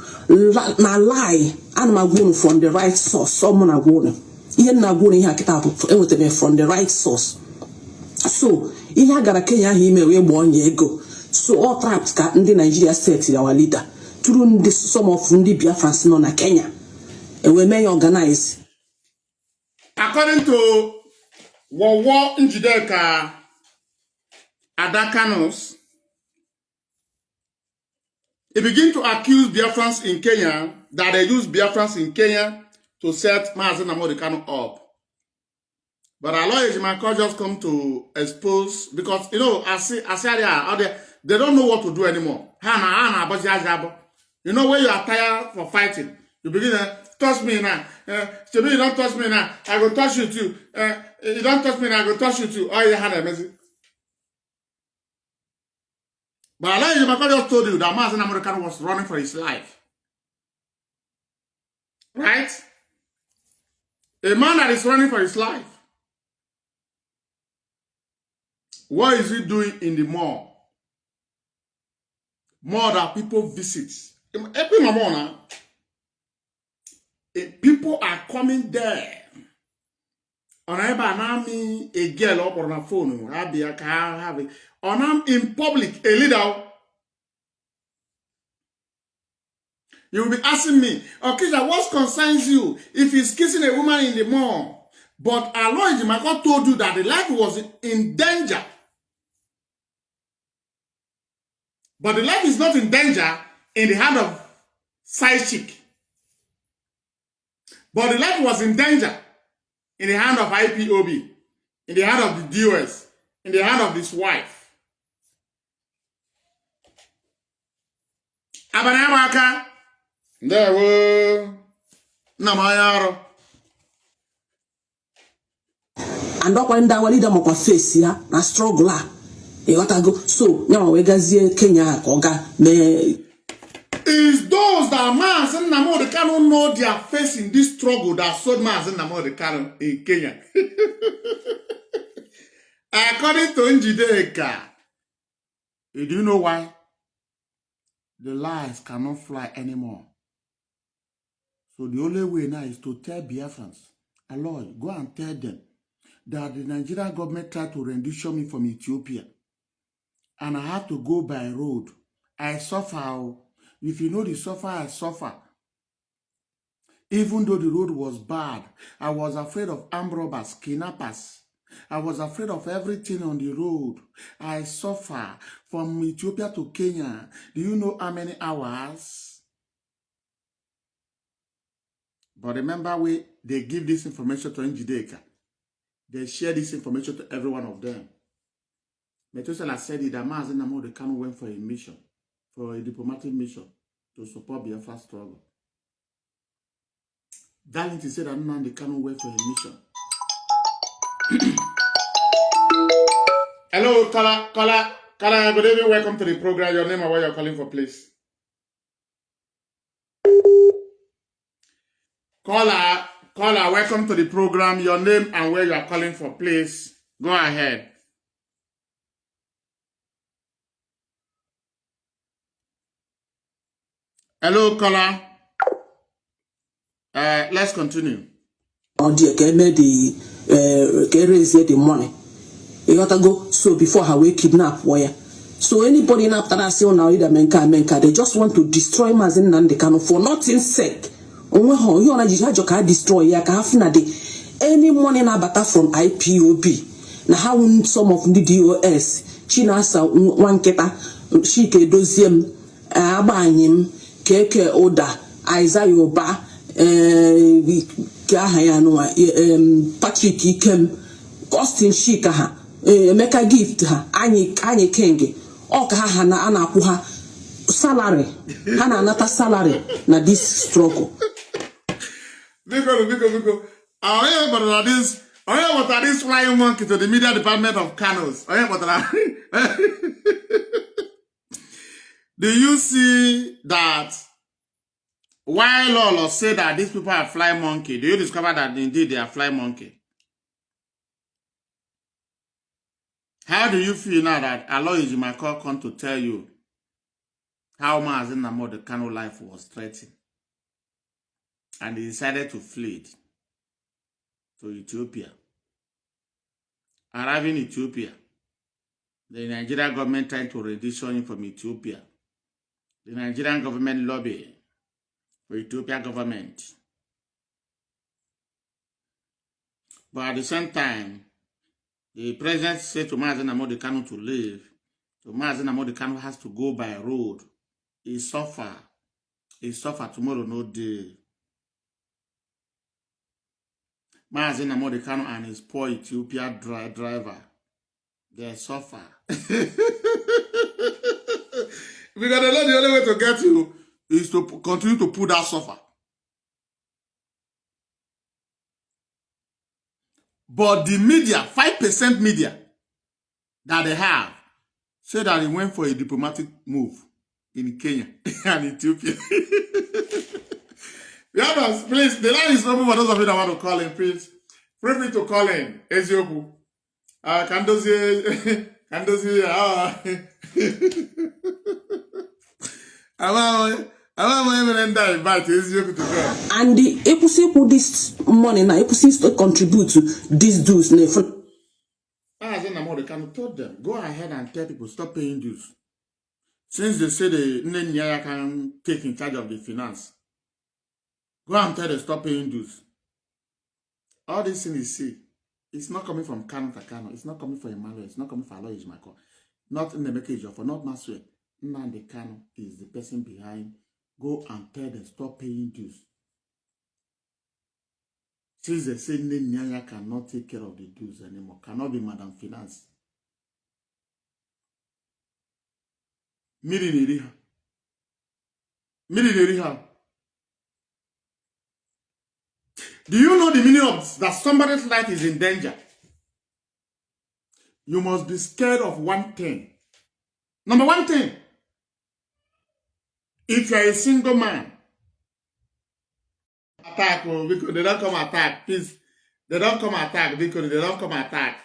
na lie, and my wound from the right source, someone a wound. Ian na wound here from the right source. So ihe gara Kenya he may we 1 year ago. So all traps ka ndị Nigeria set our leader. Through this some of ndị Biafrans no na Kenya. And we may organize. According to Wawa Njideka Adakanus, he begin to accuse Biafrans in Kenya that they use Biafrans in Kenya to set Mazi Nnamdi Kanu up. But our lawyer Jimako just come to expose, because you know, they don't know what to do anymore. You know, when you are tired for fighting, you begin to touch me now. You don't touch me now, I will touch you too. You don't touch me now, I will touch you too. Oh, you had a message. But Allah Jimako just told you that Mazi Nnamdi Kanu was running for his life. Right? A man that is running for his life. What is he doing in the mall? Mall that people visit. People are coming there. A girl up on her phone. In public, a leader. You will be asking me, okay, what concerns you if he's kissing a woman in the mall? But Allah Jimako told you that the life was in danger. But the life is not in danger in the hand of side chick. But the life was in danger in the hand of IPOB, in the hand of the DOS, in the hand of his wife. Abanamaka, there were Namayaro. And up when that leader moko face ya na struggle e gotta go. So now we gazie Kenya oga me is those that Mazi Nnamdi Kanu know their face in this struggle that sold Mazi Nnamdi Kanu in Kenya. According to Njideka, do you know why? The lies cannot fly anymore. So the only way now is to tell Biafrans, Allah, go and tell them that the Nigerian government tried to rendition me from Ethiopia. And I had to go by road. I suffer. If you know the suffer, I suffer. Even though the road was bad, I was afraid of armed robbers, kidnappers, I was afraid of everything on the road. I suffer from Ethiopia to Kenya. Do you know how many hours? But remember, they give this information to Njideka. They share this information to every one of them. Methuselah said that Mazi Nnamdi Kanu went for a mission, for a diplomatic mission to support Biafra struggle. Darlington said that Nnamdi Kanu went for a mission. Hello, Kala, good evening, welcome to the program. Your name and where you're calling for, please. Caller, welcome to the program. Your name and where you are calling for, please. Go ahead. Hello, caller. Let's continue. Oh dear, raise the money. You gotta go. So before her we kidnap where. So anybody in after that say now either menka, they just want to destroy Mazi Nnamdi Kanu for nothing sake. You wanna just destroy ya any money na bata from IPOB. Na how some of the DOS China sa one keta shike doziem abanyim keke oda Isaiah Oba Patrick Ikem Austin Shika ha Emeka gift ha anyị kenge ọ ka ha na ana-akwụ ha salary ha na anata salary na this struggle. Biko. I want this flying monkey to the media department of Kanus. Do you see that while Lolo say that these people are flying monkey, do you discover that indeed they are flying monkey? How do you feel now that Aloy Ejimako come to tell you how Mazi Nnamdi Kanu life was threatened and he decided to flee to Ethiopia? Arriving in Ethiopia, the Nigerian government trying to rendition him from Ethiopia. The Nigerian government lobby for Ethiopia government. But at the same time, the president said to Mazi Nnamdi Kanu to leave. So Mazi Nnamdi Kanu has to go by road. He suffer tomorrow, no day. Mazi Nnamdi Kanu and his poor Ethiopia driver, they suffer. Because they know the only way to get you is to continue to put that suffer. But the media, 5% media that they have, say that he went for a diplomatic move in Kenya and Ethiopia. Biafrans, please, the line is open for those of you that want to call in, please. Feel free to call in. Ezioku. Kandozi. And the EPUSI put this money now, EPUSI to contribute to these dues. Mazi Nnamdi Kanu told them, go ahead and tell people, stop paying dues. Since they say the Nyaya can take in charge of the finance, go and tell them, stop paying dues. All this thing you see, it's not coming from Kanu to Kanu, it's not coming from Emmanuel, it's not coming from Aloy Ejimako, not Nnamdi Ejiofor, not Maswe. Nnamdi Kanu is the person behind. Go and tell them, stop paying dues. Since they say Nyaya cannot take care of the dues anymore, cannot be Madam Finance. Miri Neriha. Do you know the meaning of that somebody's life is in danger? You must be scared of one thing. Number one thing, if you are a single man, attack because they don't come attack. Please, they don't come attack because they don't come attack.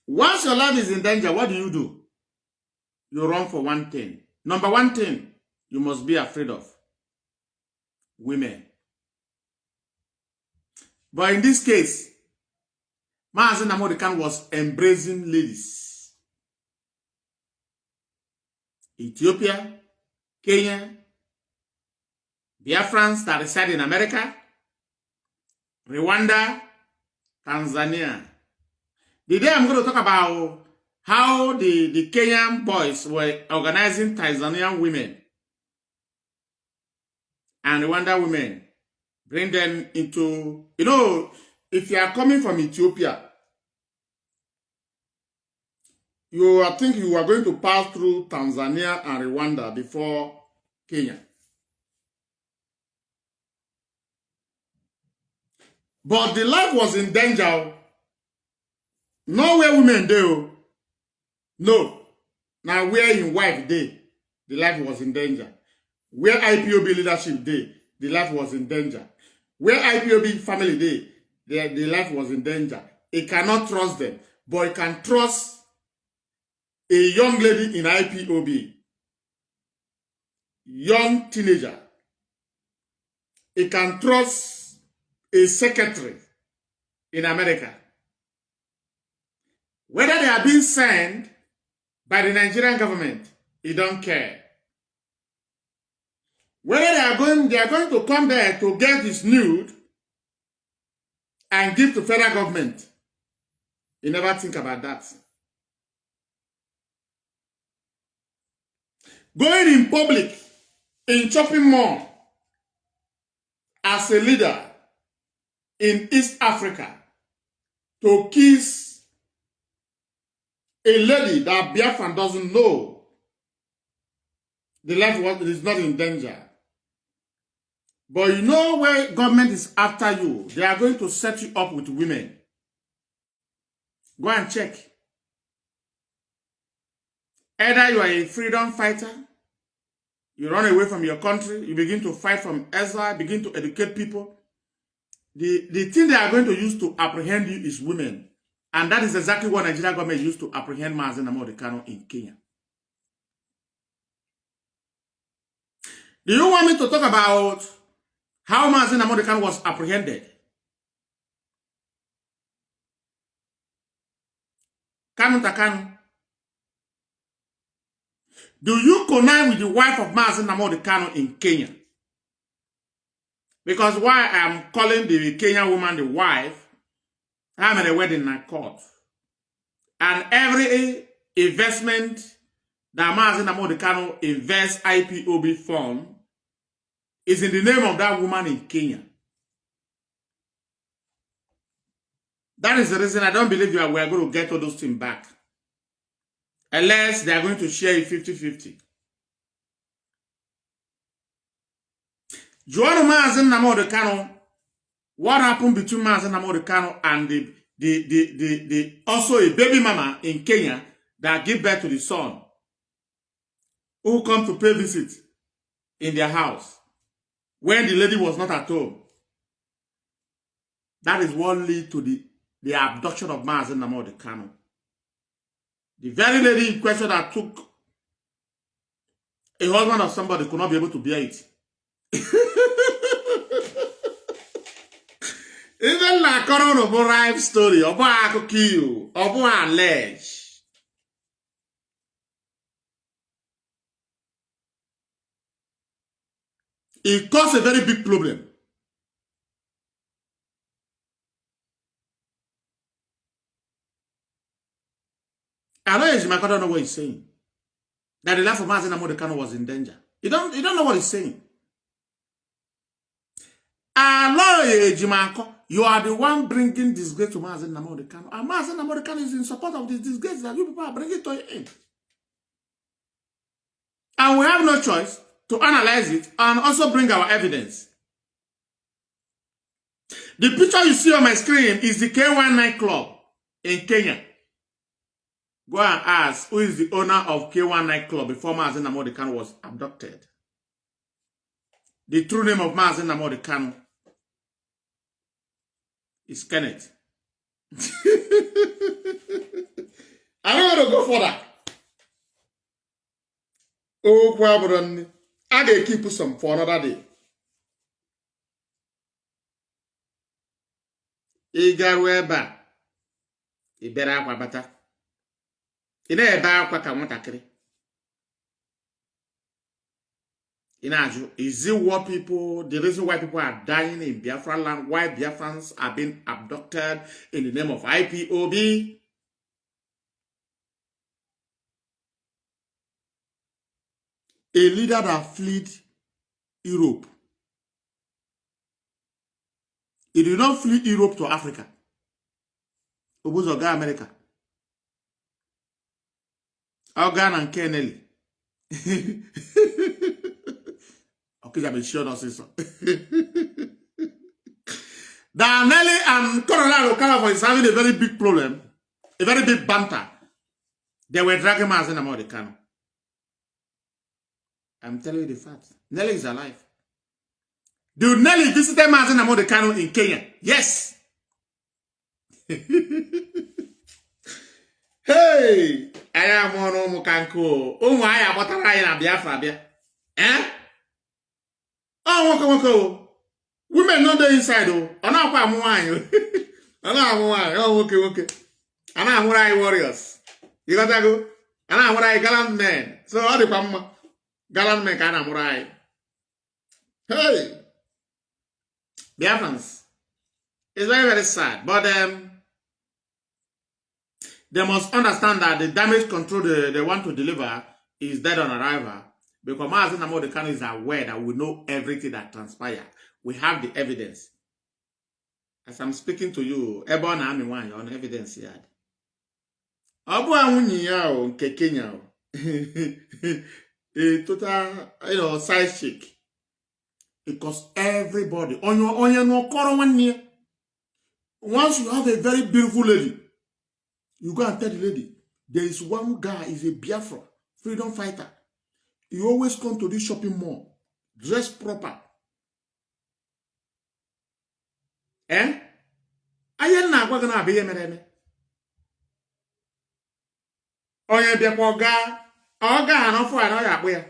Once your life is in danger, what do? You run for one thing. Number one thing, you must be afraid of women. But in this case, Mazi Nnamdi Kanu was embracing ladies. Ethiopia, Kenya, Biafrans that reside in America, Rwanda, Tanzania. The day I'm going to talk about how the Kenyan boys were organizing Tanzanian women and Rwanda women, bring them into, if you are coming from Ethiopia, I think you are going to pass through Tanzania and Rwanda before Kenya. But the life was in danger. Nowhere women do. No. Now where in wife day, the life was in danger. Where IPOB leadership day, the life was in danger. Where IPOB family day, the life was in danger. It cannot trust them, but it can trust a young lady in IPOB, young teenager. It can trust a secretary in America. Whether they are being sent by the Nigerian government, he don't care. Whether they are going to come there to get his nude and give to federal government, he never think about that. Going in public, in shopping mall, as a leader in East Africa, to kiss a lady that Biafran doesn't know, the life is not in danger. But you know where government is after you, they are going to set you up with women. Go and check. Either you are a freedom fighter, you run away from your country, you begin to fight from exile, begin to educate people. The thing they are going to use to apprehend you is women. And that is exactly what Nigerian government used to apprehend Mazi Nnamdi Kanu in Kenya. Do you want me to talk about how Mazi Nnamdi Kanu was apprehended? Kanu. Do you connive with the wife of Mazi Nnamdi Kanu in Kenya? Because why I am calling the Kenyan woman the wife, I'm at a wedding in court. And every investment that Mazi Nnamdi Kanu invests IPOB fund is in the name of that woman in Kenya. That is the reason I don't believe we are going to get all those things back. Unless they are going to share it 50-50. Joanna Mazi Nnamdi Kanu, what happened between Mazi Nnamdi Kanu and the also a baby mama in Kenya that gave birth to the son who come to pay visit in their house when the lady was not at home. That is what led to the abduction of Mazi Nnamdi Kanu. The very lady in question that took a husband of somebody could not be able to bear it. Even like Kanu life story, Obo Akukiyu, Obo allege. It caused a very big problem. I know Ejimaka don't know what he's saying. That the life of Mazi Nnamdi Kanu was in danger. You don't know what he's saying. Hello, Ejimaka. You are the one bringing disgrace to Mazi Nnamdi Kanu. And Mazi Nnamdi Kanu is in support of this disgrace that you people are bringing to him. And we have no choice to analyze it and also bring our evidence. The picture you see on my screen is the K1 nightclub in Kenya. Go and ask who is the owner of K1 nightclub before Mazi Nnamdi Kanu was abducted. The true name of Mazi Nnamdi Kanu is Kenneth. I don't want to go further. Oh, well, I will keep some for another day. Igarweba. Ibera kwa bata. Ine eba kwa kamutakiri. Is it what people, the reason why people are dying in Biafra land, why Biafrans are being abducted in the name of IPOB? A leader that fled Europe. He did not flee Europe to Africa. Obuzoga America. Organ and Kennelly. Okay, I'm sure not say so. That Nelly and Colorado California is having a very big problem, a very big banter. They were dragging Mazi Nnamdi Kanu. I'm telling you the fact. Nelly is alive. Did Nelly visit Mazi Nnamdi Kanu in Kenya? Yes. Hey, I am on Mukanko. Oh, my, I bought a ride Biafra. Eh? Oh, woko. Women not there inside, oh. I'm not quite wine. I'm not wine. Oh, okay. I'm not warriors. You got to go? I'm not gallant men. So, all the gallant men can amurai. Hey, Biafrans. It's very, very sad. But they must understand that the damage control they want to deliver is dead on arrival. Because Mazi Nnamdi Kanu is aware that we know everything that transpired. We have the evidence. As I'm speaking to you, Ebon Army one on evidence here. Abu Awunyi ya nke Kenya. A total, side chick. Because everybody on your no corner 1 year. Once you have a very beautiful lady, you go and tell the lady, there is one guy, is a Biafra, freedom fighter. You always come to this shopping mall, dress proper. Eh? Ayen na agwa na abiye mereme. Onye biakwa oga anofo ano ya akpo ya.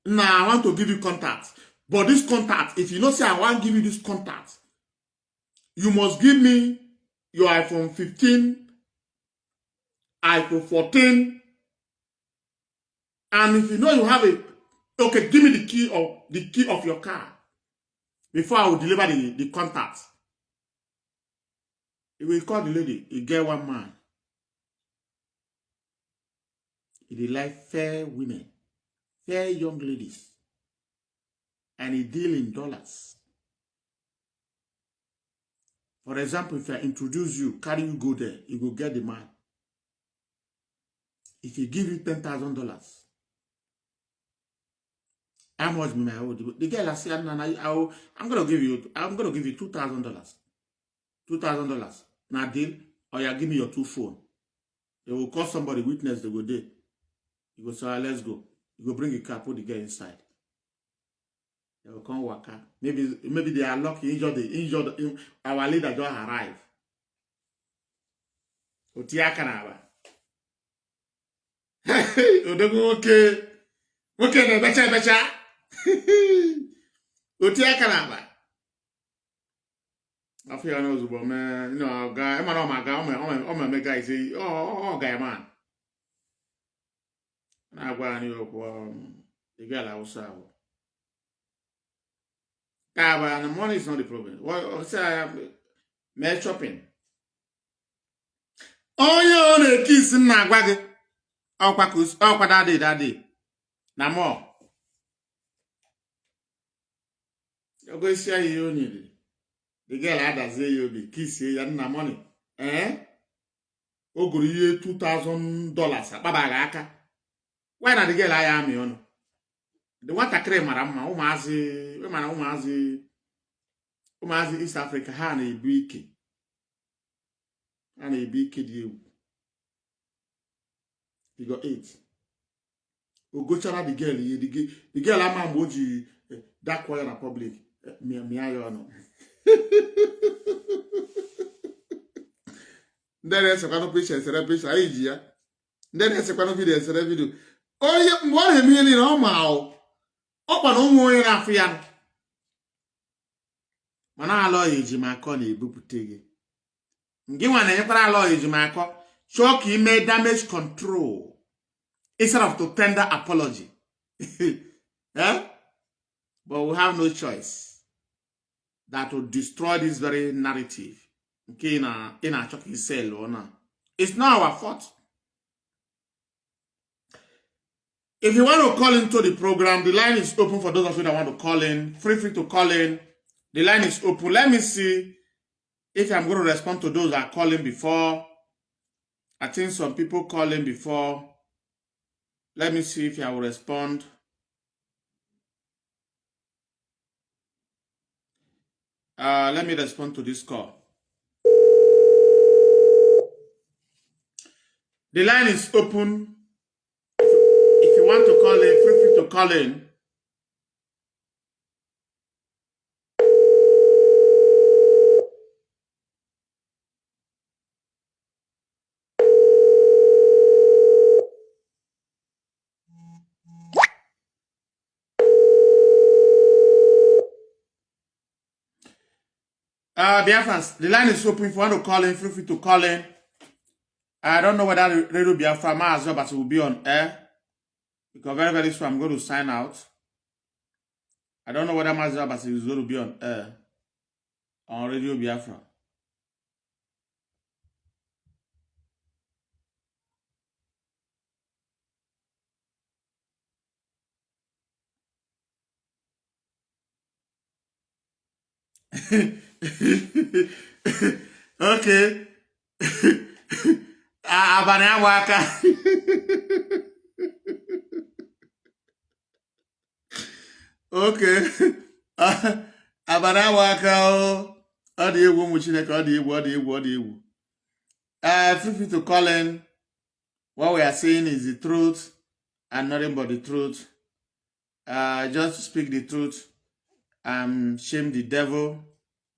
Now I want to give you contact. But this contact, if you know say I want to give you this contact, you must give me your iPhone 15, iPhone 14, and if you know you have okay, give me the key of your car before I will deliver the contact. He will call the lady. He get one man. He like fair women, fair young ladies, and he deal in dollars. For example, if I introduce you, carry you go there, you go get the man. If he give you $10,000, how much may I owe? The girl I said, I'm gonna give you $2,000. $2,000. Now deal, or you give me your 2 phone. They will call somebody witness. They go there. You go say, let's go. You go bring a car, put the girl inside. They will come work out. Maybe they are lucky. Injured. Our leader just arrived. Otiakanaba. Okay. Okay, becha. Otiakanaba. I feel I know, but man, guy, I'm my guy say, oh, guy, man. Now go and the girl outside. And the money is not the problem. What say I am me shopping. Oh, you only kiss na gwage. Okwa that day. Na more. You go share you need. The girl had to say you be kiss you na money. Oguru ye $2,000. Baba aka. Why not the girl I am you? The water cream marama umazi East Africa ha na ebu ike. And a big kid you. He got 8. Go chara the girl, the girl I'm moji that quiet in public. Me I know. Then there's a kind of patient celebration. Then there's a kind of video. Oh, yeah, what a million on my open on more in Afrian. Mana allow you, my conny, buputigi. Give one a lawyer, my call. Shock he made damage control instead of to tender apology. Yeah? But we have no choice that to destroy this very narrative. Okay, in a choking cell or not. It's not our fault. If you want to call into the program, the line is open for those of you that want to call in. Feel free to call in. The line is open. Let me see if I'm going to respond to those that are calling before. I think some people calling before. Let me see if I will respond. Let me respond to this call. The line is open. If you want to call in, feel free to call in. Biafrans, the line is open. If you want to call in, feel free to call in. I don't know whether Radio Biafra Mazi, but it will be on air. Because very, very soon I'm going to sign out. I don't know whether Mazi, but it is going to be on air on Radio Biafra. Okay. Abana waka. Okay. Abana waka. Feel free to call in. What we are saying is the truth and nothing but the truth. Just speak the truth. Shame the devil.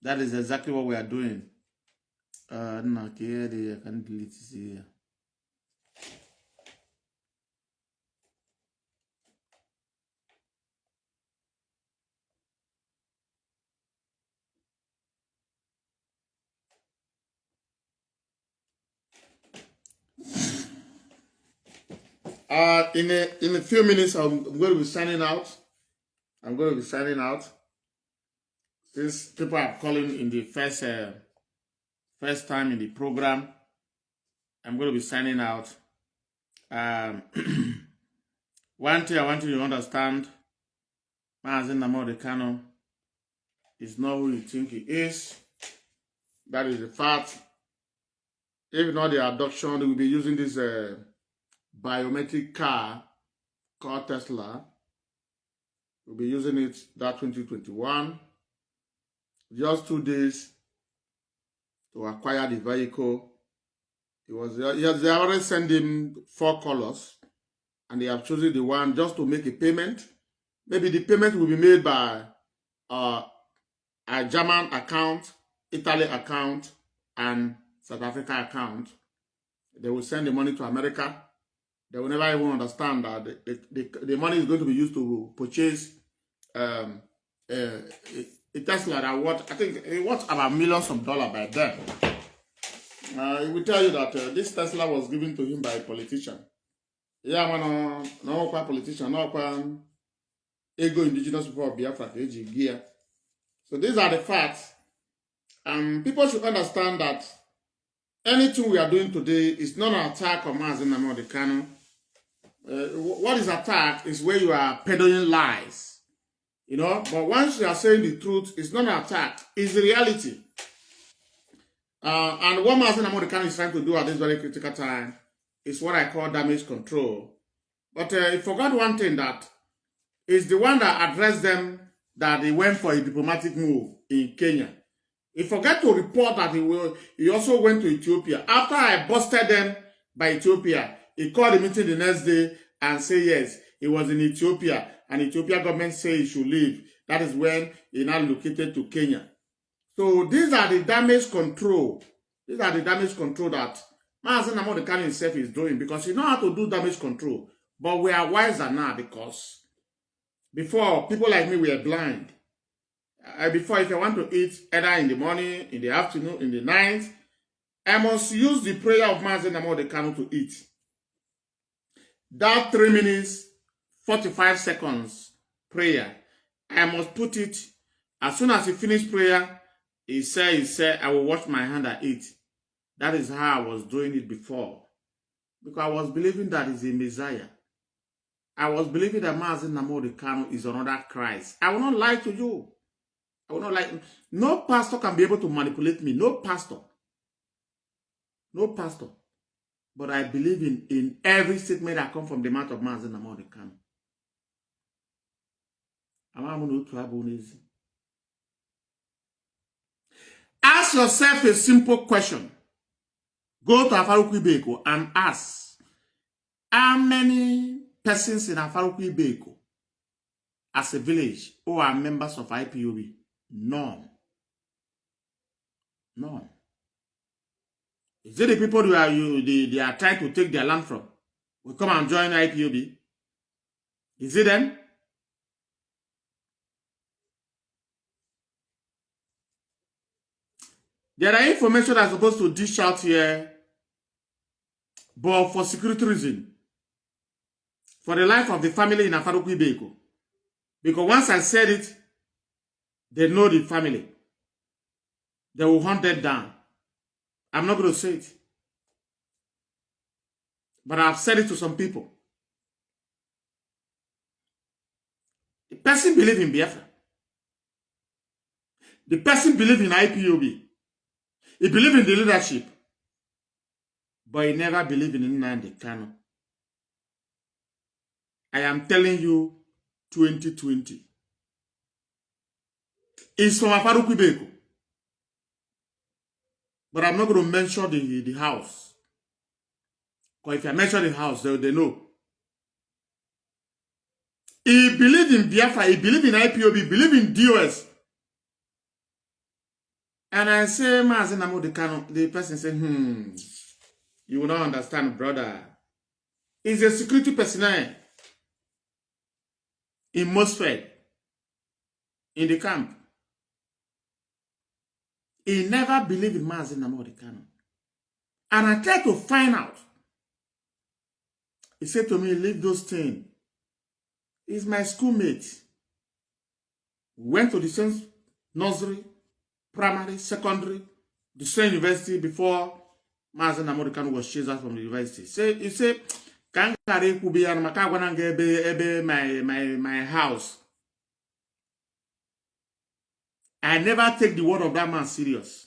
That is exactly what we are doing. No, I can delete this here. In a few minutes, I'm going to be signing out. Since people are calling in the first time in the program, I'm going to be signing out. One thing I want you to understand, Mazi Nnamdi Kanu is not who you think he is. That is the fact. If not the adoption, they will be using this biometric car called Tesla. We'll be using it that 2021. Just 2 days to acquire the vehicle. They already sent him 4 colors, and they have chosen the one just to make a payment. Maybe the payment will be made by a German account, Italy account, and South Africa account. They will send the money to America. They will never even understand that the money is going to be used to purchase a Tesla that it worth about millions of dollars by then. He will tell you that this Tesla was given to him by a politician. Yeah, man, no politician, no ego indigenous people of Biafra, gear. So these are the facts. People should understand that anything we are doing today is not an attack on Mazi Nnamdi Kanu. What is attack is where you are peddling lies. You know, but once you are saying the truth, it's not an attack, it's the reality. And what Mazi Nnamdi Kanu is trying to do at this very critical time is what I call damage control. But he forgot one thing, that is the one that addressed them that he went for a diplomatic move in Kenya. He forgot to report that he also went to Ethiopia. After I busted them by Ethiopia, he called a meeting the next day and said yes, he was in Ethiopia, and Ethiopia government said he should leave. That is when he now located to Kenya. So these are the damage control. These are the damage control that Mazi Nnamdi Kanu himself is doing, because he knows how to do damage control. But we are wiser now, because before, people like me were blind. Before, if I want to eat either in the morning, in the afternoon, in the night, I must use the prayer of Mazi Nnamdi Kanu to eat. that 3 minutes, 45 seconds prayer, I must put it, as soon as he finished prayer, he said, I will wash my hand and eat. That is how I was doing it before. Because I was believing that he's a Messiah. I was believing that Mazi Nnamdi Kanu is another Christ. I will not lie to you. I will not lie. No pastor can be able to manipulate me. No pastor. No pastor. But I believe in every statement that comes from the mouth of Mazi Nnamdi Kanu. Ask yourself a simple question. Go to Afaruku Ibeko and ask, how many persons in Afaruku Ibeko as a village who are members of IPOB? None. None. Is it the people they are trying to take their land from? Will come and join IPOB? Is it them? There are information that's supposed to dish out here, but for security reason, for the life of the family in Afaruku Ibeko. Because once I said it, they know the family. They will hunt them down. I'm not going to say it. But I've said it to some people. The person believes in Biafra. The person believes in IPOB. He believes in the leadership. But he never believed in Nnamdi Kanu. I am telling you, 2020. It's from Afaruku Ibeko. But I'm not going to mention the house. Because if I mention the house, they know. He believed in Biafra, he believed in IPOB, he believed in DOS. And I say, Mazi Nnamdi Kanu, the person said, you will not understand, brother. He's a security personnel in Mosfet, in the camp. He never believed in Mazi Nnamdi Kanu. And I tried to find out. He said to me, leave those things. He's my schoolmate. Went to the same nursery, primary, secondary, the same university before Mazi Nnamdi Kanu was chased out from the university. He said, my house. I never take the word of that man serious.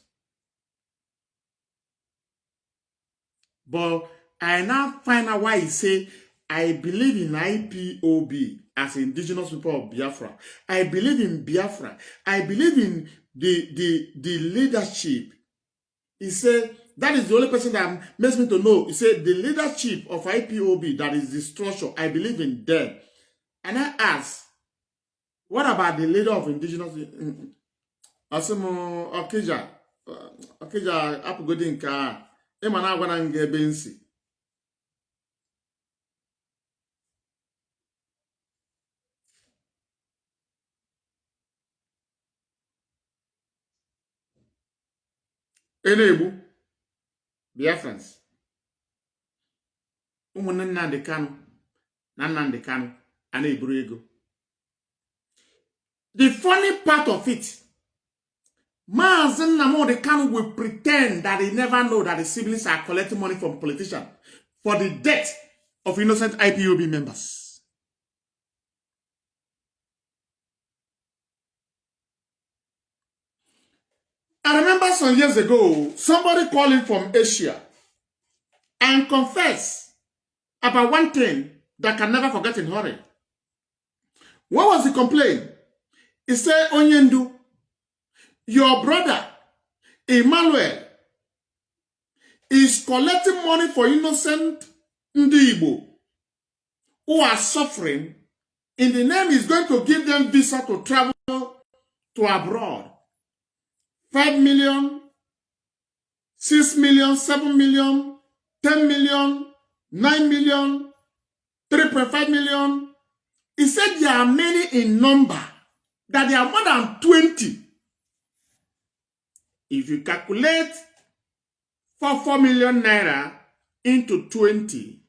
But I now find out why he say, I believe in IPOB as indigenous people of Biafra. I believe in Biafra. I believe in the leadership. He said, that is the only person that makes me to know. He said, the leadership of IPOB, that is the structure, I believe in them. And I asked, what about the leader of indigenous? Asimo Okija apugodi nka ịma agwa na nga ebe nsi. Enegbu Biafrans. Ụmụnne Nnamdi Kanu na Nnamdi Kanu ana eburu ego. The funny part of it, Mazi Nnamdi Kanu will pretend that he never know that the siblings are collecting money from politicians for the death of innocent IPOB members. I remember some years ago, somebody calling from Asia and confessed about one thing that I can never forget in hurry. What was the complaint? He said, Onyendu, your brother, Emmanuel, is collecting money for innocent Ndi Igbo who are suffering. In the name, he's going to give them visa to travel to abroad. 5 million, 6 million, 7 million, 10 million, 9 million, 3.5 million. He said there are many in number, that there are more than 20. If you calculate 4 million naira into 20,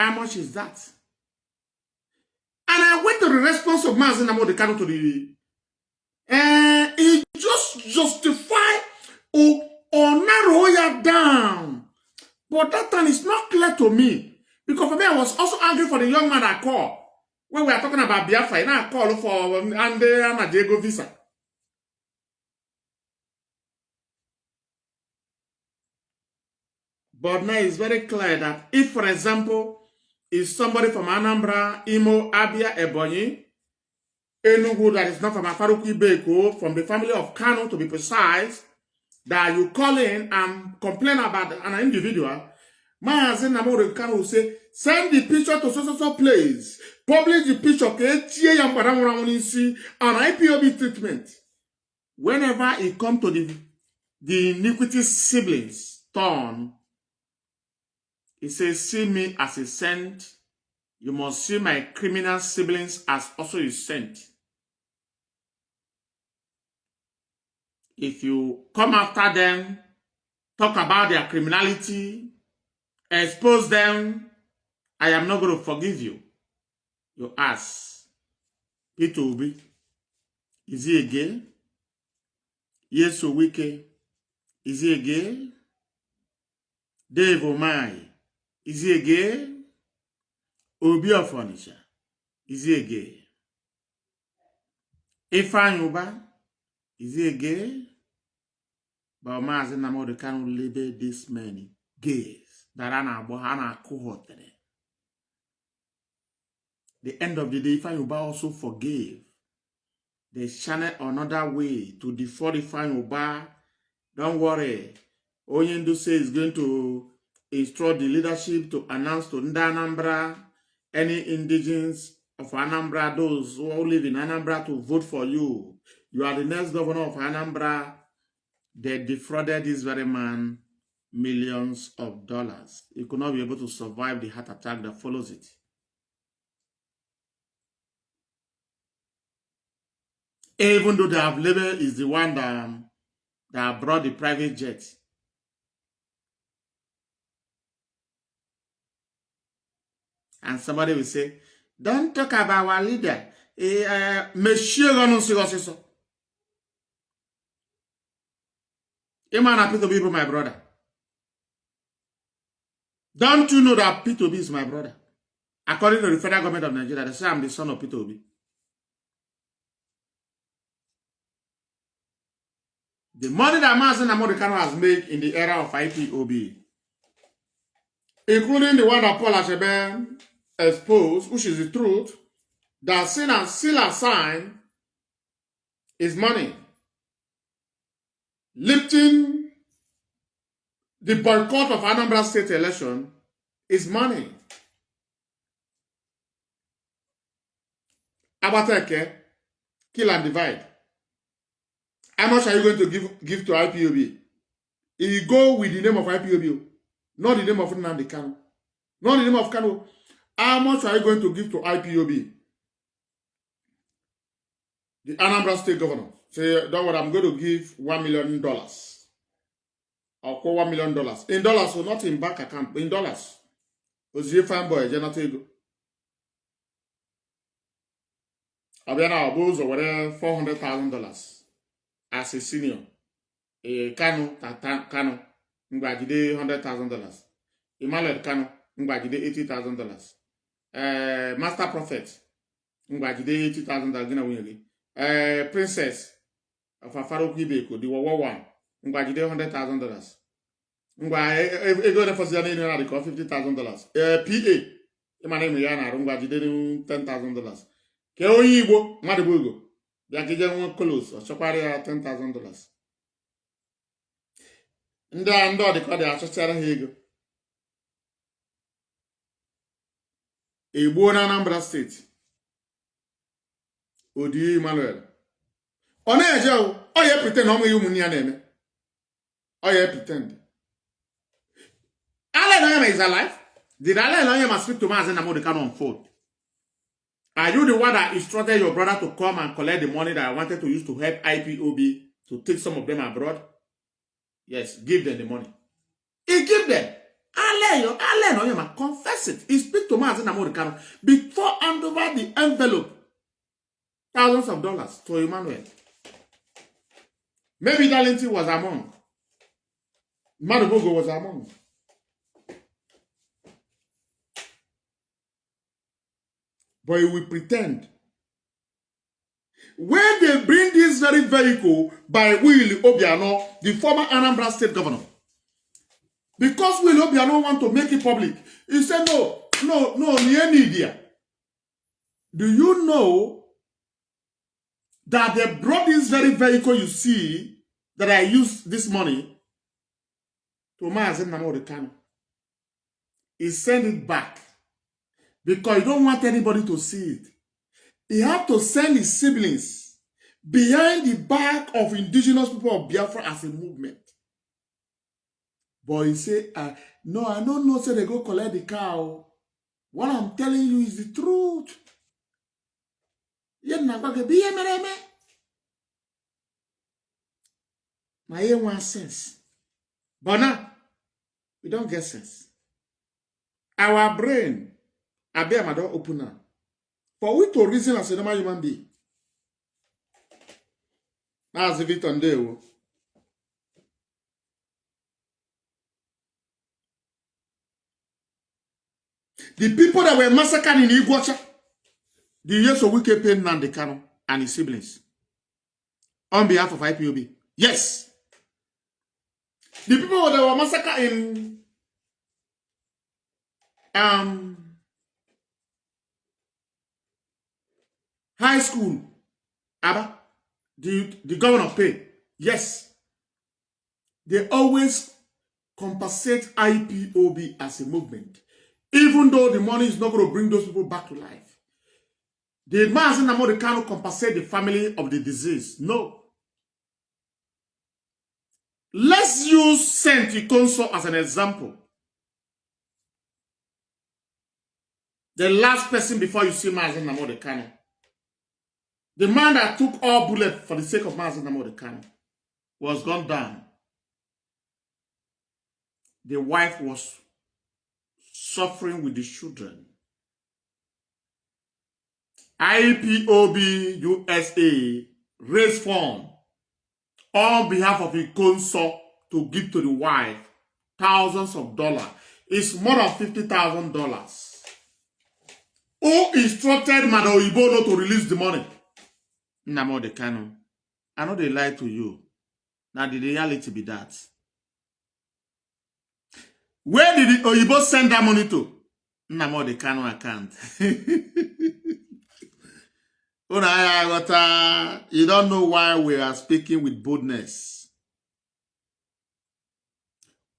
How much is that? And I went to the response of Mazi Nnamdi Kanu to the he just justify or narrow it down. But that time is not clear to me. Because for me, I was also angry for the young man I called. When we are talking about Biafra, and I called for Nnamdi and Diego visa. But now it's very clear that if, for example, is somebody from Anambra, Imo, Abia, Ebonyi, Enugu that is not from Afaruku Beko, from the family of Kanu to be precise, that you call in and complain about an individual, Mazi Nnamdi Kanu will say, send the picture to so place, publish the picture, on IPOB treatment. Whenever it comes to the iniquity siblings turn, he says, see me as a saint. You must see my criminal siblings as also a saint. If you come after them, talk about their criminality, expose them, I am not going to forgive you. You ask, Peter Obi, is he a gay? Yes, Wike, is he a gay? Dave Omai, is he a gay? Obi of Onitsha, is he a gay? Ifeanyi Uba, is he a gay? But Mazi Nnamdi Kanu label this many gays that are cohorted. The end of the day, Ifeanyi Uba also forgave. They channel another way to defraud Ifeanyi Uba. Don't worry. Onyendu says is going to instruct the leadership to announce to Anambra, any indigenes of Anambra, those who live in Anambra, to vote for you. You are the next governor of Anambra. They defrauded this very man millions of dollars. He could not be able to survive the heart attack that follows it. Even though they have labeled is the one that brought the private jet. And somebody will say, don't talk about our leader. Monsieur Gonosigoso. Iman P2B is my brother. Don't you know that P2B is my brother? According to the federal government of Nigeria, they say I'm the son of P2B. The money that Mazi Nnamdi Kanu has made in the era of IPOB, including the one that Paul Achebe exposed, which is the truth, that still assigned is money. Lifting the boycott of Anambra State election is money. Abateke, kill and divide. How much are you going to give to IPOB? You go with the name of IPOB, not the name of Nnamdi Kanu. Not the name of Kanu. How much are you going to give to IPOB? The Anambra State governor. Say, don't worry, I'm going to give $1 million. I'll call $1 million. In dollars, so not in bank account, in dollars. Because you find boy, you're not able. I'll be now above or whatever, $400,000 as a senior. Kanu, Ngbajide $100,000. Emmanuel Kanu, Ngbajide $80,000. Master Prophet, Ngbajide $80,000. Princess of Afaruku Beko, the War One, Ngbajide $100,000. Ego for the $50,000. PA, Emmanuel Yana, Ngbajide $10,000. Ke onye Igbo mmadụ bụ ego bịa ka ije nwe kolos ọ chọkwara ya $10,000. Ndị ọdịka dị achọchara ha ego. Egbuo na Anambra steeti Odi Emmanuel ọ na-eje ọ ya pretend na ọ nweghị ụmụnne ya na-eme ọ ya pretend. Alenoyama is alive. Did Alenoyama speak to Mazi Nnamdi Kanu on phone? Are you the one that instructed your brother to come and collect the money that I wanted to use to help IPOB to take some of them abroad? Yes, give them the money. He give them. Confess it. He speak to Mazi Nnamdi Kanu before hand over the envelope. Thousands of dollars to Emmanuel. Maybe Darlington was among. Madubogo was among. But he will pretend. When they bring this very vehicle by Will Obiano, the former Anambra State governor, because Will Obiano want to make it public, he said, no, Nidia. Do you know that they brought this very vehicle you see that I used this money to Mazi Nnamdi Kanu? He sent it back because he don't want anybody to see it. He had to send his siblings behind the back of indigenous people of Biafra as a movement. But he said, no, I don't know, say they go collect the cow. What I'm telling you is the truth. My ear wants sense. But now, we don't get sense. Our brain, I bear my door open now. For we to reason as a normal human being. That's the bit on there. The people that were massacred in Iguacha, the years of wicked pain Nnamdi Kanu and his siblings, on behalf of IPOB. Yes. The people that were massacred in high school, Abba, the governor pay. Yes. They always compensate IPOB as a movement. Even though the money is not going to bring those people back to life. The Mazi Nnamdi Kanu compensate the family of the disease. No. Let's use Saint Ikonso as an example. The last person before you see Mazi Nnamdi Kanu. The man that took all bullets for the sake of Mazi Nnamdi Kanu was gone down. The wife was suffering with the children. IPOB USA raised funds on behalf of Ikonso to give to the wife thousands of dollars. It's more than $50,000. Who instructed Madam Oyibo to release the money? Nnamdi Kanu. I know they lie to you. Now the reality be that. Where did the Oyibo send that money to? Nnamdi Kanu account. You don't know why we are speaking with boldness.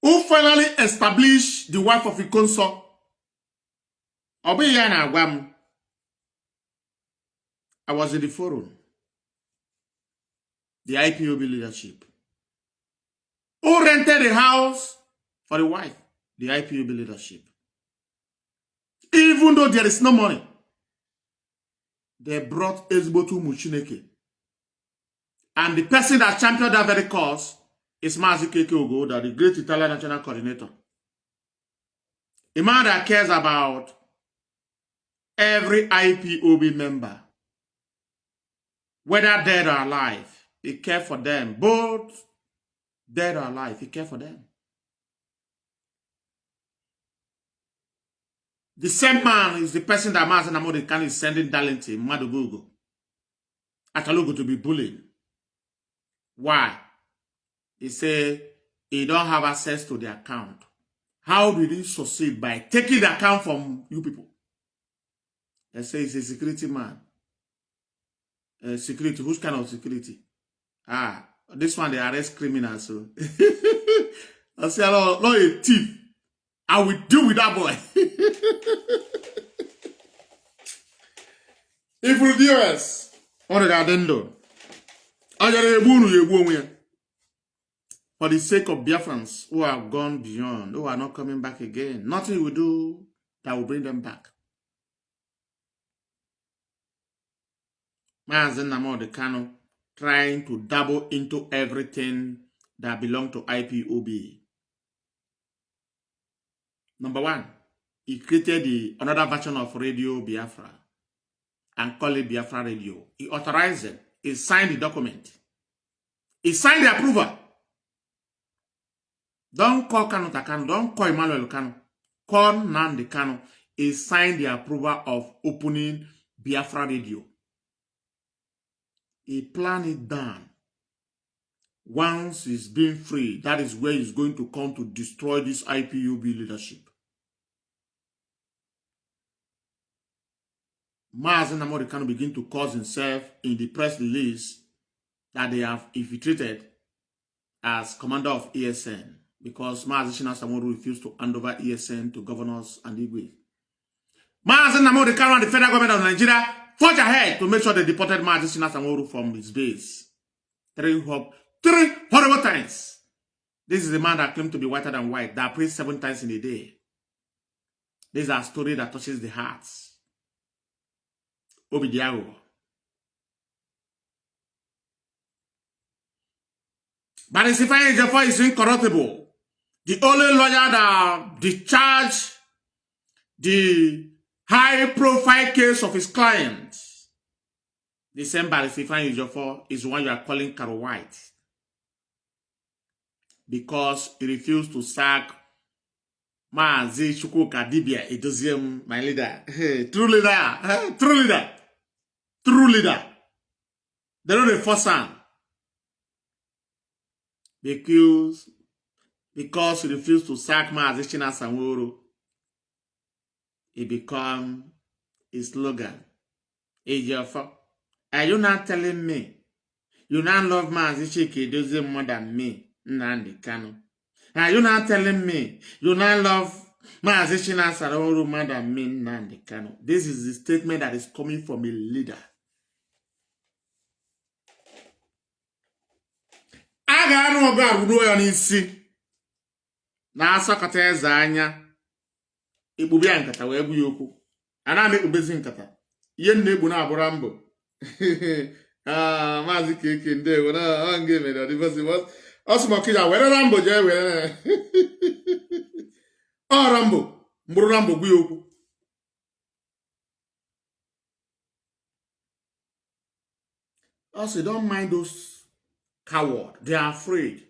Who finally established the wife of Ikonso? I was in the forum. The IPOB leadership. Who rented the house for the wife? The IPOB leadership. Even though there is no money, they brought Ezbotu Muchineke. And the person that championed that very cause is Mazi Ogoda, the great Italian national coordinator. A man that cares about every IPOB member, whether dead or alive. He cares for them, both dead or alive. He cares for them. The same man is the person that Mazi Nnamdi Kanu is sending Darlington, Madubogo, Atalogo to be bullied. Why? He say he don't have access to the account. How did he succeed? By taking the account from you people. They say he's a security man. Security, whose kind of security? This one they arrest criminals. So. I say, not a thief. I will deal with that boy. If we viewers, on the garden, for the sake of Biafrans who have gone beyond, who are not coming back again, nothing will do that will bring them back. Mazi Nnamdi Kanu trying to dabble into everything that belongs to IPOB. Number one, he created another version of Radio Biafra and called it Biafra Radio. He authorized it. He signed the document. He signed the approval. Don't call Kanu Takano. Don't call Emmanuel Kanu. Call Nnamdi Kanu. He signed the approval of opening Biafra Radio. He planned it down. Once he's being free, that is where he's going to come to destroy this IPOB leadership. Mazi Nnamdi Kanu begin to cause himself in the press release that they have infiltrated as commander of ESN because Mazi Nnamdi refused to hand over ESN to governors and Igwe. Mazi Nnamdi Kanu and the federal government of Nigeria forge ahead to make sure they deported Mazi Nnamdi from his base. Three horrible times. This is the man that claimed to be whiter than white, that prays 7 times in a day. This is a story that touches the hearts. Obidiago. But the Sifai Ejiofor is incorruptible. The only lawyer that discharged the high-profile case of his client, the same Sifai Ejiofor, is the one you are calling Carol White. Because he refused to sack Mazi Chukwuka Dibia Edoziem, my leader. True leader. True leader. True leader. They don't force him. Because he refused to sack Mazi Nnamdi, it become a slogan. Ejiofor, are you not telling me you not love Mazi Nnamdi more than me, Nnamdi Kanu? Are you not telling me you not love Mazi Nnamdi more than me, Nnamdi Kanu? This is the statement that is coming from a leader. Aga anu oga ruo ya n'isi na asakata eze anya ikpubi ya nkata wee bu ya okwu ana m ekpubezi nkata ihe na-egbu na abụra mbọ Mazi Keke ndewo na nga mere ọdịbọsị ọsụmọkija were rambo jee were ọ rambo mgbụrụ rambo bu ya okwu. Also, don't mind those coward. They are afraid.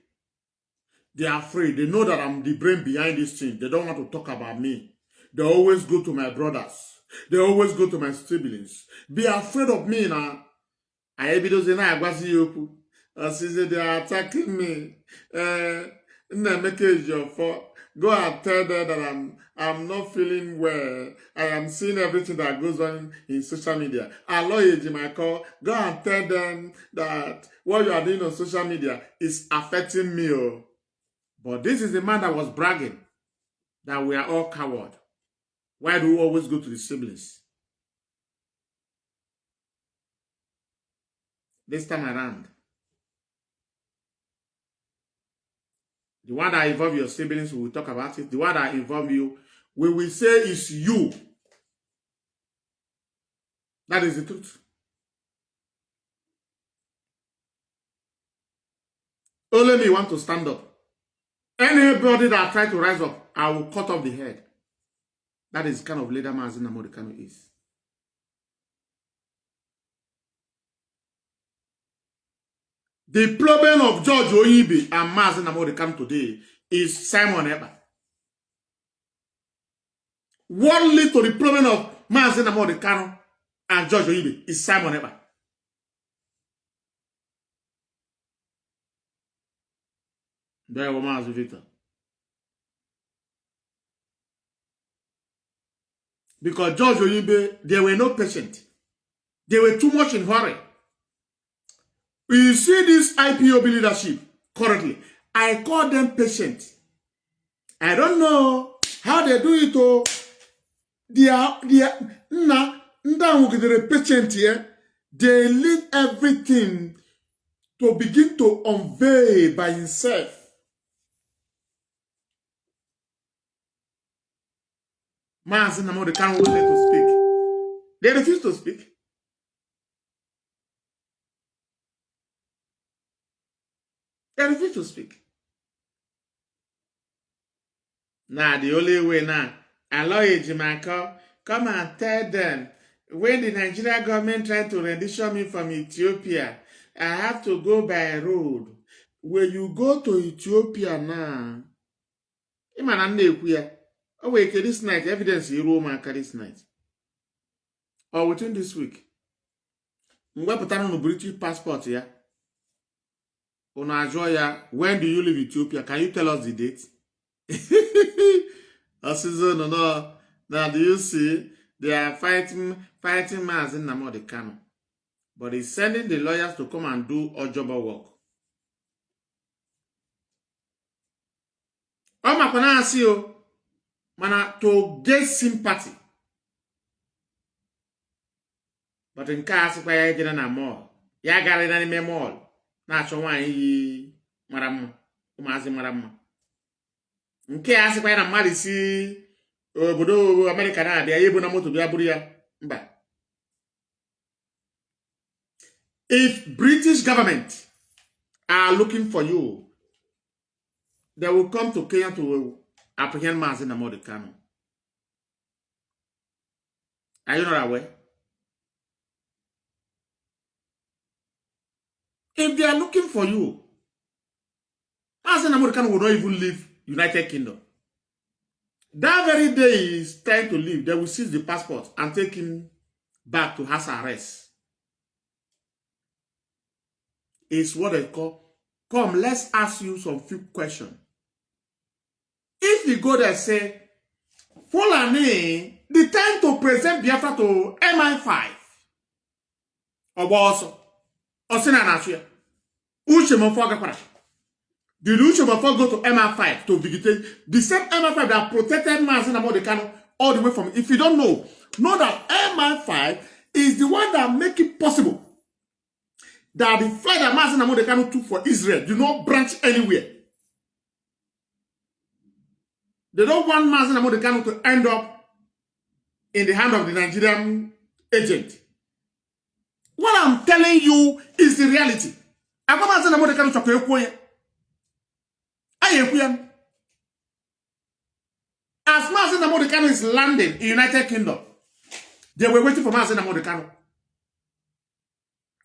They are afraid. They know that I'm the brain behind this thing. They don't want to talk about me. They always go to my brothers. They always go to my siblings. Be afraid of me now. I say they are attacking me. Go and tell them that I'm not feeling well. I am seeing everything that goes on in social media. Go and tell them that what you are doing on social media is affecting me. But this is the man that was bragging that we are all cowards. Why do we always go to the siblings? This time around, the one that involve your siblings, we will talk about it. The one that involve you, we will say it's you. That is the truth. Only me want to stand up. Anybody that try to rise up, I will cut off the head. That is the kind of leader Mazi Nnamdi Kanu is. The problem of George Oyibi and Mazi Nnamdi Kanu today is Simon Ekpa. What lead to the problem of Mazi Nnamdi Kanu and George Oyibi is Simon Ekpa. There was Mazi Victor. Because George Oyibi, they were no patient. They were too much in hurry. You see this IPOB leadership currently. I call them patient. I don't know how they do it. Oh, they are patient here. They leave everything to begin to unveil by himself. Mazi Nnamdi Kanu won't let to speak. They refuse to speak. They refuse to speak. Now, the only way now, allow Ejimako, come and tell them, when the Nigerian government tried to rendition me from Ethiopia, I have to go by road. When you go to Ethiopia now, oh wait, this night, evidence you roam this night. Or within this week. Mweputano no British passport, yeah. When do you leave Ethiopia? Can you tell us the date? No. Now, do you see? They are fighting Mazi Nnamdi Kanu. But he's sending the lawyers to come and do Ojoba work. Oh, my God, mana to get sympathy. But in case of ya ejena na mall, ya gara na n'ime mall, na-achọ nwaanyị yi mara mma, ụmụazị mara mma. Nke a sịkwa ya na mmadụ si obodo America na-abịa ya ebu na moto bịa buru ya. Mba. If British government are looking for you, they will come to Kenya to apprehend Mazi Nnamdi Kanu. Are you not aware? If they are looking for you, Mazi Nnamdi Kanu will not even leave United Kingdom. That very day he is trying to leave, they will seize the passport and take him back to house arrest. It's what they call, come, let's ask you some few questions. If you go there and say, Fulani, the time to present Biafra to MI5, or Osina Nashia, Uchemofo Gakwara. Did Uchemofo go to MI5 to vegetate? The same MI5 that protected Mazi Nnamdi Kanu all the way from. If you don't know that MI5 is the one that make it possible that the flight that Mazi Nnamdi Kanu took for Israel do not branch anywhere. They don't want Mazi Nnamdi Kanu to end up in the hand of the Nigerian agent. What I'm telling you is the reality. As Mazi Nnamdi Kanu is landing in United Kingdom, they were waiting for Mazi Nnamdi Kanu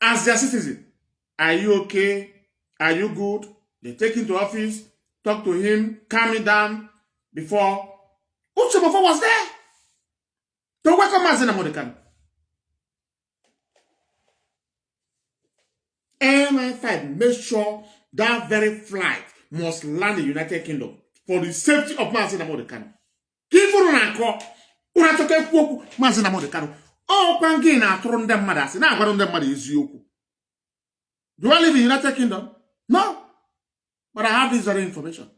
as their citizen. Are you okay? Are you good? They take him to office, talk to him, calm him down. Before Uchemofo was there to welcome Mazi Nnamdi Kanu. MI5 made sure that very flight must land in the United Kingdom for the safety of Mazi Nnamdi Kanu. Even na ko una toke kwoku Mazi Nnamdi Kanu. Oh, kwangi na atụrụ ndị mmadụ asị na agwara ndị mmadụ eziokwu. Do I live in the United Kingdom? No. But I have this very information.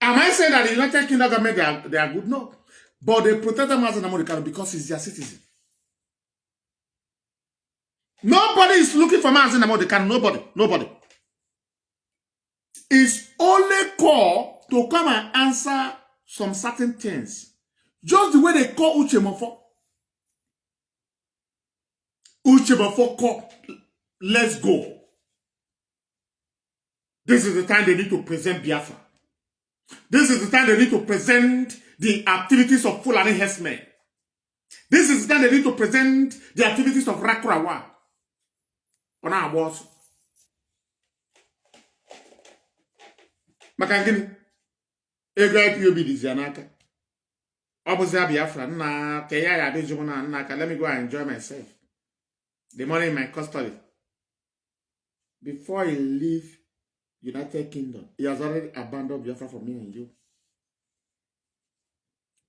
Am I saying that the United Kingdom government they are good? No. But they protect Mazi Nnamdi Kanu because he's their citizen. Nobody is looking for Mazi Nnamdi Kanu. Nobody. It's only call to come and answer some certain things. Just the way they call Uchemofo. Uchemofo call, let's go. This is the time they need to present Biafra. This is the time they need to present the activities of Fulani herdsmen. This is the time they need to present the activities of Rakurawa. On our boss. Makangini. Ego IPOB Dizianaka. Obuza Biafra. Nna Keya Yade Jumana Naka. Let me go and enjoy myself. The money in my custody. Before he leave United Kingdom, he has already abandoned Biafra for me and you.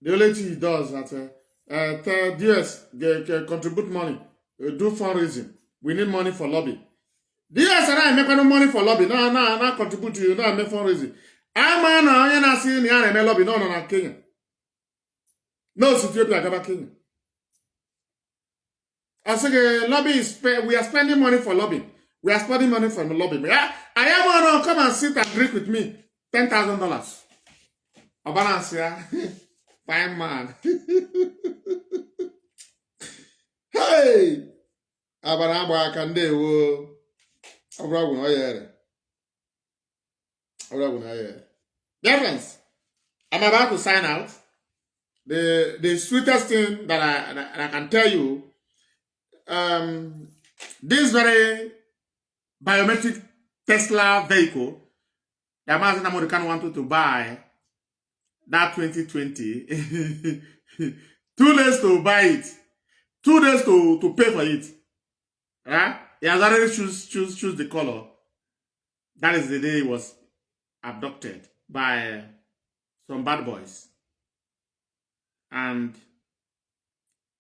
The only thing he does is that tell DS contribute money, do fundraising. We need money for lobby. DS and I make no money for lobby. No, contribute to you. No, I make fundraising. I'm not seeing the lobby. No, Kenya. No, Ethiopia, I Kenya. I say lobby is we are spending money for lobby. We are spending money for the lobby. I am come and sit and drink with me. $10,000. A balance, yeah. Fine man. Hey! Abanaba Kande. Biafrans, I'm about to sign out. The sweetest thing that I can tell you, this very biometric Tesla vehicle that Mazi Nnamdi wanted to buy that 2020, 2 days to buy it, 2 days to pay for it. Right? He has already choose the color. That is the day he was abducted by some bad boys. And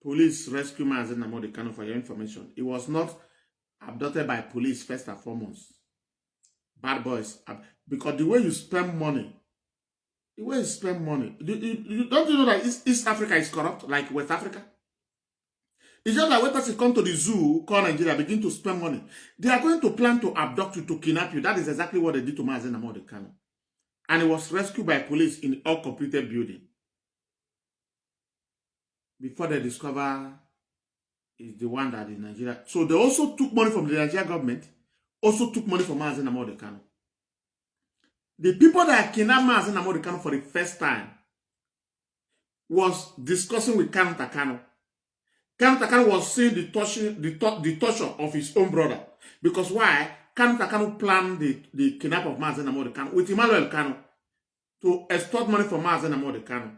police rescue Mazi Nnamdi for your information. He was not abducted by police first and foremost. Bad boys. Because the way you spend money, don't you know that East Africa is corrupt like West Africa? It's just like when people come to the zoo, call Nigeria, begin to spend money. They are going to plan to abduct you, to kidnap you. That is exactly what they did to Mazi Nnamdi. And he was rescued by police in all completed building. Before they discover is the one that in Nigeria. So they also took money from the Nigerian government, also took money from Mazi Nnamdi. The people that kidnapped Mazi Nnamdi for the first time was discussing with Kanu. Kanu was seeing the torture of his own brother. Because why? Kanu planned the kidnap of Mazi Nnamdi with Emmanuel Kanu to extort money from Mazi Nnamdi.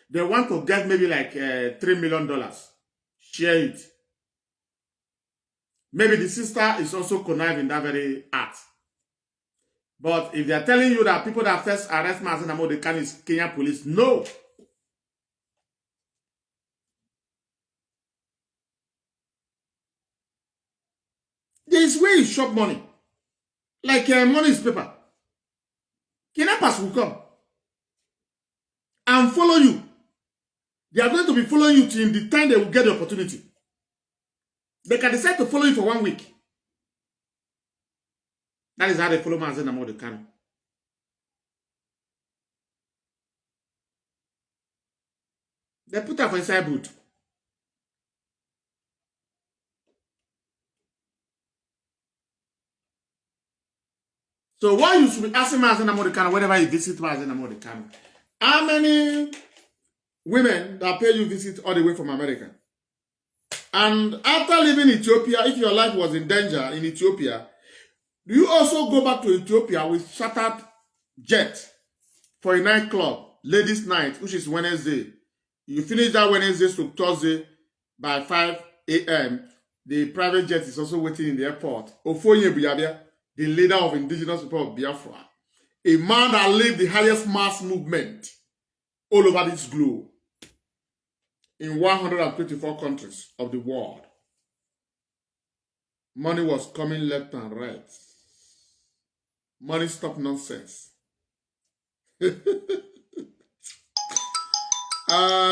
They want to get maybe like $3 million. Share it. Maybe the sister is also conniving in that very act. But if they are telling you that people that first arrest Mazi Nnamdi is Kenya police, no. There is where you shop money. Like money is paper. Kidnappers will come and follow you. They are going to be following you till the time they will get the opportunity. They can decide to follow you for 1 week. That is how they follow Mazi Nnamdi. They put her for inside boot. So why you should be asking Mazi Nnamdi whenever you visit Mazi Nnamdi? How many women that pay you visit all the way from America? And after leaving Ethiopia, if your life was in danger in Ethiopia, do you also go back to Ethiopia with chartered jet for a nightclub, ladies' night, which is Wednesday? You finish that Wednesday to Thursday by 5 a.m. The private jet is also waiting in the airport. Ofonye Buyabia, the leader of indigenous people of Biafra, a man that led the highest mass movement all over this globe in 124 countries of the world. Money was coming left and right. Money stop nonsense. I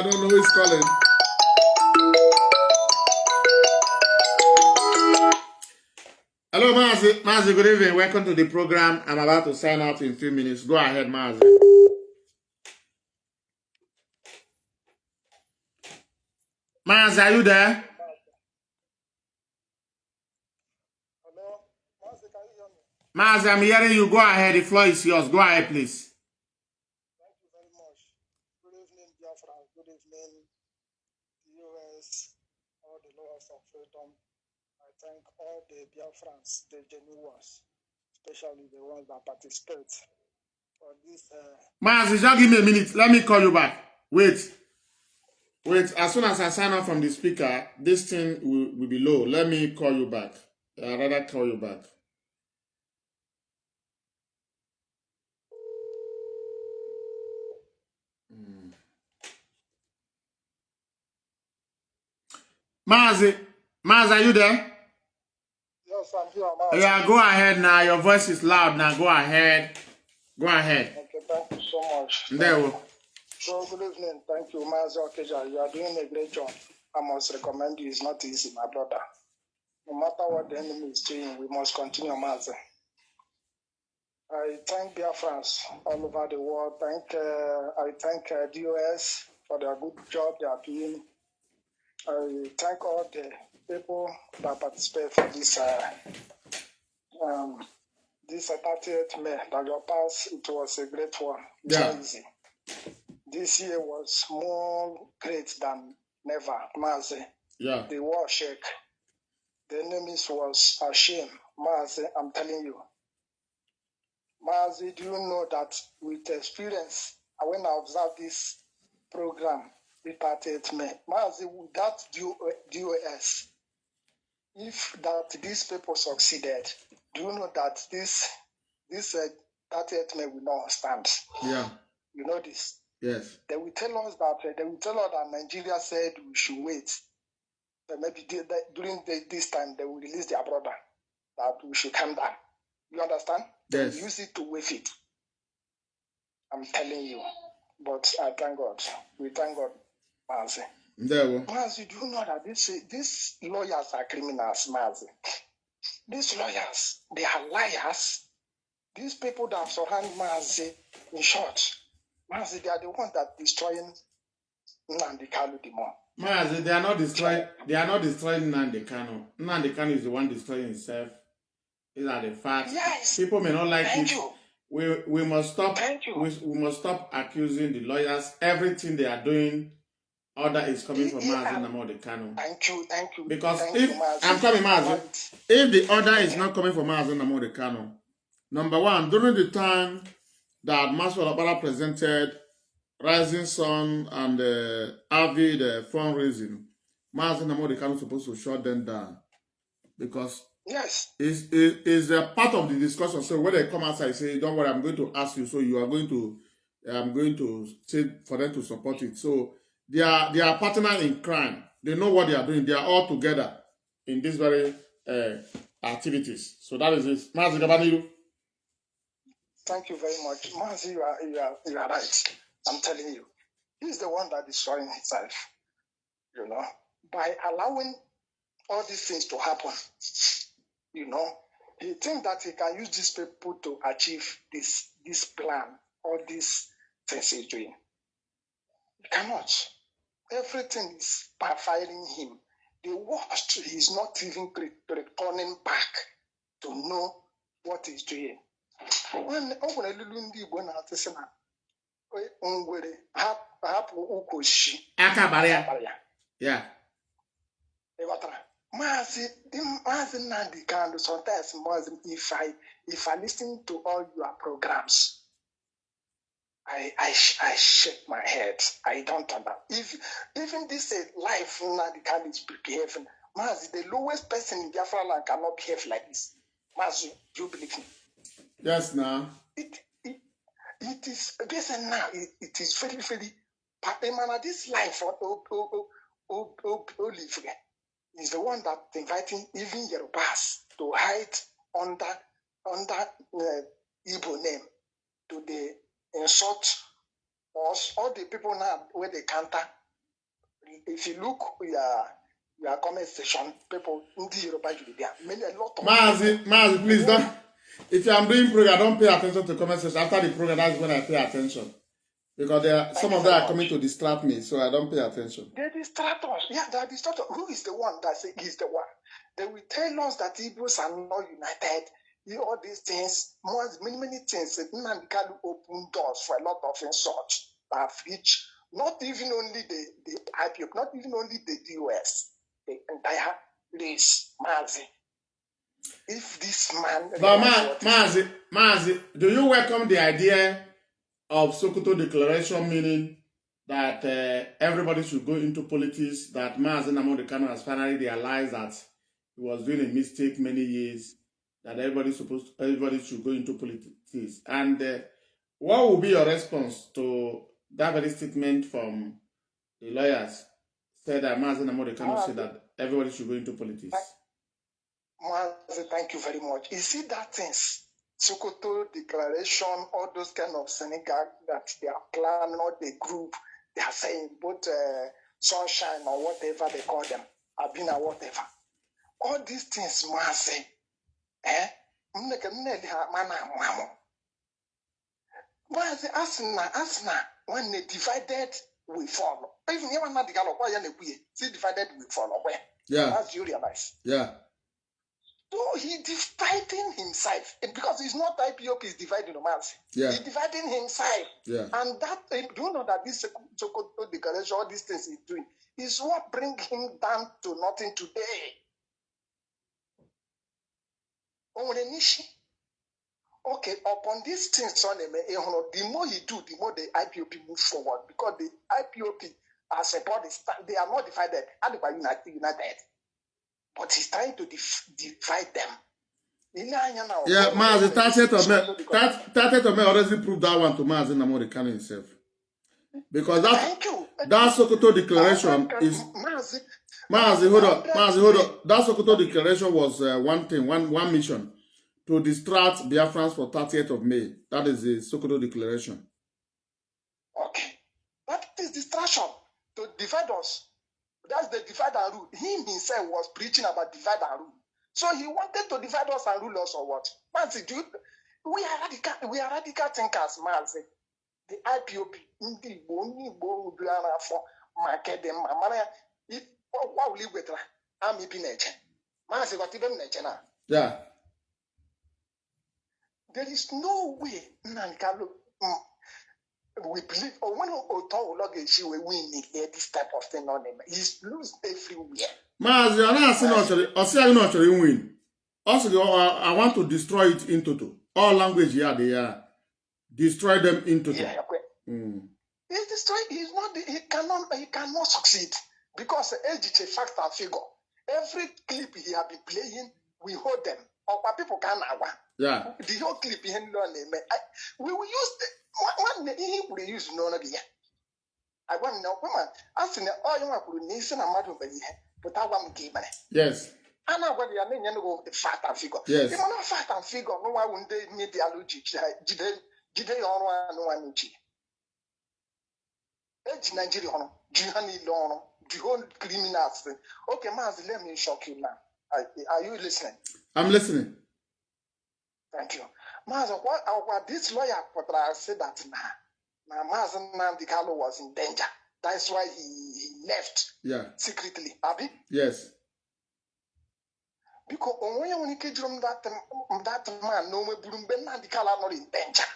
don't know who is calling. Hello, Mazi. Mazi, good evening. Welcome to the program. I'm about to sign out in 3 minutes. Go ahead, Mazi. Mazi, are you there? Hello? Mazi, can you hear me? Mazi, I'm hearing you. Go ahead. The floor is yours. Go ahead, please. Thank you very much. Good evening, Biafra. Good evening, US, all the lovers of freedom. I thank all the Biafrans, the genuine ones, especially the ones that participate for this. Mazi, just give me a minute. Let me call you back. Wait. As soon as I sign off from the speaker, this thing will be low. Let me call you back. I'd rather call you back. Mazi, are you there? Yes, I'm here, Mazi. Yeah, go ahead now. Your voice is loud now. Go ahead. Okay, thank you so much. There we go. So, good evening. Thank you, Mazi Okeja. You are doing a great job. I must recommend you. It's not easy, my brother. No matter what the enemy is doing, we must continue, Mazi. I thank Biafrans all over the world. I thank DOS for their good job they are doing. I thank all the people that participate for this This 30th May, that your past, it was a great one. It's Yeah. not easy. This year was more great than never. Mazi, Yeah. the war shake. The enemies was ashamed. Mazi, I'm telling you. Mazi, do you know that with experience, when I observed this program, the 30th May, Mazi, without DOS, if that these people succeeded, do you know that this 30th May will not stand? Yeah. You know this. Yes. They will tell us that Nigeria said we should wait. Maybe during this time they will release their brother, that we should calm down. You understand? Yes. They use it to wave it. I'm telling you. But I thank God. We thank God, Mazi. Mazi, do you know that these lawyers are criminals, Mazi? These lawyers, they are liars. These people that surround Mazi, in short, Mazi, they are the ones that destroying Nnamdi Kanu the more. Mazi, they are not destroying Nnamdi Kanu. Nnamdi Kanu is the one destroying himself. These are the facts. Yes. People may not like Thank it. You. We must stop. Thank you. We must stop accusing the lawyers. Everything they are doing, order is coming from Mazi Nnamdi Kanu. Thank you. Because thank if you, Mazi. I'm coming, Mazi, if the order is not coming from Mazi Nnamdi Kanu, number one, during the time that Maswala Bala presented Rising Sun and Avid fundraising, Mazi Nnamdi Kanu is supposed to shut them down because yes, is a part of the discussion. So when they come outside, say, "Don't worry, I'm going to ask you." So you are going to, I'm going to say for them to support it. So they are partner in crime. They know what they are doing. They are all together in these very activities. So that is it. Mazi Gabaniru. Thank you very much, Mazi. You are right. I'm telling you, he's the one that is destroying himself. You know, by allowing all these things to happen. You know, he thinks that he can use these people to achieve this plan, all these things he's doing. He cannot. Everything is backfiring him. The worst, he's not even returning back to know what he's doing. When ndị Igbo na-atụsị na ngwere hapụ ukoshi Akabara ya. ịghọtara. Mazi Nnamdi Kanu, sometimes Mazi, if I listen to all your programs, I shake my head. I don't understand. Even this life Nnamdi Kanu is behaving, Mazi, the lowest person in Biafra land cannot behave like this. Mazi, do you believe me? Yes, now. It is basically now. It is very, very. This life Olive is the one that inviting even Yorubas to hide under Igbo name to the insult us. All the people now where they counter. If you look your comment section, people in the Yoruba there, many a lot of Mazi, please don't. If I'm doing program, I don't pay attention to comment section. After the program, that's when I pay attention. Because some of them are coming to distract me, so I don't pay attention. They distract us. Yeah, they distract us. Who is the one that say he's the one? They will tell us that Igbos are not united. All these things, many things. Nnamdi Kanu opened doors for a lot of insults that have reached not even only the IPO, not even only the US, the entire race, Mazi. If this man... But Mazi, do you welcome the idea of Sokoto Declaration, meaning that everybody should go into politics, that Mazi Nnamdi Kanu has finally realized that he was doing a mistake many years, that everybody should go into politics? And what will be your response to that very statement from the lawyers? Said that Mazi Nnamdi Kanu said that everybody should go into politics. Mazi, thank you very much. You see that things, Sokoto Declaration, all those kind of Senegal that they are planning, or the group, they are saying both sunshine or whatever they call them, Abina, whatever. All these things, Mazi, Mazi, Asna, when they divided, we fall. Even if not the Galo, why are they divided, we fall away? Yeah. As you realize. Yeah. So he's dividing himself because it's not IPOP is dividing the Mazi. Yeah. He's dividing himself. Yeah. And that, do you know that this Sokoto declaration, all these things he's doing, is what brings him down to nothing today. Okay, upon these things, the more he do, the more the IPOP move forward because the IPOP as a body, they are not divided. United. But he's trying to divide them. Yeah, Mazi, 30th of May already proved that one to Mazi Nnamdi Kanu himself. Because that Sokoto declaration is... Mazi, hold on. That Sokoto declaration was one mission. To distract Biafrans for 30th of May. That is the Sokoto declaration. Okay. That is distraction. To divide us. That's the divide and rule. He himself was preaching about divide and rule. So he wanted to divide us and rule us or what? Mazi, we are radical thinkers, Mazi. The IPOP, what will you with Army Pinage? Mazi got even nature. Yeah. There is no way we believe or when she will win this type of thing on him. He's lose everywhere. Mazi, I'm not actually win. Also, I want to destroy it in total. All language here they are. Destroy them in total. Yeah, okay. He's destroyed. He cannot succeed because age is a fact and figure. Every clip he has been playing, we hold them. Our people can now. Yeah. The whole clip he we will use the one he will use no idea. I want to know, woman. I think all you want to need and madam, but I want to give money. Yes. And I want the name of the fat and figure. Yes. If I'm not fat and figure, no one will need the allergy. Jide on one inch. It's Nigeria, Jihani Lono, the whole criminals. Okay, Mazi, let me shock you now. Are you listening? I'm listening. Thank you. Mazi, what this lawyer said that now Mazi Nnamdi Kanu was in danger. That's why he left secretly. Abi? Yes. Because when you that man, no Nnamdi Kanu not in danger.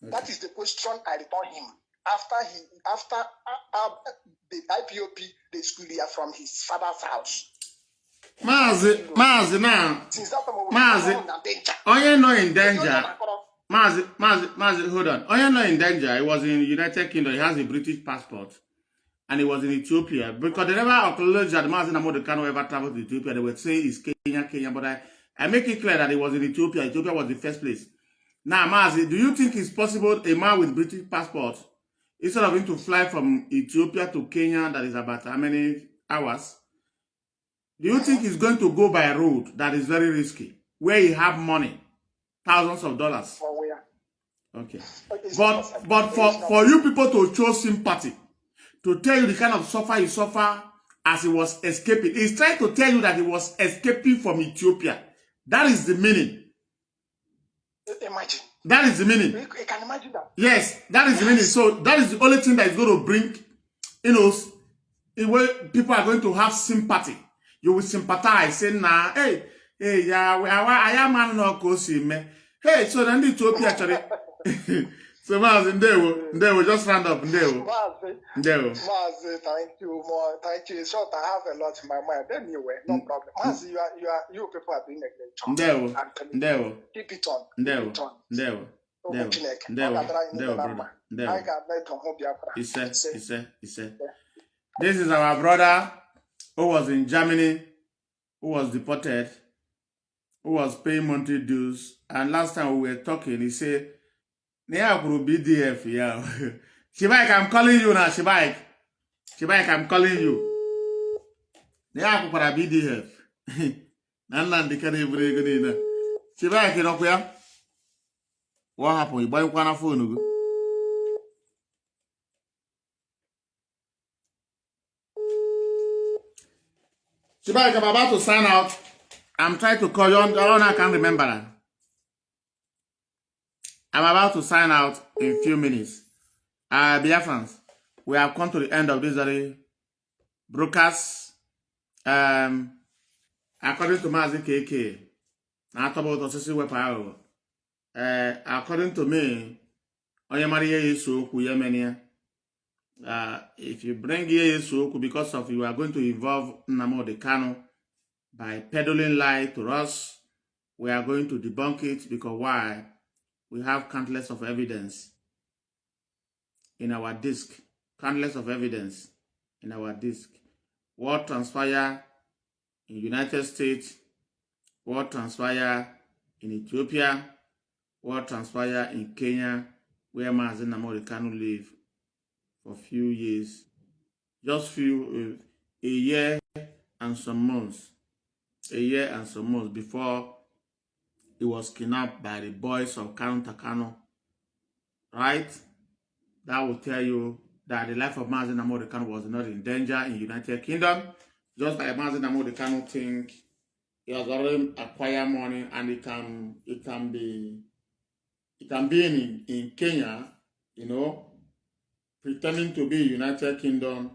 Okay. That is the question I return him. After the IPOP, the school year from his father's house. Mazi now. Mazi, are you not in danger? Mazi, hold on. Are you not in danger? He was in the United Kingdom. He has a British passport. And he was in Ethiopia. Because they never acknowledged that Mazi Nnamdi Kanu ever traveled to Ethiopia. They would say it's Kenya. But I make it clear that he was in Ethiopia. Ethiopia was the first place. Now, Mazi, do you think it's possible a man with British passport, instead of him to fly from Ethiopia to Kenya, that is about how many hours? Do you think he's going to go by a road that is very risky, where he have money, thousands of dollars? For where? Okay. But for you people to show sympathy, to tell you the kind of suffer he suffered as he was escaping, he's trying to tell you that he was escaping from Ethiopia. That is the meaning. Imagine. That is the meaning. You can imagine that. Yes, that is the meaning. So that is the only thing that is going to bring, people are going to have sympathy. You will sympathize, say, nah, hey, yeah, I am man no kosi me. Hey, so then Ethiopia actually. So Mazi, they will just round up. Mazi, thank you more. Thank you. So I have a lot in my mind. Anyway, no problem. Mazi, you people are doing a great job. Keep it on. He said. This is our brother who was in Germany, who was deported, who was paying monthly dues. And last time we were talking, he said, "Neya BDF, yeah." Shibaik, I'm calling you now, Shibaik. Shibaik, I'm calling you. Neya BDF. Nnamdi Kanu Shibaik, you know where? What happened? You buy one phone? Shibaik, I'm about to sign out. I'm trying to call you on. I can't remember that. I'm about to sign out in a few minutes. Biafrans, we have come to the end of this very broadcast. I according to Mazi KK, according to me, if you bring Yesu because of you are going to involve Nnamdi Kanu by peddling lie to us, we are going to debunk it because why? We have countless of evidence in our disk. Countless of evidence in our disk. What transpired in United States, what transpired in Ethiopia, what transpired in Kenya, where Mazi Nnamdi Kanu lived for a few years, just a year and some months, before he was kidnapped by the boys of Kanu, right? That will tell you that the life of Mazi Nnamdi Kanu was not in danger in United Kingdom. Just like Mazi Nnamdi Kanu think he has already acquired money and it can be in Kenya, pretending to be United Kingdom.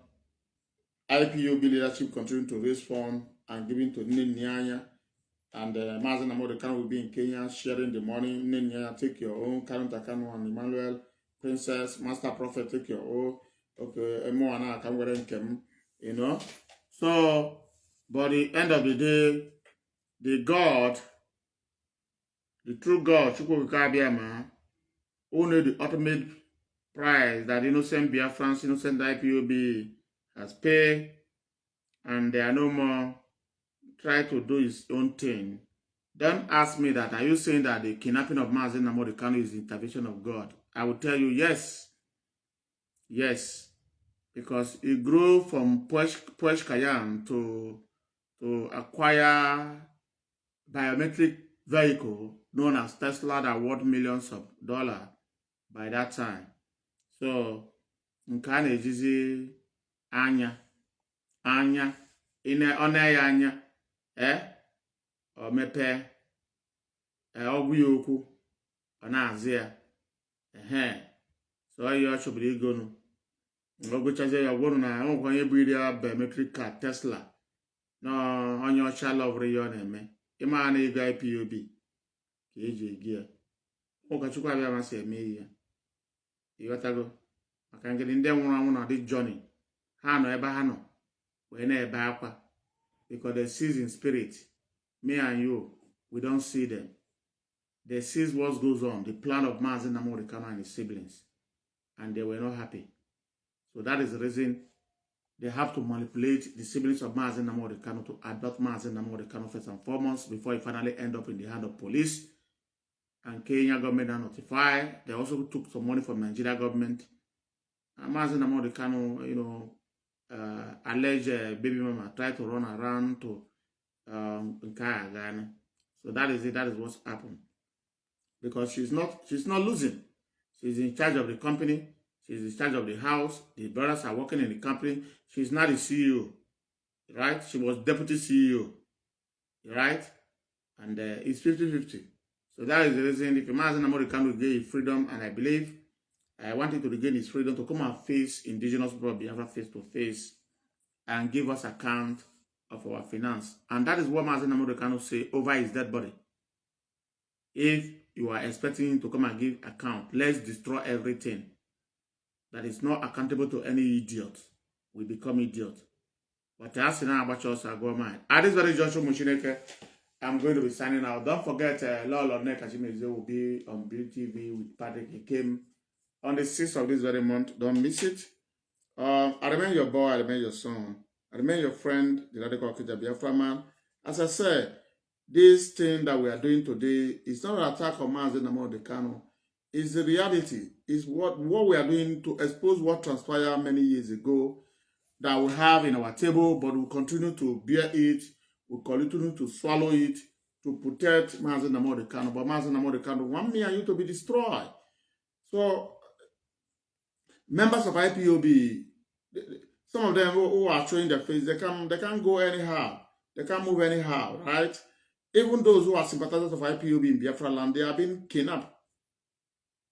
IPOB leadership continue to raise funds and giving to Nnamdi, and Mazi Nnamdi Kanu will be in Kenya sharing the money. Nnamdi, take your own. Kanu and Emmanuel, Princess, Master Prophet, take your own. Okay, So, but the end of the day, the true God, who know the ultimate price that innocent Biafrans, innocent IPOB has paid, and they are no more try to do his own thing. Don't ask me that. Are you saying that the kidnapping of Mazi Nnamdi Kanu is the intervention of God? I will tell you yes. Yes. Because he grew from Porsche Cayenne to acquire biometric vehicle known as Tesla that worth millions of dollars by that time. So, nke a na-ejizi anya ọ na-ya anya o mepee ọgwụ ya okwu ọ na-azị ya so ihe ọ chọburu igonu ogochazie ya ọgwụrụ na nwekwa onye bụ iri ya biometric card Tesla na onye ọcha lọvụrụ ya ọ na-eme ịma na ego IPOB ka eji egi ya ụkọchukwu abịa masị eme ihe ịghọtago maka ngịrị ndị nwụrụ anwụ na dị Johnny ha nọ ebe ha nọ wee na-ebe akwa because they see in spirit. Me and you, we don't see them. They see what goes on, the plan of Mazi Nnamdi Kanu and his siblings, and they were not happy. So that is the reason they have to manipulate the siblings of Mazi Nnamdi Kanu to adopt Mazi Nnamdi Kanu first and foremost before he finally end up in the hand of police. And Kenya government are notified. They also took some money from Nigeria government. And Mazi Nnamdi Kanu, alleged baby mama tried to run around to Ghana. So that is it. That is what's happened. Because she's not losing. She's in charge of the company. She's in charge of the house. The brothers are working in the company. She's not the CEO, right? She was deputy CEO, right? And it's 50-50. So that is the reason if Mazi Nnamdi Kanu regain his freedom, and I believe I want him to regain his freedom to come and face indigenous people of Biafra face to face and give us account of our finance. And that is what Mazi Nnamdi Kanu say over his dead body. If you are expecting him to come and give account, let's destroy everything that is not accountable to any idiot. We become idiot. But as now about us, I go mine. At this very Joshua Mushineke, I'm going to be signing out. Don't forget, Lolo Nekashimeze will be on BTV with Patrick. He came on the 6th of this very month. Don't miss it. I remain your boy, I remain your son. I remain your friend, the radical Biafra man. As I said, this thing that we are doing today is not an attack on Mazi Nnamdi Kanu. It's the reality. It's what we are doing to expose what transpired many years ago that we have in our table, but we continue to bear it. We continue to swallow it to protect Mazi Nnamdi Kanu. But Mazi Nnamdi Kanu want me and you to be destroyed. So, members of IPOB, some of them who are showing their face, they can't go anyhow. They can't move anyhow, right? Even those who are sympathizers of IPOB in Biafra land, they are being kidnapped.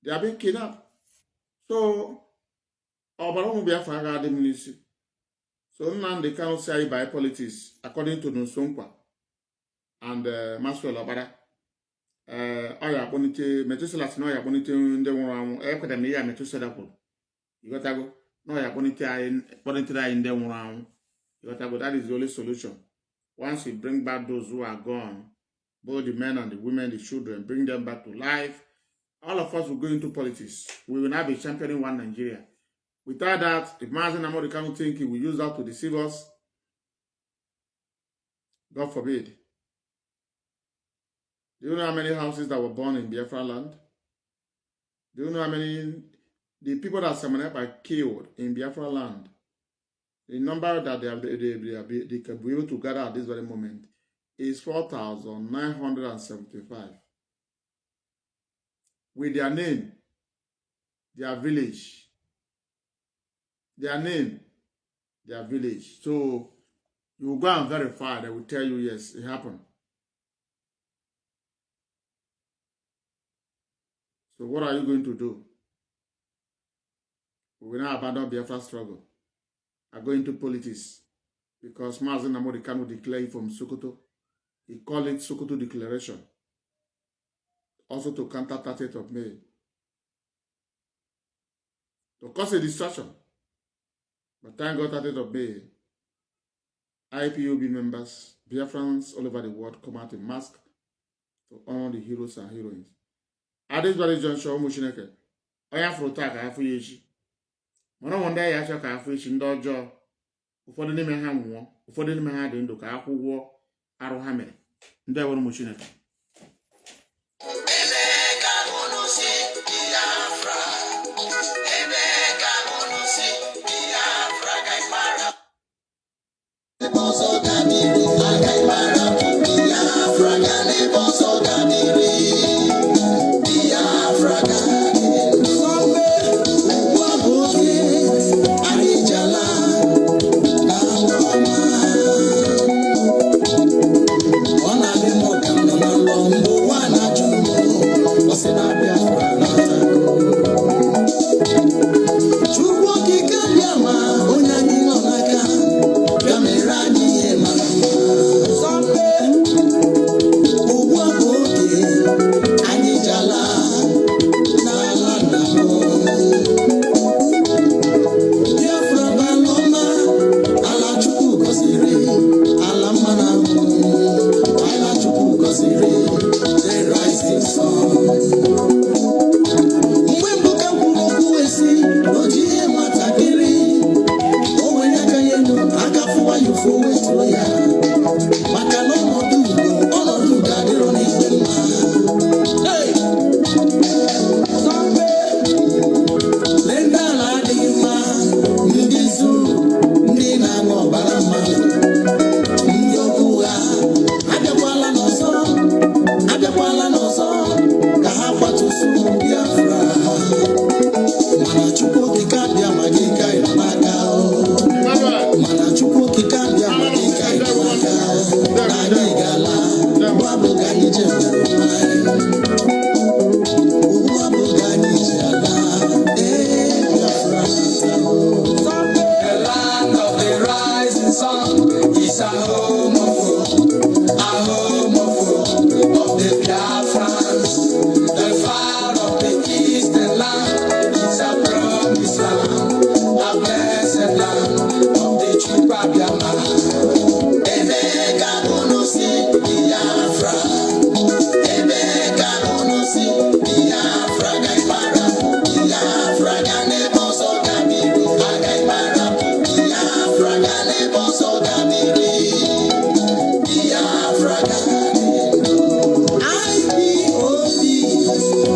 They are being kidnapped. So, Obaron Biafra got the ministry. So, now they cannot say by politics, according to Nsonkwa. and Maxwell Obara. Oya bonite Methuselah no ya bonite ndị nwụrụ anwụ ekweta m ya Methuselah kwuru. Igotago no ya bonite anyị ndị nwụrụ anwụ. Igotago, that is the only solution. Once we bring back those who are gone, both the men and the women, the children, bring them back to life, all of us will go into politics. We will now be championing one Nigeria. Without that, if Mazi Nnamdi Kanu think he will use that to deceive us, God forbid. Do you know how many houses that were born in Biafra land? Do you know how many the people that Semenep are killed in Biafra land? The number that they can be able to gather at this very moment is 4,975. With their name, their village, their name, their village. So you will go and verify. They will tell you, yes, it happened. So what are you going to do? We will not abandon Biafra struggle. I go into politics because Mazi Nnamdi Kanu declared from Sokoto. He called it Sokoto Declaration. Also to counter 30th of May. To cause a distraction. But thank God 30th of May, IPOB members, Biafrans all over the world come out in mask to honor the heroes and heroines. At this very juncture, Mushineke, I have to attack after Yeshi. One day I shall have fish in Dojo. For the name of Ham, for the name of Hadin, the Kaku war, Arohame. There were Mushineke.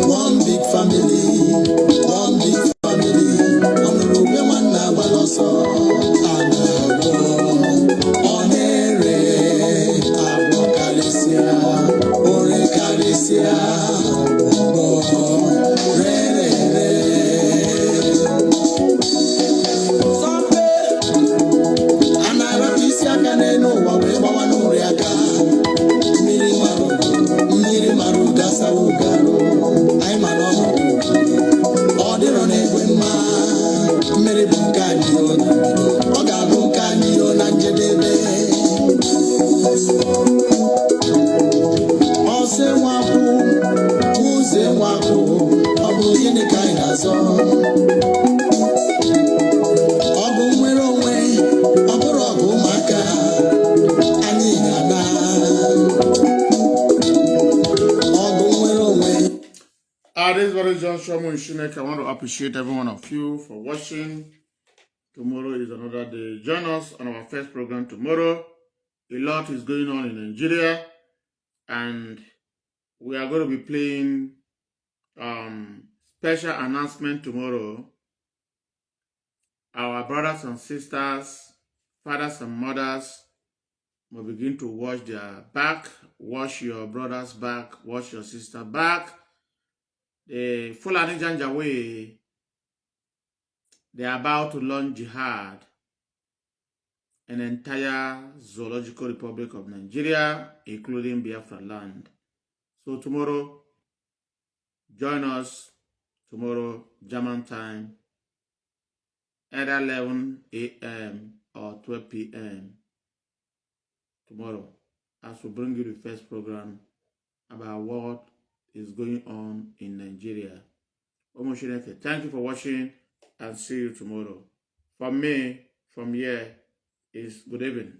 One big family, one big family. much. I want to appreciate every one of you for watching. Tomorrow is another day. Join us on our first program tomorrow. A lot is going on in Nigeria, and we are going to be playing special announcement tomorrow. Our brothers and sisters, fathers and mothers will begin to wash their back, wash your brother's back, wash your sister's back. The Fulani Janjaweed, they are about to launch jihad in the entire Zoological Republic of Nigeria, including Biafra land. So tomorrow, join us tomorrow, German time, either 11 a.m. or 12 p.m. tomorrow, as we bring you the first program about what is going on in Nigeria. Thank you for watching, and see you tomorrow. From me, from here, is good evening.